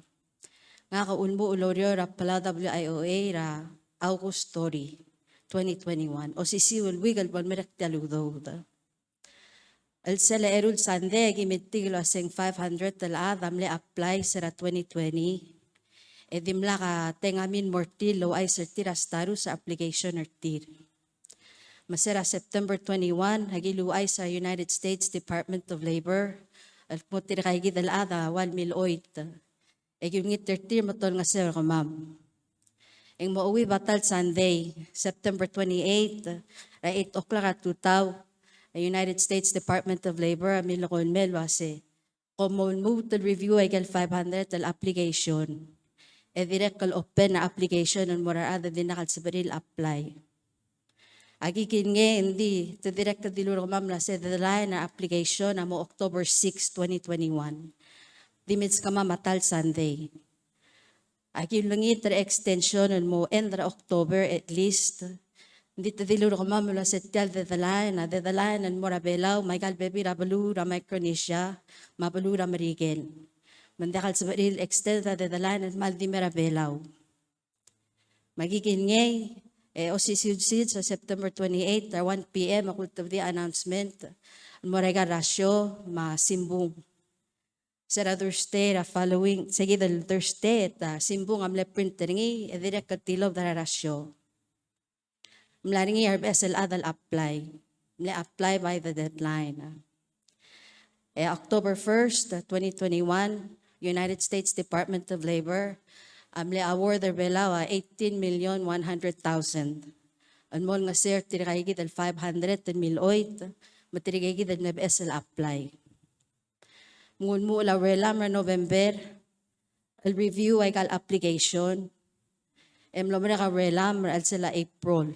Nga kaunmo uloryo ra pala WIOA ra August 2021. O sisiwal wigal bon merek tialudo. El sela erul sande gimittiglo aseng 500 taladam le apply sera 2020. Edimla ka tengamin mortilo ay sertira staru sa application ertir. Masera September 21 hagilu ay sa United States Department of Labor. Al putir kay gidal ada 1,008. Yung ngit matol nga sir ko ma'am. Ang mauwi batal Sunday, September 28, 8 o'clock at 2 United States Department of Labor, milokon melwase. Common move to review ay 500 al application. E direct kal open na application on mora ada din nakal sabaril apply. Agikin nga hindi, to direct ka diluro ma'am na sa deadline na application na mo October 6, 2021. Dimits ka matal Sunday. Akin lang iter extension mo endra October at least. Hindi tadiluro ko mamula sa tial deadline and morabelaw, may kalbebi rabalura Micronesia, mabalura marigel. Mandakal sa baril extend na deadline at maldi merabelaw. Magiging ngay, o sisid sa September 28, 1 p.m. akultaw di announcement, morega rasyo, masimbong. Sera Thursday, following, sige dal Thursday, simbong amle printer ngi, direct katilaw dara rasyo. Mlaring ngi RBSL adal apply. Mle apply by the deadline. October 1st, 2021, United States Department of Labor, amle award der belawa 18,100,000. Anmol nga sir, tirikaygi dal 510,008, matirikaygi dal NBSL apply. Ngun mo la relam ra November, el review ay kal application. Emlo mo ka relam ra sila April.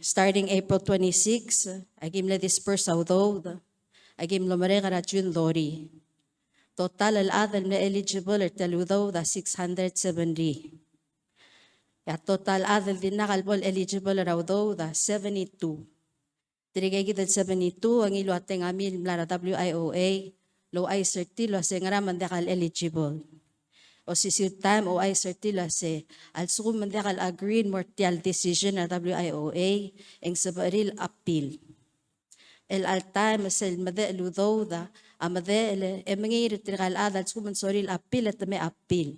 Starting April 26, agim la disperse outdo, agim lo mo ka June Lori. Total al adal na eligible er taludo da 670. Ya total adal din nakalbol eligible raw daw da 72. Dirigay kita 72 ang ilo ateng amil mlara WIOA lo ay certilo se ngara mandakal eligible. O time o ay certilo se al sukum mandakal agreed mortial decision na WIOA ang sabaril appeal. El time sel made ludo da amade el mangir tirgal adal sukum soril appeal at may appeal.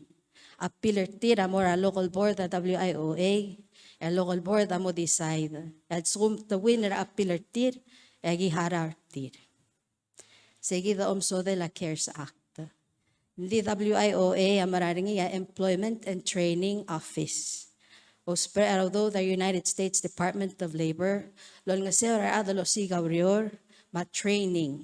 Appeal tira more a local board at WIOA. A local board amo decide. At sum the winner appeal tir agi harar tir. Seguida omso de la CARES Act. Hindi WIOA amararingi Employment and Training Office. Osper araw the United States Department of Labor lol nga sera adalo sigaw rior ma training.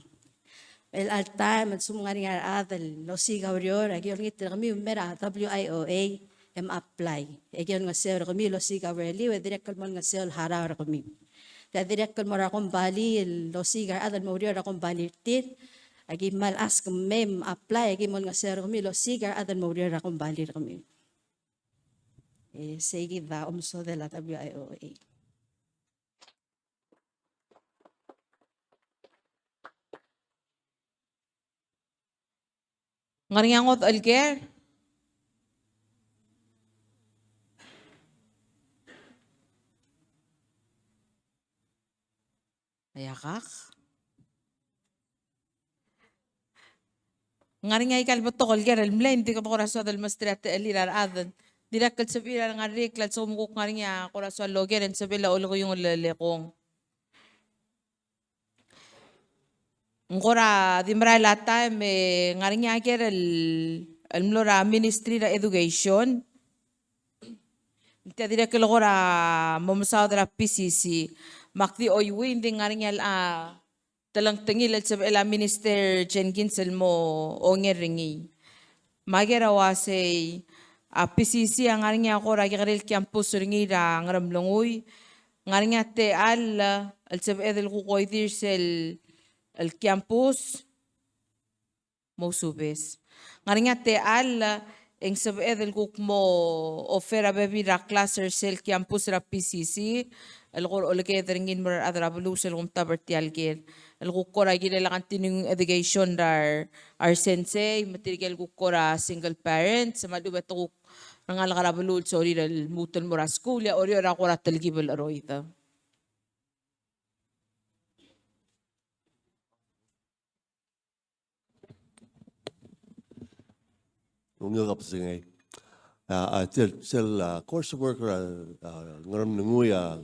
El time at sumngari nga adal lo sigaw rior agi ngit kami mera WIOA em apply. Egyon nga sera kami lo sigaw reli we direct kalmon nga sel harar kami. Da direct kalmon akong bali lo sigaw adal mo rior akong bali tit agi mal ask mem apply agi mon nga sera kami lo sigaw adal mo rior akong bali kami. Sige da umso de la WIOA. Ngaringangot alger. Ayakak. Ngaringay kalbato alger almla hindi ka koraso dal mastrat elirar adan. Dirakal sabila nga reklat so mukuk ngaringa koraso loger en sabila ulo ko yung lalekong. Ngora dimra la time ngaringa ker el mlora Ministry of Education. Ita dirakal ngora mamusaw dra PCC. Makti oy hindi ngaringa talang tengil at sabila Minister Jenkins mo ongeringi. Magerawa say PCC ang ngaringa ko ragikaril campus ringi ra ngaramlongoy. Ngaringa te al sabila del kukoy sel el campus mo subes. Ngaringa te al eng sabed el kuk mo ofera bebi ra classer sel campus ra PCC el kor olke dringin mer adra bulu sel kum tabertial gel el kuk kora gile la continuing education dar our sensei material kuk kora single parent sa madubet kuk nangal karabulu sorry el mutul mura school ya ori ora kora telgibel aroita. Ngagap singay. Coursework ngaram nanguya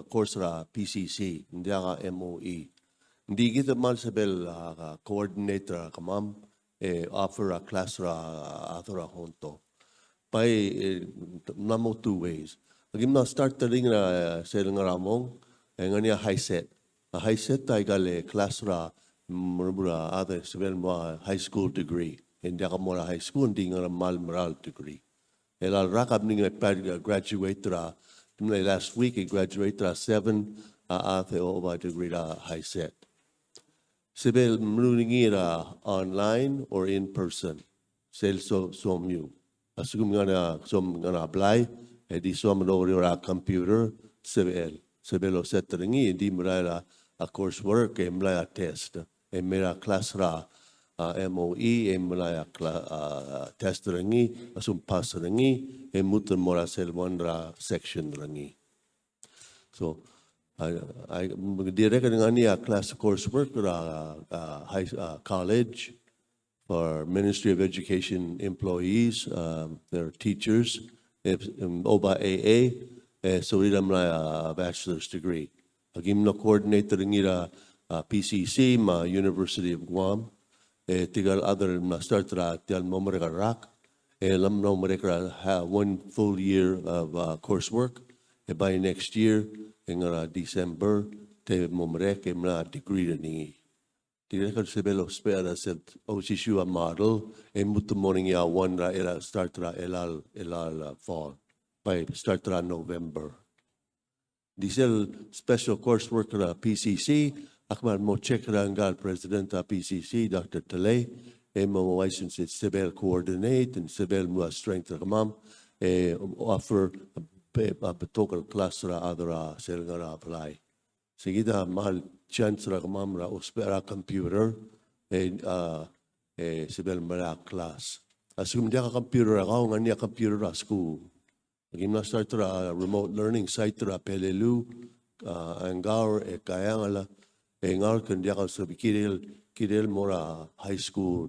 course ra PCC, hindi ka MOE. Hindi kita mal sabel coordinator kamam offer a class ra athora honto. By namo 2 ways. Agim na start taling na sel ngaramong ngania high set. A high set ay gale class ra murmura other sabel mo high school degree. Hindi ka mura high school, hindi nga mal moral degree. Elal rakab ni graduate ra, last week I graduate ra 7 ate over degree ra high set. Sibel mluningi ra online or in person. Sel so mu. Asugum nga na apply, edi som no ra computer sibel. Sibel o set ringi hindi mura a coursework e mura test. E mera class ra MOE mulaya test rangi asum pass rangi mutan mora sel ra section rangi. So I direct ngani a class coursework college for Ministry of Education employees, their teachers, OBA AA, so ila a bachelor's degree. Agim na coordinator ngira PCC ma University of Guam. Tigal other na start ra tial momreka rak lam no mereka have 1 full year of coursework by next year in December te momreka na degree ni tigal ka sebelo spera set osishu a model mutu morning ya 1 ra ela start ra elal fall by start ra November diesel special coursework ra PCC Akman mo check rangal President PCC, Dr. Talay, mo license Sibel coordinate and Sibel mo strength kamam, offer betokal class ra adra sel ngara apply. Sigida mahal chance ra kamam ra uspera computer sibel mara class. Asum dia ka computer ra kau ngania computer ra school. Gimna start ra remote learning site ra pelelu angar kayangala ngar kan dia ka sabi kirel mora high school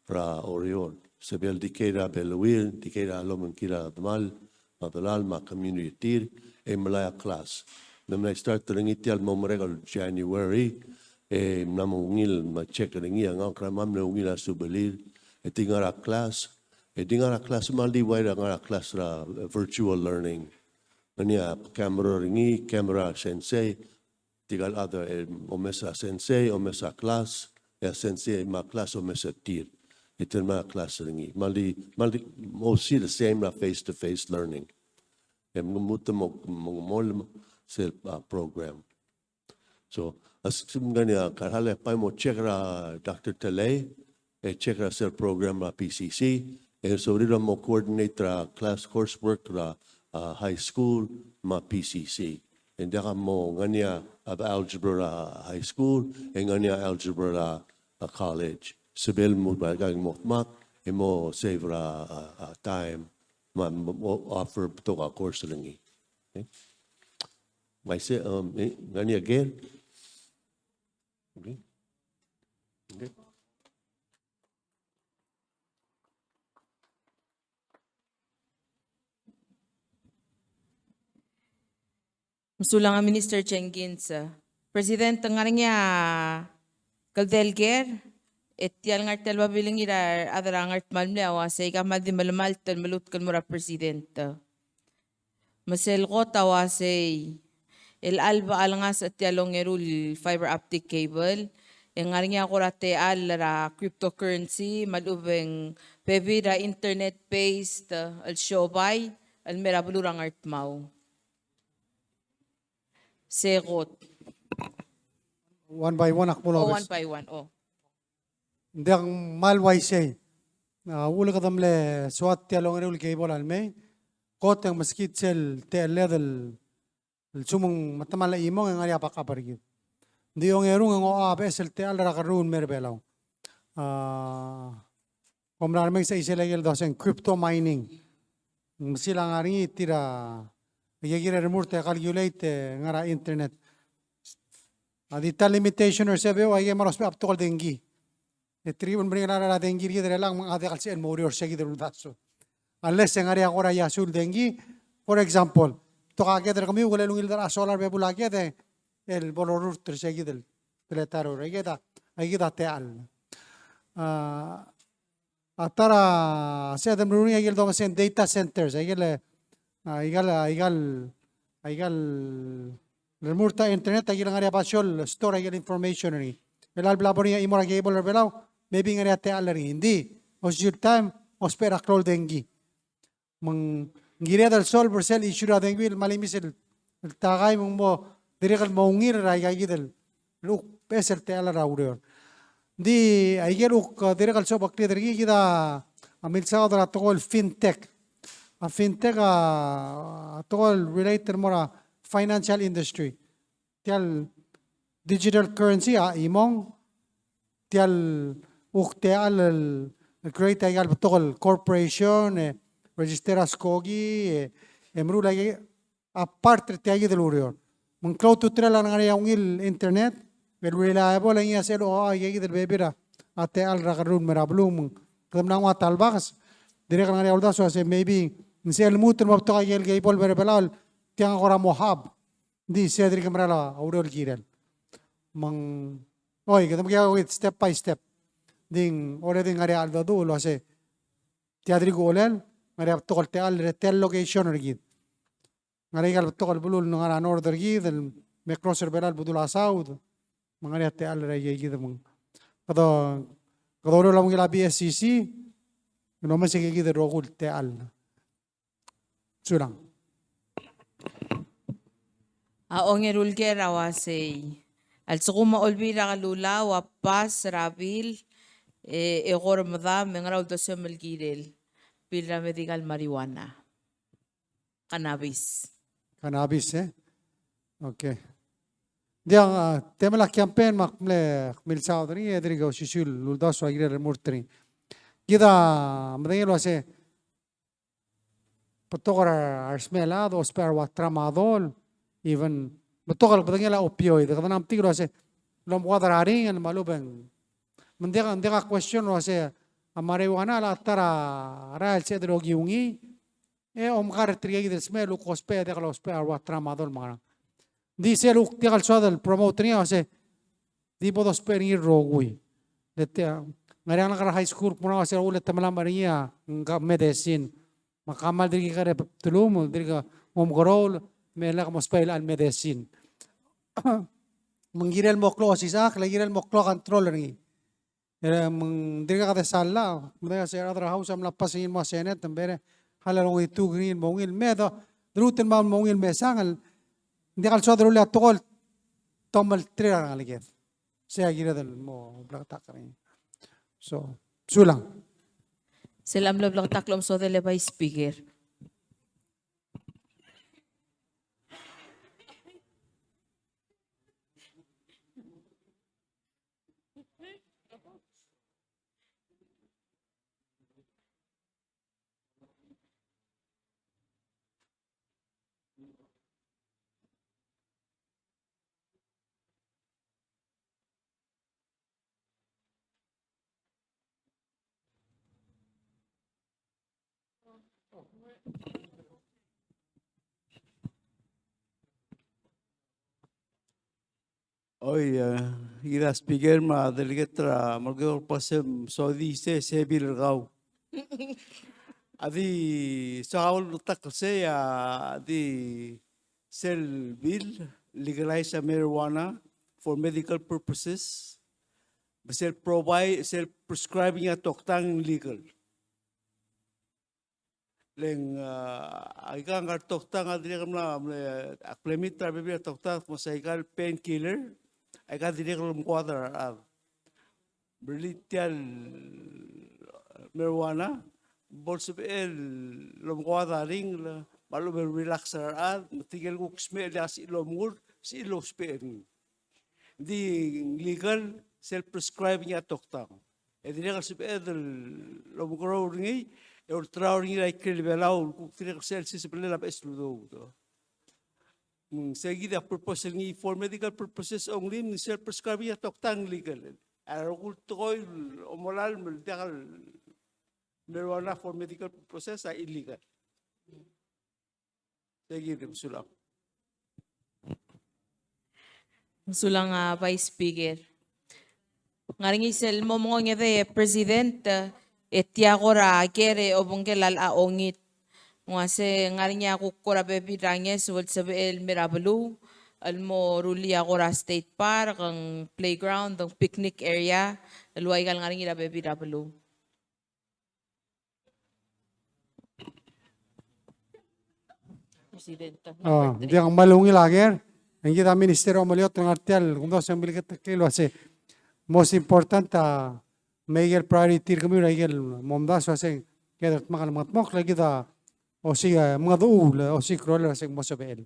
ra Orion. Sebel dikera beluil dikera lomon kira mal madalal ma community malaya class. Namna start ringitial momregal January namungil ma check ringia ngang kramam na ungila subelir tingara class maldi waira ngara class ra virtual learning. Nania camera ringi camera sensei tigal other omesa sensei omesa class sensei ma class omesa tir. Ito ma class ringi. Maldi mostly the same face to face learning. Muta mo self program. So as gania karhale pa mo check ra Dr. Tele check ra self program ra PCC so dito mo coordinate ra class coursework ra high school ma PCC. And daka mo ngania algebra ra high school ngania algebra ra college. Sebel mo bagay mo mo save ra time offer to ka course langi. Okay? May say ngani again. Okay. Okay. Masulang ang Minister Jenkins. President, ang nga niya Kaldelger, etial ngartel babiling ira adara ngart malmle awase ka maldi malmal tel malut kal mura president. Masel ko tawase el alba alangas etialong erul fiber optic cable. Ang nga niya kurate al ra cryptocurrency malubeng pebi ra internet based al showbay al merabulurang art mau. Segot. One by one akmulo. One by one. Oh. Hindi ang malway siya. Ula ka tamle suat tialong erul cable alme. Kot ang maskit sel tele del sumong matamala imong ang ari apakaparigid. Hindi yung erung ang oabe sel teal rakarun merbelaw. Komrar may sa isilagil daw sa crypto mining. Sila nga rin tira Yagire remurte calculate ngara internet. Adita limitation or sabi ay maros pa aptol dengi. Tribun bring na dengi ri dere lang mga adekal sen mori or segi dere daso. Unless ang area ko ra yasul dengi, for example, to kage dere kami wala lungil dere solar be bulage de el bolorur ter segi del peletaro regeda ay gida teal. Atara sa dem runi ay gildo sen data centers ay gile Aigal remurta internet ay ilang area pasyol store ay information ni. Belal blabo niya imora cable or belaw maybe nga te alari hindi. Os your time os pera crawl dengi. Mang ngira dal solver cell issue ra dengi malimis el tagay mong mo direkal maungir ra ay gidel. Look pesel te alara urior. Di ay geluk direkal so bakti dergi kita amil sa odra tokol fintech. A fintech tol related mora financial industry. Tial digital currency imong tial ukteal create ay tol corporation register as kogi emru lagi apart tiagi del urior. Mang cloud to trela nga yung internet well reliable ang iya selo ay del bebira ate al rakarun merablum kadam nang watalbakas dire kan nga ulda so say maybe Misal muter mabto kay gay pol berbelal tiang ora mohab di sedri kamera aurel kirel mang oy kadam kaya with step by step ding ore ding ari aldo do lo se tiadri golel ari apto kol teal retel location rigid ngari gal apto kol bulul ngara order gid el me crosser belal budul asaud mangari teal re gid mang kado kado lo lang BSCC no me sige gid rogul teal Surang. Aong erulger awasey. Alsukuma olbira kalula wapas rabil egor madam mengraw dosyo melgirel. Pila medical marijuana. cannabis. Cannabis, eh? Okay. Dia tema la campaign makmle milsao ni edrigo sisul lulda so agire remurtri. Gida mdengelo ase potokara arsmelado spare wa tramadol even potokal mdengela opioid kada nam tigro ase lom quadraring al malubeng. Mndega question lo ase marijuana la tara rael se drogi ungi e omgar triegi del smelu cospe de los spare wa tramadol mara. Dice lu tigal so del promoter ase di bodo spare ni rogui. Lete ngariang nakara high school puna ase ulit tamala maria nga medicine. Makamal diri ka tulum diri ka omgorol mela ka mospel al medicine. Mengirel moklo sisak lagirel moklo control ni. Diri ka kada sala mudaya sa other house am lapasin mo senet tambere halalong itu green mongil medo druten ma mongil mesangal hindi kal so dulu atol tomal trira ngaligit. Saya kira dal mo blaktak ni. So sulang. Selam lo taklom so de leba speaker. Hoy, ida speaker ma delegetra margor pasem so dice se bilgau. Adi saul takse adi sell bill legalize marijuana for medical purposes. Sell provide sell prescribing a toktang legal. Leng aiga ngar toktang adri kamla aklemit trabe toktang mosaikal painkiller. Aiga diri kalum kuadra berlitial marijuana bolso el lom kuadra ring malu ber relaxer tigel ku smell ya si lomur si lo spering di legal self prescribing ya toktang edire kal sip el lom koro ringi el trauring like belau ku tire sel si sebelah esludo seguida purpose ni for medical purposes only ni self prescribing ya toktang legal arul toy omoral medical marijuana for medical purposes are illegal. Seguida sulang. Sulang Vice Speaker. Ngaringi sel mo mo ngede President etiagora kere obongkelal aongit. Ngase ngaringi ako kora bebi ranges wal sabi el Mirabelu almo ruli agora state park ang playground ang picnic area luay kal ngaringi la bebi Mirabelu. Presidenta. Di ang malungi lager. Ang kita ministerio maliot ng artial kung daw siyang bilikat kilo ase most important major priority kami lagel momdas ase kaya makal matmok lagi da o si mga duul o si kroler ase mo sabel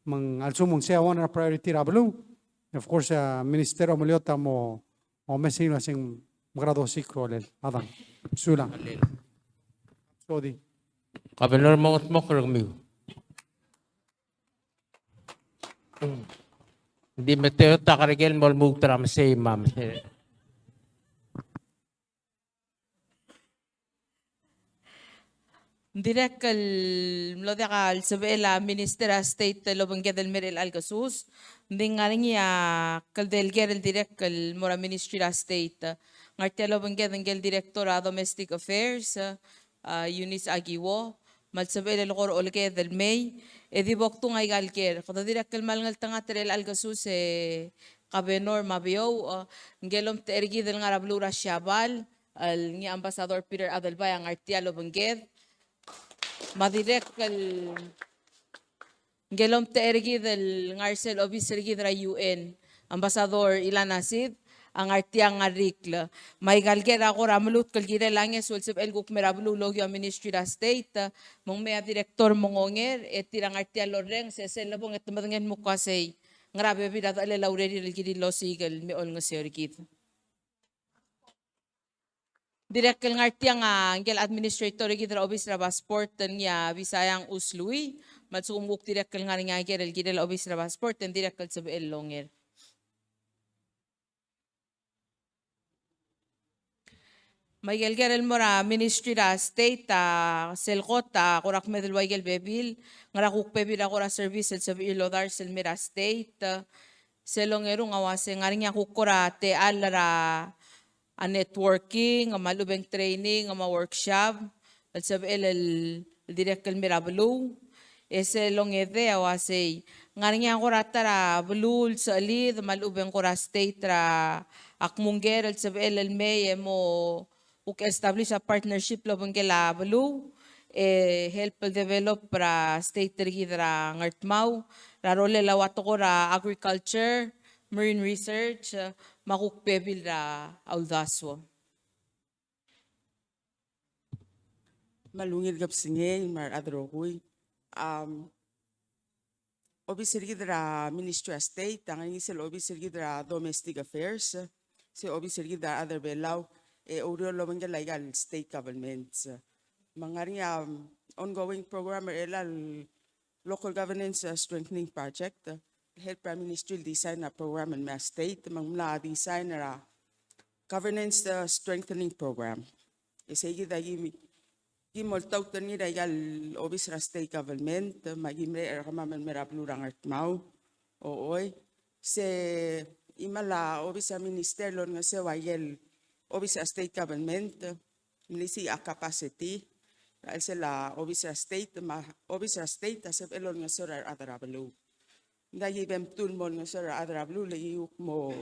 mang alsumong siya one priority rablo of course ministerio maliot mo o mesino ase grado si kroler adan sulang sodi Kabelar mo matmok kami. Di meteo takarigel mol mugtram say ma'am. Direct kal mlodakal sabela Minister State Lobangge del Merel Alcasus. Hindi nga rin kal delger direct kal mora Ministry State. Ngartia Lobangge del Director Domestic Affairs Eunice Aguiwo. Malsabela lokor olge del May. Edi bokto ngay galker. Kada direct kal malngal tanga terel Alcasus kabenor mabio. Ngelom tergi del ngarablura Shabal. Al ni Ambassador Peter Adelbay ang Ngartia Lobangge. Madirek kal ngelom tergi del ngarsel officer gidra UN Ambassador Ilan Asid ang artiang arikla. May galgera ako ramulut kalgire lang yes ulsip el guk merablu logyo Ministry of State mong may direktor mongonger tirang artia loreng sesel labong et madangen mukasay ngarabe bidata ale laureri gidi losigal mi ol ngasergit. Direk kel ngartiang angel administrator gidra obis rabasport niya Bisayang Usluy matsumuk direk kel ngaring agel gidel obis rabasport and direk kel sabel longer. Michael Gerel Mora, Ministry da State, Selkot, kurak medel Waigel Bebil, ngarakuk bebil ako ra service sa Ilodar Selmira State, selongero nga wase ngaring ako kura te alara a networking, malubeng training, workshop, at sa el direct el mirabulu, ese longede awase ngaring ako ratara bulul sa alid malubeng kura state ra akmungger at sa el may mo uk-establish a partnership lobang kila balu, help develop para state rigidra ngartmaw, rarole lawato ko ra agriculture, marine research, makukpebil ra audaswo. Malungil gap singay, mar adrogoy. Obisirgidra Ministry of State, ang inisel obisirgidra Domestic Affairs, si obisirgidra other belaw, uriyo lobang legal state governments. Mga ongoing program local governance strengthening project, help Prime Minister design a program in my state, mga design a governance strengthening program. Isegi da gimoltaw tani legal obis ra state government, magimre kamaman meraplurang artmaw, ooy, se imala obis sa ministerio nga se wayel obis sa state government, milisi a capacity, dahil sila obis sa state, asap elon nga sura adarabalo. Dahil ibem tulmon nga sura adarabalo, layuk mo,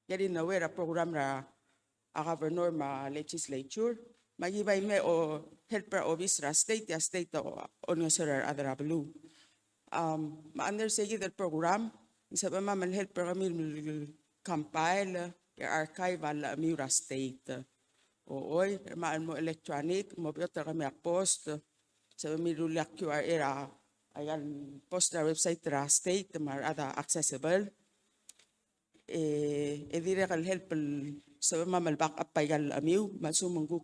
yari na wera program ra a governor ma legislature, magibay me o helper obis ra state, ya state on nga sura adarabalo. Ma-under sige del program, isa pa man helper kami compile, archival Mura State. Ooy, maan mo electronic, mo biyota kami post, sa mirulak QR era, ayan, post na website ra state, marada accessible. Dire kal help sa mamal backup payal amiw, masumunggo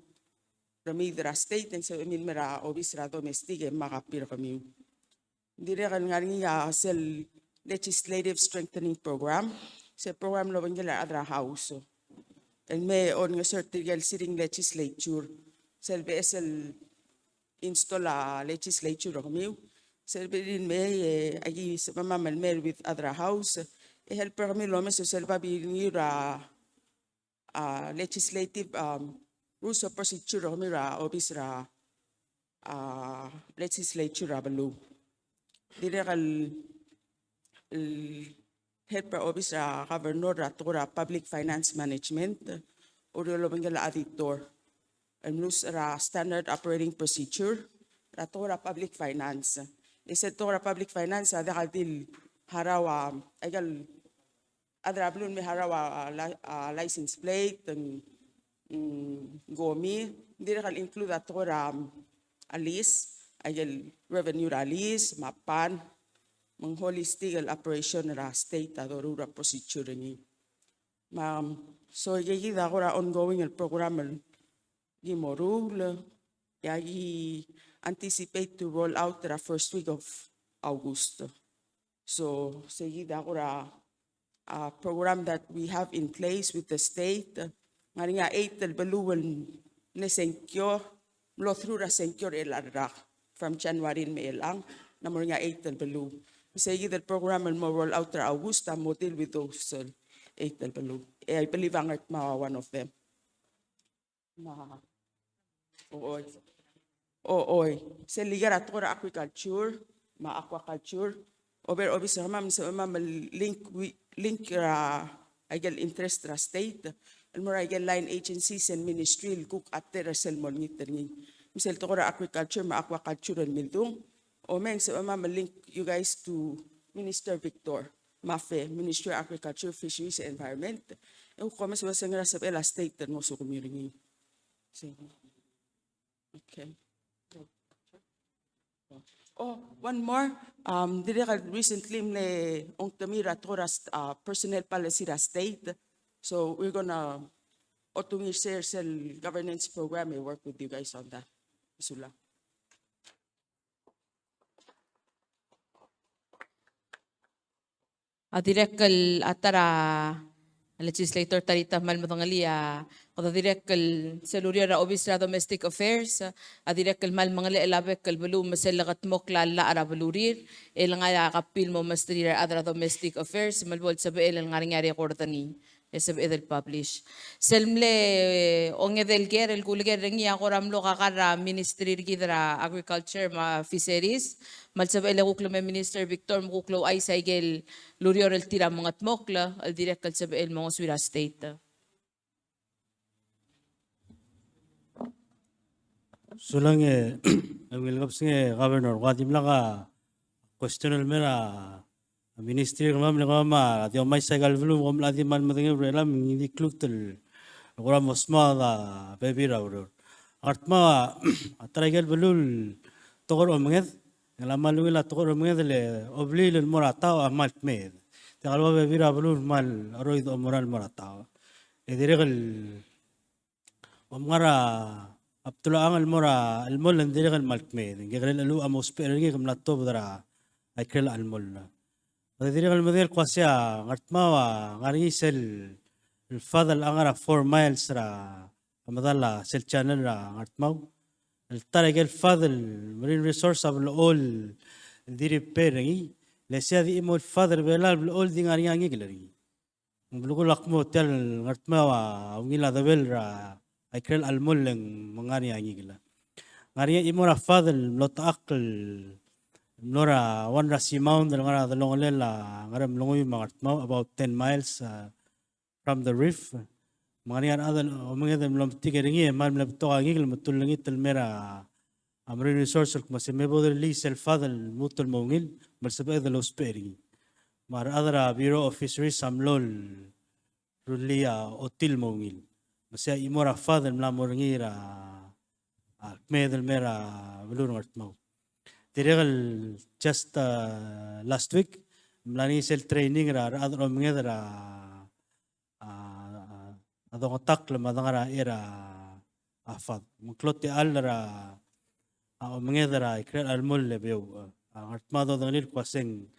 rami ra state, and sa min mera obis ra domestic, makapir kami. Dire kal nga sel legislative strengthening program, sa program lo bangala adra house. And may on nga certigal sitting legislature. Sa LBSL install a legislature kami. Sa din may agi sa mamamal with adra house. Help kami lo mas sa binira legislative rules of procedure kami ra obis ra legislature balu. Dire kal helper office governor ratura public finance management uriyo lobangala auditor and rules ra standard operating procedure ratura public finance isetora public finance ada kaltil harawa egal adrablun may harawa license plate and gomi hindi kal include atora alis egal revenue release mapan mang holistic operation ra state adorura procedure ni so yagi da kora ongoing el program gi morul yagi anticipate to roll out the first week of August. So segi da kora a program that we have in place with the state ngari nga 8 el baluwan ne senkyo lo through ra senkyo el arrak from January me lang namor nga 8 el balu. Say that program will roll out to August, mo deal with those 8 del Balu. I believe ang one of them. Oy. Sa ligar at kora agriculture, aquaculture, obis ma'am sa ma'am link agel interest ra state, and more agel line agencies and ministry cook at terasel monitoring. Misal to kora agriculture, aquaculture and mildung. O meng sa link you guys to Minister Victor. MAFE, Ministry of Agriculture, Fisheries and Environment. Eu come sa nga sa ela state mo sa community. Okay. Oh, one more. Recently, on Tamira Toras personnel policy ra state. So we're gonna share governance program and work with you guys on that. Isula. Direct atara legislator tarita malmatangalia kada direct seluria ra office ra domestic affairs direct mal mangali elabek belu maselagat mokla la ara belurir elanga kapil mo mastrira adra domestic affairs malbol sabe el ngari kortani esab edel publish selmle onge del ger el kulger rengi akoramlo kakara ministry gidra agriculture ma fisheries malsab ele kuklo me minister Victor muklo ay saigel lurior el tira mangat mokla al direct kal sab el mga swira state Sulang wilgap singe governor wadim laga questional mera ministry ngam ngama ati omay sagal vlu ngam ladi man madinge relam hindi kluktel ngora mosma da baby rawro artma atragal belul togor omnged ngala malu la togor omnged le obli le morata amalt med tagalwa baby rawro mal roid moral morata ediregal omngara Abdullah ang almora almol ang dirigal maltmed ngigrel alu amos peringi kamlatto dara ay krel almol dirigal model kwasya ngartmawa ngari sel الفضل angara 4 miles ra amadala sel channel ra ngartmaw الطريق الفضل marine resource of all diri peringi lesya di mo الفضل belal all di ngari ngi gilari bulugul akmo tel ngartmawa ngila dabel ra Aikrel almuleng mangani angigla. Ngari imora fadel lot akl nora one rasi mound ngara dalongolela ngara mlongoy mangartmaw about 10 miles from the reef. Mangani adal omenged mlom tigeringi mal mlabto angigla mutulungi telmera amri resource masimebo li sel fadel mutul mongil malsabe the los peri. Mar adara Bureau of Fisheries samlol rulia otil mongil. Masya imora father mlamoringira medel mera belur ngartmau. Diregal just last week mlani sel training ra adro mengedra adong takla madangara era afad. Muklote alra mengedra ikrel almul lebeu ngartmado danglil kwaseng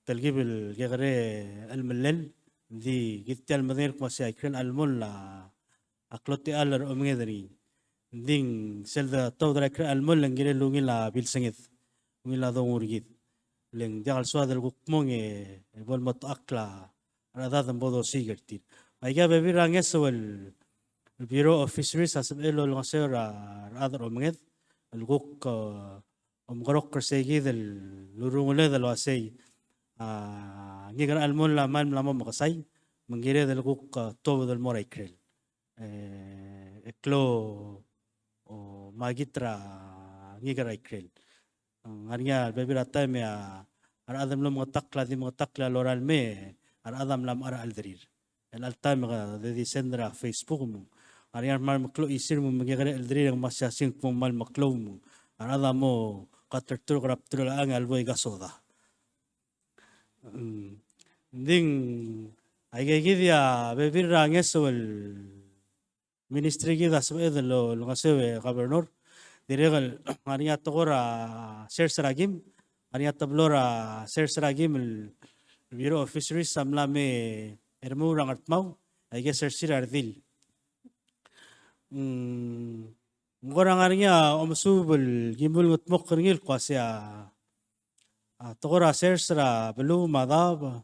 telgibil gegre almellel di gital madir kwasya ikrel almul la aklote alar omngedri ding selda tawdra kra almol ngire lungila bilsengit ngila dongurgit leng jagal swadel gukmong bol mot akla radad bodo sigertir aiga bebi rangeswel Bureau of Fisheries asab elo ngasera radar omnged alguk omgrok kersegi del lurungule del wasay ngigar almol la mal lama makasay mangire del guk tobo del moraikrel eklo o magitra ngigara ikrel ngariya bebirata me ar adam lam takla di takla loral me ar adam lam ara aldrir el altam de disendra Facebook mo ngariya mal maklo isir mo ngigara aldrir ang masyasing mo mal maklo mo ar adam mo katertur graptur ang alboy gasoda ding ay gigya bebira ngesol Ministry gida sabe de lo ngasewe gobernador diregal ngariya togora share saragim ngariya tablora share saragim el Bureau of Fisheries samlame ermura ngartmaw ay geser sirardil ngora ngariya omsubel gimbul ngutmok ngil kwasya togora share sara belu madab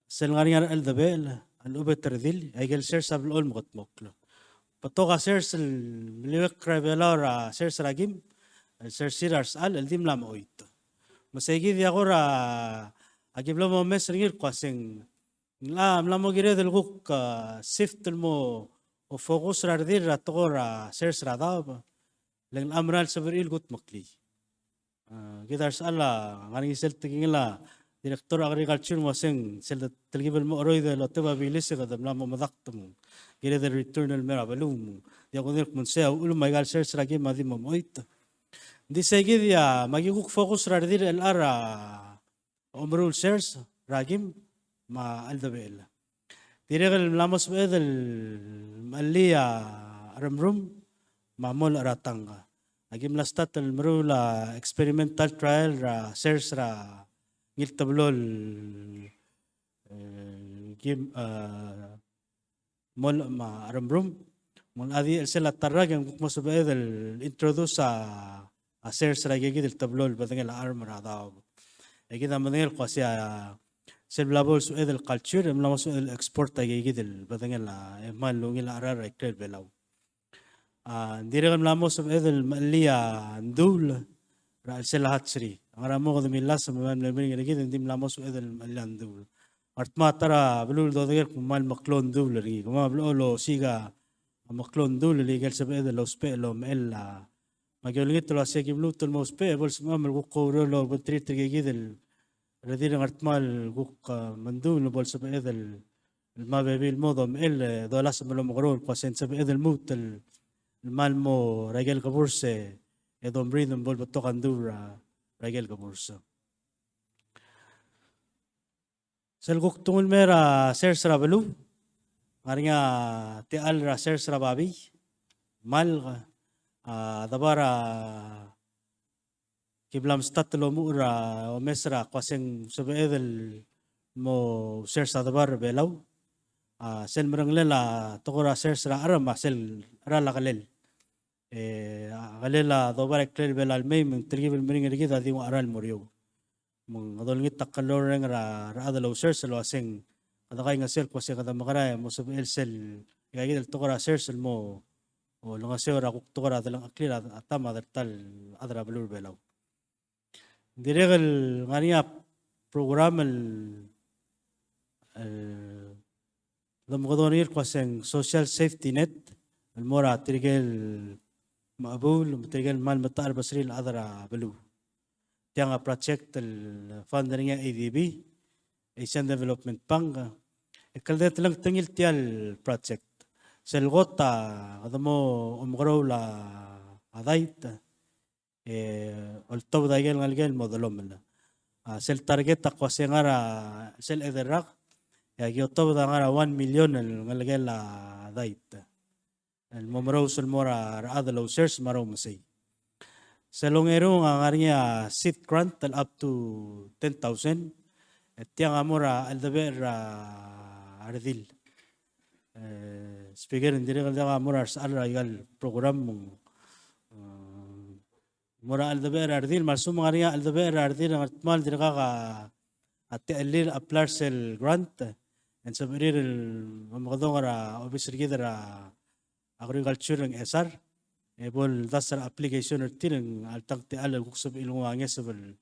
sel ngariya el dabel al ubeterdil ay gel share sabel ol ngutmok Patoka sirs liwek kravelara sirs ragim sirs sirars al dim lam oit. Masegi di agora agiblo mo mesringir kwaseng lam mo gire del guk shift mo o focus radir ratogora sirs radab leng amral sabril gut makli. Gidars alla ngani sel tingila Direktor Agriculture waseng sel telgibel mo oroy de lo teba bilis ka damla mo madaktum. Gire the return el mera balum. Dia kodir mun se ul maigal ser sragi madi mo moit. Di segi dia magiguk fokus radir el ara omrul shares ragim ma aldabel. Diregal lamos bedel malia ramrum ma mol aratanga. Agim lastat el mrula experimental trial ra shares ra ngil tablol gim mol ma ramrum mol adi el sela tarrag yang mos bedel introduce a shares ra gigi del tablol badeng el armor adaw. Egi da badeng el qasia sel blabol su edel culture em lamos el export gigi del badeng el mal ngil arar ektel belaw. Dirigam lamos edel malia ndul ra el sela hatsri. Angara mo de milas ma mal bring gigi dim lamos edel malia ndul. Artma tara blul do de mal maklon ndul ri. Ma blolo siga maklon ndul li gel sab edel los pelo mella. Magyolit lo asya giblut el mospe bol smam el qoro lo btrit gigi del الذين ارتمال قوق مندول بول سب إذا ما بيبي الموضوع إل دولاس من المغرور قاسين سب إذا الموت المال مو رجال كبورسة يدوم بريدم بول بتوق عندور رجال كبورسة سل قوق تقول ميرا سير سرابلو غاريا تقال را سير سرابابي مال دبارا Kiblam statlo mura o mesra kwaseng subedel mo ser sa dabar belaw sel meranglela tokora ser sa arama sel rala kalel galela dobar ekler belal may meng tribel mering rigid adi mo aral morio mong adol ngit takalor reng ra adalo ser sa lo aseng kadakay nga sel kwaseng kada makara mo subel sel gagid tokora ser sel mo o lunga sera tokora dalang aklir atama tal adra belur belaw Diregal ngania program el المقدونير قاسن social safety net المورا ترجل مقبول ترجل مال مطار بصري الأذرع بلو تيانا project الفاندرينيا ADB Asian Development Bank كل ده تلقى تنجل تيال project سلغوتا هذا مو أمغرو لا عضايت الطب ده جال نلقى المودلوم منه سل تارجت تقوى ngara sel ederak ya gyoto da ngara 1 million ngalagel la dait el momro sul mora adalo search maro masay selongero ngariya seed grant up to 10,000 tiang amora al deber ardil speaker indiregal da amora al ragal program mora al deber ardil marsum ngariya al deber ardil ngatmal dirgaga التقليل أبلارسل جرانت إن سبرير المقدمة أو بسرقة agriculture SR يقول داسر application التيرن التقطي على الكوكسب إلو عنيسبل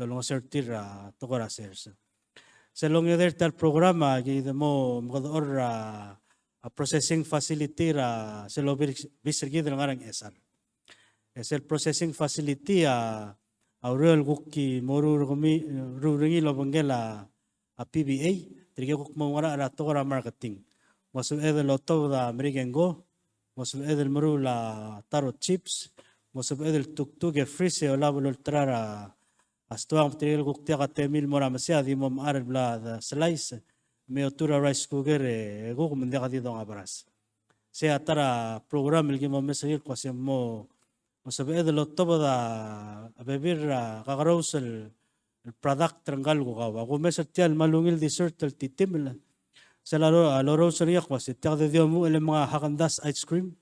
لو سرتير تقرأ سيرس سلون يدير تال برنامج إذا مو مقدر processing facility سلو بسرقة الغرق SR سل processing facility Aurel Guki Moru Ruringi Lobangela a PBA, Trigok Mongara Ratora marketing. Was either Loto the American Go, was either Marula Tarot chips, was either took a free or Laval Ultra as to Trial Guktia Temil Moramasia, the Mom Arab blood slice, Meotura rice cooker, Gugum Degadidon Abras. Say Atara program will give a message was a more. وسبب هذا الطبع أبير كغروس البرودكت رنقل وقاوا ومثل تيال مالونيل ديسرت التيمل سلالو الروس ريق بس تاخذ اليوم اللي ما هاكنداس آيس كريم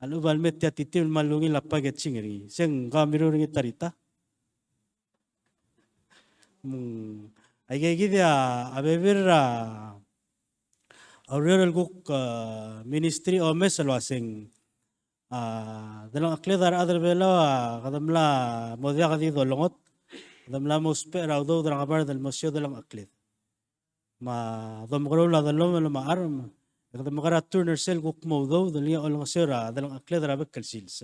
الأول متى تيمل مالونيل لباجت شينغري سين غاميرو ريني تاريتا أيجي كذا أبير أورير الجوك مينستري أو مثل واسين dalam akli dar adar bela kadamla modia kadi dolongot kadamla muspe raudo dalam kabar dal musyo dalam akli ma domgro la dalom la ma arm kadam gara turner sel guk modo dalia ol ngasira dalam akli dar abek sils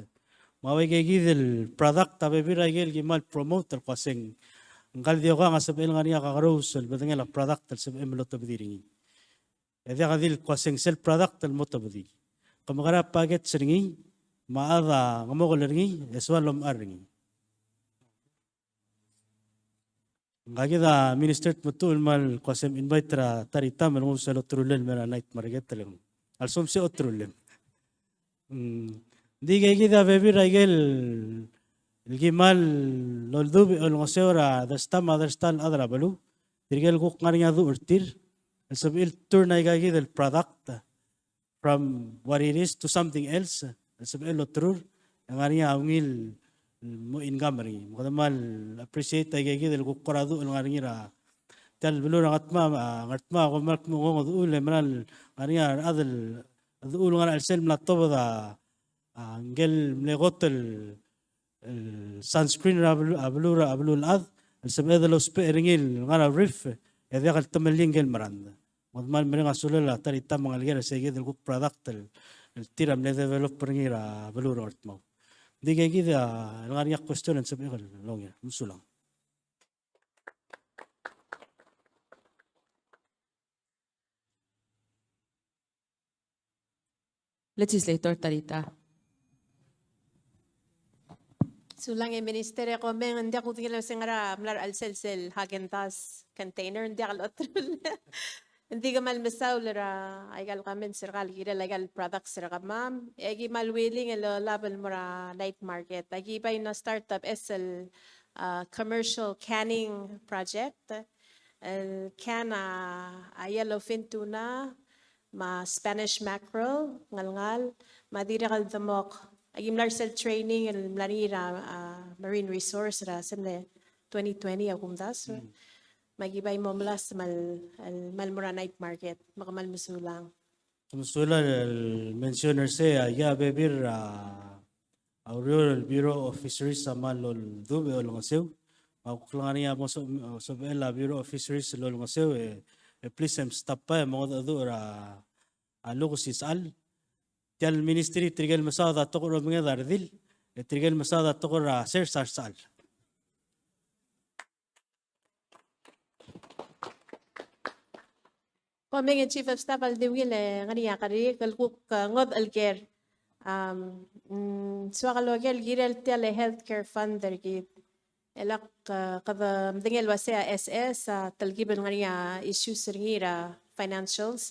ma wege gidel product tabe bira gel gimal promote al qasing Ang kaldiyo ka nga sabihin nga niya kakarusol, batang la product al sabihin mo loto badiringi. Edi kadil kwaseng sel product al moto badi. Kamakara paget seringi, maada ngamokol ringi, eswalom aringi. Ngagida minister mutul mal kwasem invite ra tarita mal ngusal otrulen mera night market talang. Alsom se otrulen. Di kay kita baby raigel الجمال لولدوبي المسيرة دستام أدرستان أدرا بلو ترجع لقوق غاريا ذو أرتير السبيل تورنا يجي the product from what it is to something else السبيل لو ترور غاريا أميل مو إنغامري مقدمال appreciate يجي لقوق قرادو الغاريا را تل بلو غتما ومرك مو ذو لمرال غاريا أذل ذو غاريا السلم لا تبغى انجل ملغوت sunscreen ablu al-ad السبب لو سبيرينجيل غانا ريف إذا قلت تملين جل مرند مضمن مرينا سوللا تري تام غالجير سيجد الكوك برودكت التيرا من ديفلوبرينجير بلو رورت مو دي كده الغاريا كوستون سبيغ لونيا مسولا Legislator Tarita. Sulang yung ministerya ko, hindi ako tingin sa nga mlar al-sel-sel Häagen-Dazs container, hindi ako lotrol. Hindi ka malmasaw, lara, ay gal kami, sirkal, gira, legal products, sira ka, ma'am. Egi malwilling, ilo, label mo ra night market. Egi ba yung startup, SL commercial canning project. Can yellowfin tuna, ma Spanish mackerel, ngal-ngal, madirikal damok, agim larsel training el mlanira marine resource ra semle 2020 agum das magibay mo mlas malmura night market makamal musulang مسولا المنشنر سي يا بيبير أوريو البيرو أوف فيشريز سامال الدوبي ولا مسيو أو كلانيا مو سبلا بيرو أوف فيشريز ولا مسيو بليسم ستابا مو ذو لوغسيس al تل ministry ترجل مساعدة تقرأ من هذا رديل ترجل مساعدة تقرأ سير سال Paming chief of staff al diwil ngani yakari kalkuk ngod alker swakalogal girel tele healthcare fund dergit elak kada mdingel wasea SS talgibel ngani issues ringira financials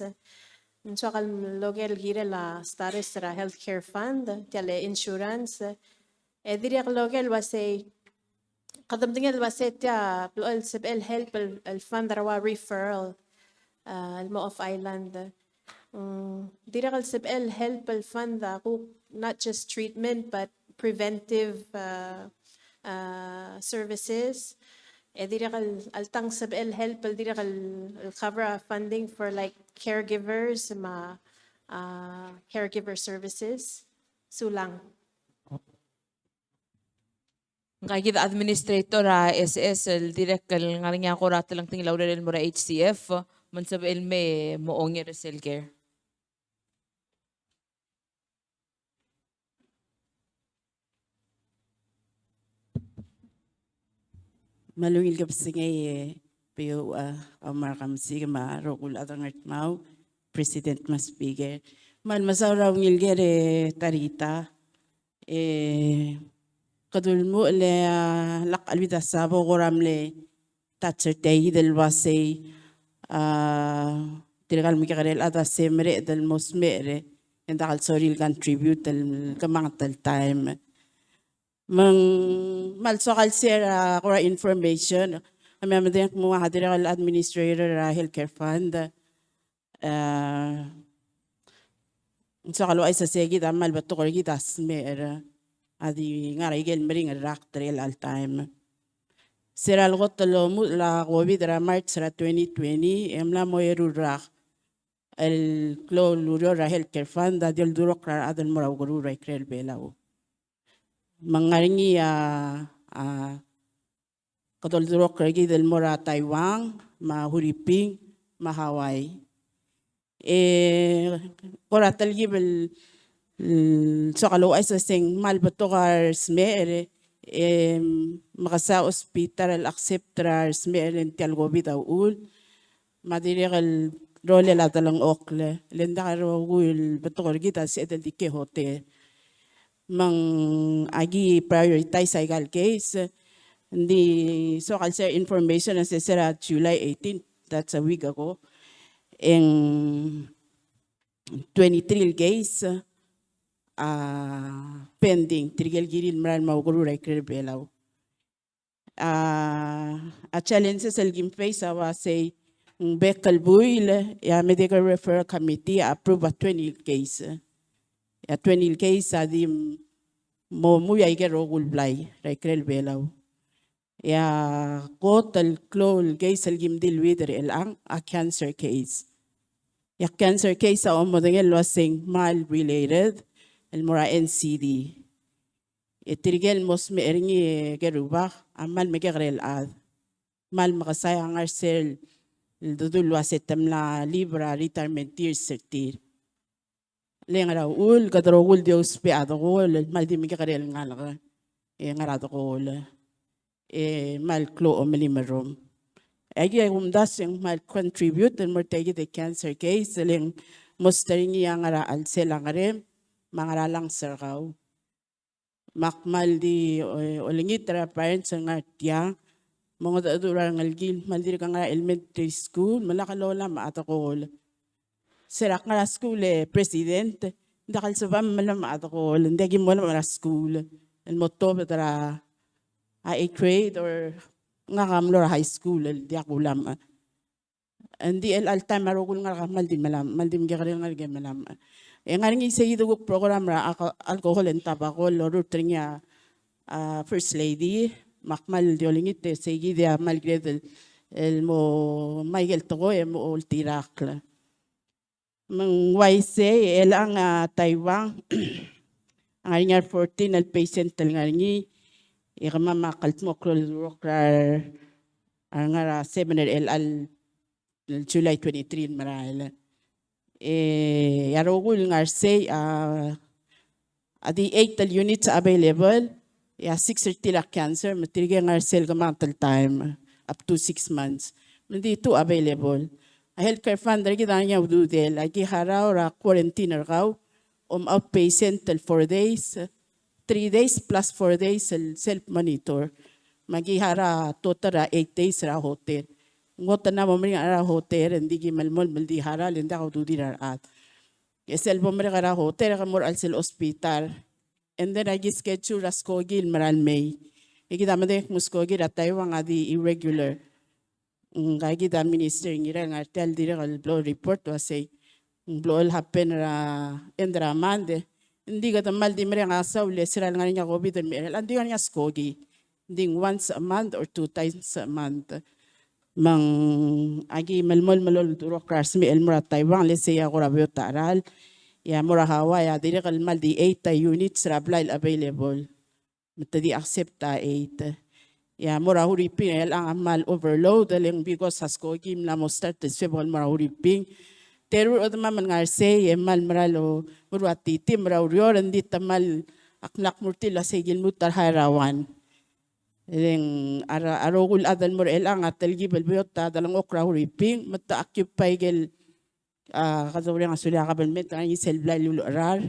swakal logel girel status ra healthcare fund tele insurance direk logel wasei kada mdingel wasea tia ploel sebel help el fund rawa referral الموقف Island. Direct SBL help fund not just treatment but preventive services. Direct altang SBL help direct cover funding for like caregivers, caregiver services. Sulang. Ngagid administrator SS el direct el ngarinya ko ratalang tinglaw rin mo HCF mansab el me moong resel care. Malungil ka pasingay pero amar kamsi ma rokul adangat mau president mas speaker mal masawraw ngilgere tarita kadulmo le lak albita sabo goramle tatser tayi del wasay تلقى المكرر الأدا سمرة المسمرة عند الصوري الكونتريبيوت الكمانة التايم من مال سؤال سير قرا information أما مدينك مو هادرة الادمنستريتور هيل كير فاند سؤال وأيسا سيجي دمال بتقولي كده سمرة هذه غير يجي المرين الراق تريل التايم Sera algot lo la COVID ra March ra 2020 emla moyeru ra el clo lurio ra healthcare fund da del duro kra adel mora guru ra krel belao mangaringi kadol duro kragi del mora Taiwan ma Huriping ma Hawaii kora talgib el sokalo ay sa sing mal batogar smere makasa hospital al acceptrar smeren ti algobi daw ul madirikal role la talang okle lenda karo ul betul kita si edel di ke hotel mang agi prioritize ay gal case hindi so share information na sera July 18, that's a week ago, in 23 case pending tirigel girin maran mauguru record belaw. A challenges elgin face awa say bekal buil ya medical referral committee approve a 20 case. Ya 20 case adim mo muya igero gulblay record belaw. Ya total clone case elgin deal with a cancer case. Ya cancer case sa omodengel wasing mal related el mora NCD. Itirigel mos me eringi geruba amal me gerel ad. Mal makasaya ang arsel dudul wasetam la libra retirement years sertir. Leng raw ul kadrogul dios pe adogol mal di me gerel ngalaga. Ngarado ko mal klo o melimerom. Agi umdas yung mal contribute and mortegi the cancer case leng mosteringi ang ara alsel ang arem mangaralang sarkaw. Makmal di olingit ra parents ang artya mga dadura ng algil maldir ka nga elementary school malakalola maatakol. Serak nga school president dakal sabam malam maatakol hindi mo na school el motto betara a 8th grade or nga kamlor high school di ako lam hindi al time marugul nga kamal din malam maldim gagari nga gay malam nga ring isa ito program ra alcohol and tobacco loro tringa first lady makmal diolingit segi dia malgré el mo Michael Togo mo ultirak mang YC el ang Taiwan ang ring 14 al patient tal nga ring ikama makalt mo krokrar ang ara 7 al July 23 marahil yarogul nga say adi 8 units available ya 6 tila cancer matirige nga sel gamantal time up to 6 months hindi ito available a healthcare fund dagi danya ududel agi haraw ra quarantine raw outpatient till 4 days 3 days plus 4 days self-monitor. Magihara total 8 days ra hotel. Ngota na mo mga ra hotel, hindi gimalmol, maldi hara, linda ko dudi at. Esel mo mga ra hotel, kamor al sel hospital. And then I schedule as kogil maral May. Ikita madek muskogil at tayo ang adi irregular. Gagi da minister ngira nga tel dire kal blow report was say blow happen ra endra mande. Hindi ka tamal di mere nga sa uli sira nga niya COVID and mere andi nga skogi ding once a month or 2 times a month mang agi malmol malol duro crash mi el mura Taiwan let's say ako rabyo taral ya mura hawa ya dire kal mal di 8 units rablay available matadi accept 8 ya mura huriping el ang mal overload el because sa skogi mla mo start the sebol mura huriping Terur o man nga say mal maralo murwati tim raw rioran di tamal aknak murtila segil mutar harawan. Leng arogul adal mur elang atal gibel biota dalang okra huriping mata occupy gel kazawri nga sulya kabelment ang selblay lulurar.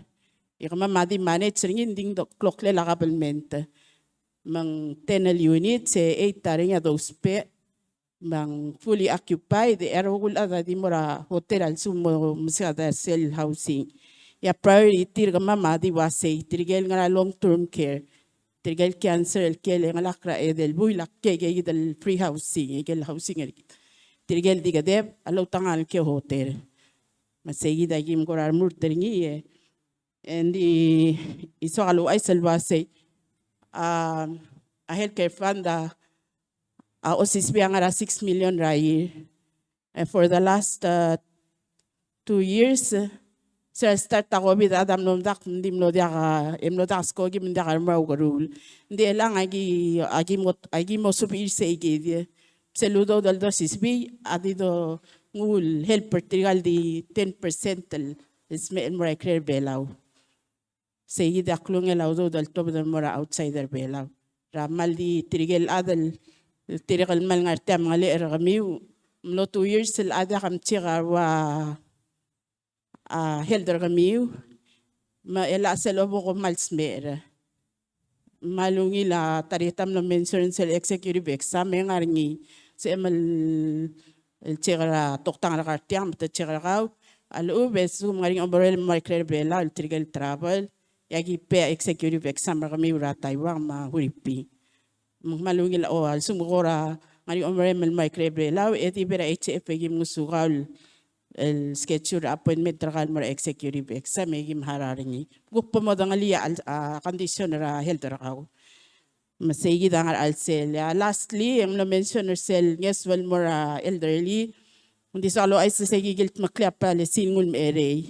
Ikama madi manage ringin ding clock le la kabelment. Mang 10 units 8 taring nga dospe. Mang fully occupied, erogul ada di mora hotel al sumo musada cell housing. Ya priority ga mama di wasay tirigel nga long term care. Tirigel cancer el kele nga lakra edel buy lakke del free housing, egel housing el. Tirigel di gadeb alo tangal ke hotel. Masegi da gim korar murteringi and iso alo ay salwasay a healthcare fund OSISB ang 6 million rai. For the last 2 years, sir start ako bit adam nom dak ndim no dia emno dak sko gi minda ka mau garul. Ndi elang agi mo subir se igi seludo dal OSISB adido ngul helper trigal di 10% isme el mora clear belaw. Se igi dak lung elaw do dal top dal mora outsider belaw. Ramal di tirigel adal tirigel mal ngarte mga leer kamiu. Mlo 2 years sil ada kam tira wa helder kamiu. Ma ela selobo ko malsmer. Malungi la taritam no mention sel executive exam ngarngi se emal el tira toktang la kartiam te tira raw alu besu ngaring ombrel micro bela el trigel travel yagi pe executive exam kami ura Taiwan ma huripi malungi la o al sumugora ngaring ombrel micro bela eti bera HF gi musugal el schedule appointment tragal mar executive exam gi hararingi guppo modangali al condition ra health raw masigi dangar al sel lastly ang mention sel yes well more elderly hindi salo ay sa gilt maklap pala singul mere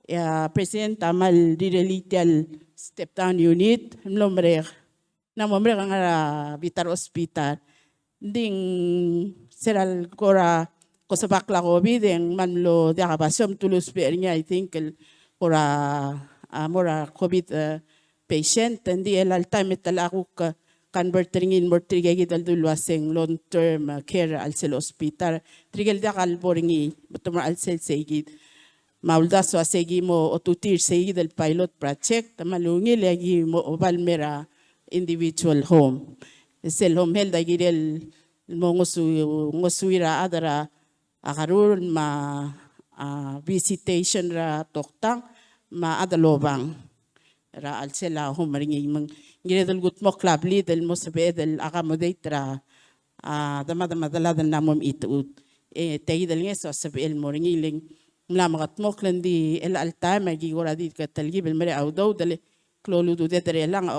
ya president amal direlital step down unit mlomre na momre nga bitar hospital ding seral kora ko sa bakla ko bideng manlo de akabasyom tulus niya I think kora mora covid patient hindi el time talakuk converting more trigegi dal dulwaseng long term care al sel hospital trigel da kal boringi betumar al sel segid maulda so segi mo otutir segi del pilot project malungi lagi mo balmera individual home sel home health agirel mo ngosuira adara akarul ma visitation ra toktang ma adalobang ra al sela humaringi mang giredal gut mo club lidel mo sabe del akamodate ra dama dala namom itut tayidal ngeso sabe el moringiling mlamagat mo klandi el alta magi goradi katalgi bel mare awdo dale klolu du dedre lang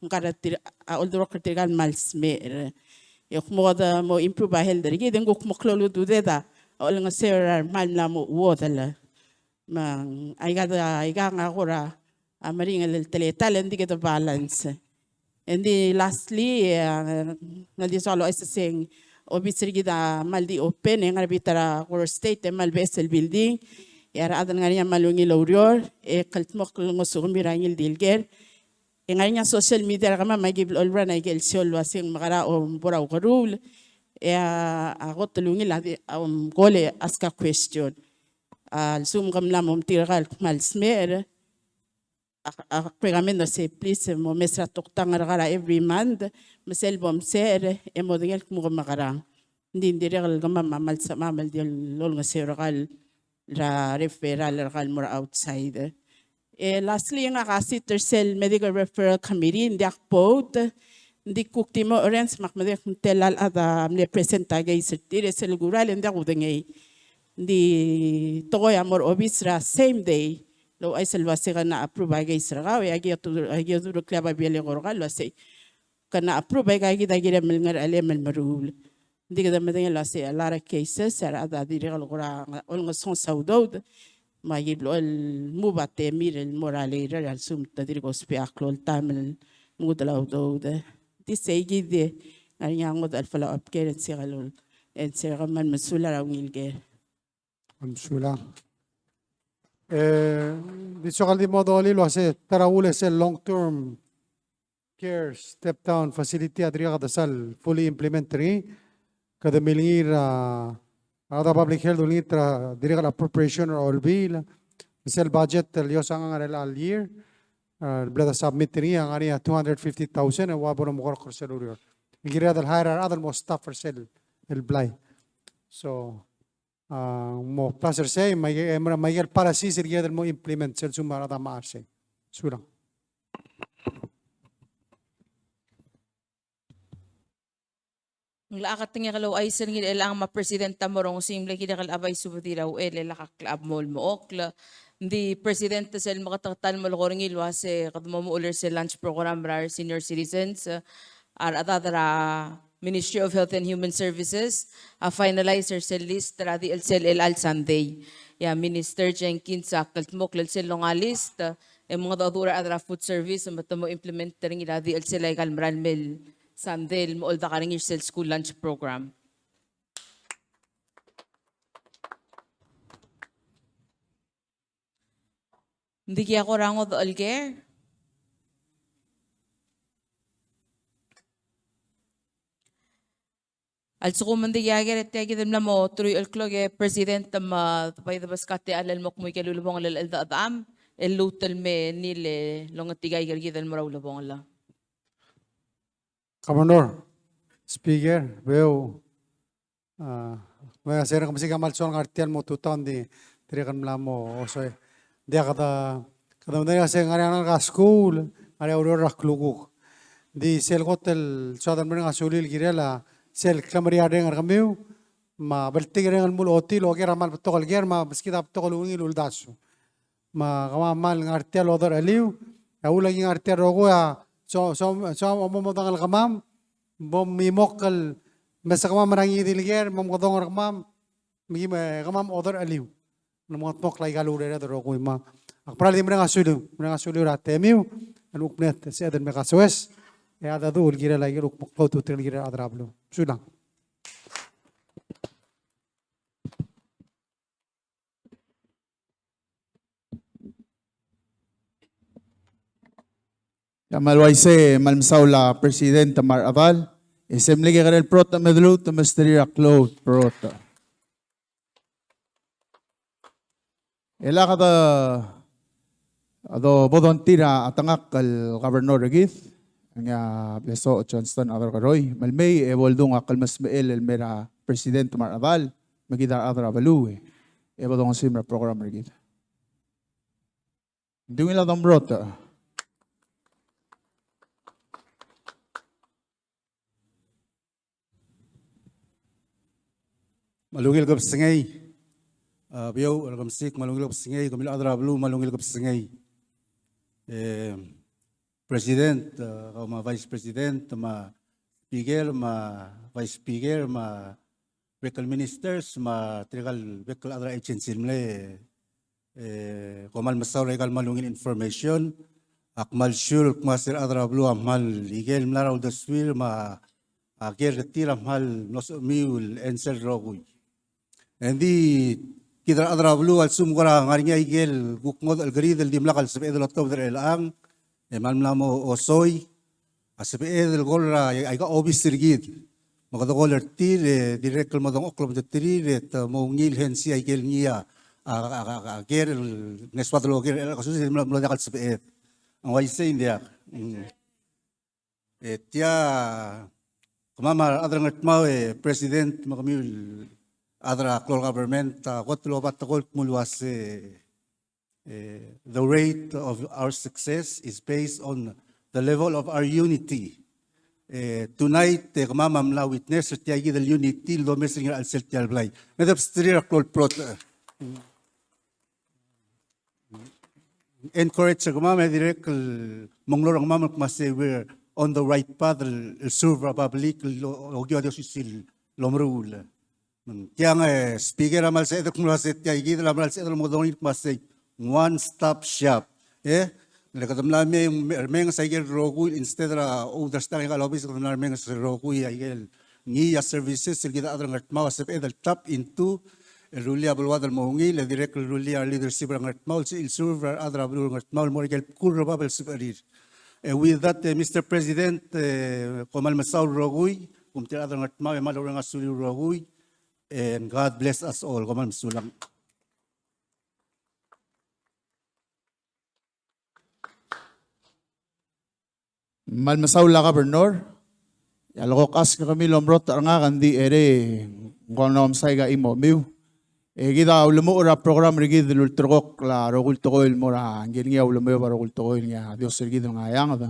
ngaratir oldro kritigal malsmer yok mo da mo improve hel dergi den guk mo klolu du deda ol nga serar mal mo wodala mang aiga nga gora amaring el teletal hindi kita balance. And lastly, naldi solo ay sing obisir kita maldi open nga bitara core state mal vessel building yara adan nga niya malungi laurior kaltmok ngosugum birangil dilger nga niya social media kama magib olra na igel solo asing makara bora ukarul ako tulungi ladi gole ask a question sum kamla mom tiral malsmer pegamento se please mo mesra toktang ragara every month mesel bom ser model mo makara hindi regal gama mamal sa mamal di lol nga seral ra referral ragal more outside lastly nga kasi tersel medical referral committee ndi akpot ndi kuktimo orange makmede telal ada me presenta gay sertire sel gural ndi akudengay ndi togoy amor obisra same day lo ay salwase ka na approve ay israel ay agi duro klaba biele gorgal wase kana approve ay agi dagire melngar ale melmarul ndiga da medeng lase a lot of cases ara da dire gora ol son saudod ma yiblo el mubate mir el morale al sum tadir gospe aklol tamel mudala udod di segi de ari ngod al follow up care sigalol en seraman masula rawngilge Amsula. Dicho kaldi mo doli lo ase tarawule se long term care step down facility adria kadasal fully implementary kada milingir ada public health ulitra direct appropriation or bill sel budget liyo sang al year blada submit niya ang ania 250,000 and wabo na mukor korsel urior ngira dal hire other mo staff for sel el blay so mo placer say may para si sir mo implement sel sumara da marse surang Nglakat nga kalaw ay sir ngil elang ma presidenta morong simple kida kal abay subadiraw la club mol mo okla ndi presidente sel makatatan mo lokor ngil wase kadmo mo uler sel lunch program rar senior citizens ar adadara Ministry of Health and Human Services finalizer sel list radi el sel el al Sunday ya Minister Jenkins kaltmok el sel longa list mga dadura adra food service matamo implement ring radi el sel ay kalmral mel Sunday mo olda karing sel school lunch program. Hindi kaya ko rango the alger. Also kung mandi yager at yagi dem lamo truy alkloge president ma tapay da baskate alal mok muy kalulubong alal aldam elutel me nile longa tigay gargi del marawlubong la. Governor, Speaker, veo may sera kamsi kamal son artian mo tutan di tirikan mlamo oso dia kada mudaya se ngari anak ka school ngari auror rakluguk di sel hotel sadan menga sulil girela sel klamari adeng kamiu ma beltigre ngal mul hotel oger amal betokal ger ma beskita betokal ungil uldasu ma kama mal ngartia lodor aliu ya ulagi ngartia rogo ya so omo dangal kamam bom mimokal mesa kamam marangi dilger mom godong kamam mi kamam odor aliu namot mok lai galure da rogo ma akpral di menga sulu ratemiu anu upnet se adan meka soes ya ada dul gira lagi ruk mok tu tel gira adrablu sulang. Malwaise malmsaula Presidente Mar Aval, Assembly el prota medlu to Mr. Cloud prota. Ela kada ado bodon tira atangak al Governor Regith nga beso Johnston Adar Karoy malmay evoldung akal masmael el mera Presidente Mar Aval magidar adra balu e bodong simra program Regith. Dungila dom brota. Malungil kap sengay, biyaw algam sik malungil kap sengay, kamil adra blu malungil kap sengay. President, ma Vice President, ma Speaker, ma Vice Speaker, ma Vehicle Ministers, ma Trigal Vehicle Adra Agency mle, komal masaw regal malungil information, akmal shul kmasir adra blu amal igel mlaraw daswil ma ager tira amal nos miul ensel roguy. Hindi kita adra blu al sumgara ngarinya igel gukngod al grid al dimlakal sa pedal otob der elang emal mlamo osoy sa pedal golra ay ka obis sirgid magado goler tir direct madong oklob de tir et mongil hensi igel niya ager neswadlo ger kasusi mlo dakal sa ped ang waise india etya kumama adra ngatmao president makamil Adra Clor government, kotlo batakol mulwas the rate of our success is based on the level of our unity. Tonight, kamamamla witness at yagi the unity lo messing al seltial blay. Medap strir Clor prot. Encourage kamama direct monglor kamama kumase we're on the right path. Serve public lo gyo sisil lomrul. Kaya nga speaker amal sa edok mula sa tiyagi dala amal sa edok modonit masay one stop shop nakatam lami yung mermeng sa igel roguy instead ra understand ka lobis katam mermeng sa roguy igel niya services silgida adang ngatmaw sa edal tap into rulia balwadal mohungi la direct rulia leadership ang ngatmaw si ilsurver adra blu ngatmaw mo igel kurra babel superir with that Mr. President komal masaw roguy kumtir adang ngatmaw emal orang asuli roguy. And God bless us all. Kaman sulang. Malmasaula Governor, yalokok as kami lombrot nga kandi ere konom saiga imo miu. Kita ulamo ora program rigi dultrok la rogul tokoil mora ngirngi ulamo ba rogul tokoil nga Dios rigi nga yang da.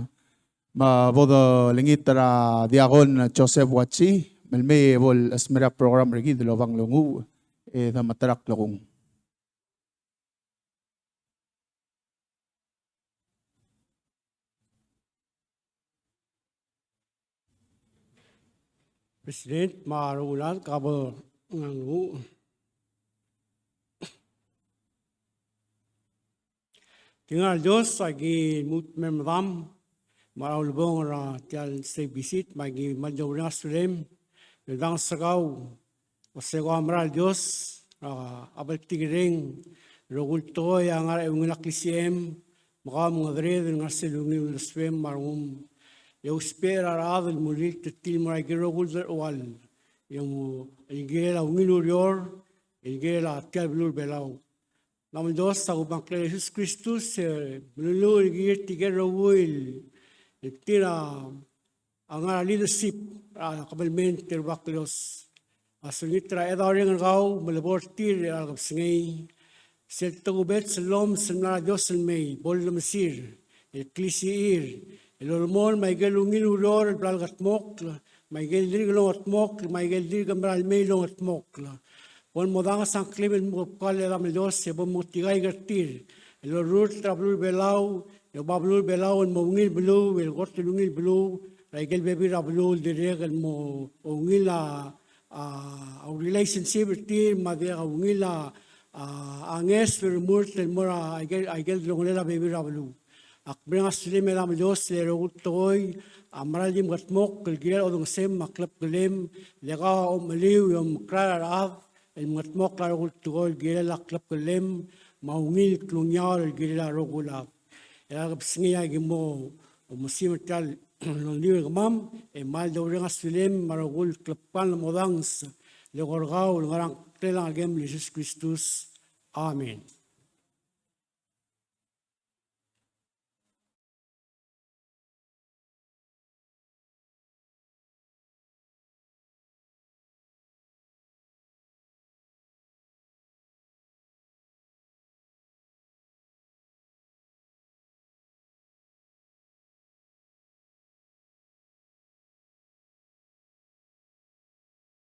Ma bodo lingitra diagon Joseph Wachi Malmay bol asmera program rigi dilovang lungu da matarak lakong. President marulan kabo ngangu tinggal Diyos lagi memram maraulbong ra tial say visit magi madyaw ring asulem Nandang sagaw, wasego amral Diyos, abal tigiring, rogul toy ang ara yung naklisiem, maka mga dred ng asilungi ulaswem marumum, yung spera radal mulit tatil maray girogul der wal, yung ingila ungilurior, ingila tialbulur belaw. Namun Diyos sa ubang kay Jesus Kristus, melulu ingir tigero will, tira ang leadership, kabalmen tirbaklos. Asungitra edaring ang kau, malabor tir, singay, Sertagubet salom sa Diyos ang may, bol na masir, eklisiir, ilormon, may galungin uror, bralgat mok, may galdir galong at mok, may galdir gambral may long at mok. Pon mo danga sang klimen mo kale ram Diyos, sebom mo tigay gartir, ilorur trablur belaw, bablur belaw, ang maungil belu, ilgot lungil belu, raigel bebi rablul, diregal mo, ungil ang relationship, tir, madya ungil anges per murtel mora agel longlela bebi rabalu akbrenga sile mela Diyos lero utoy amralim gatmok kelgel odong sem maklap gelem lega maliw yung krar af el matmok laro utoy gel aklap gelem maungil klunyar gel laro gulak elagap singiya gimo umusimetal londiw gamam e mal dawrenga silem maragul klappan modangs legorgaw ngarang telang agem Jesus Kristus. Amen.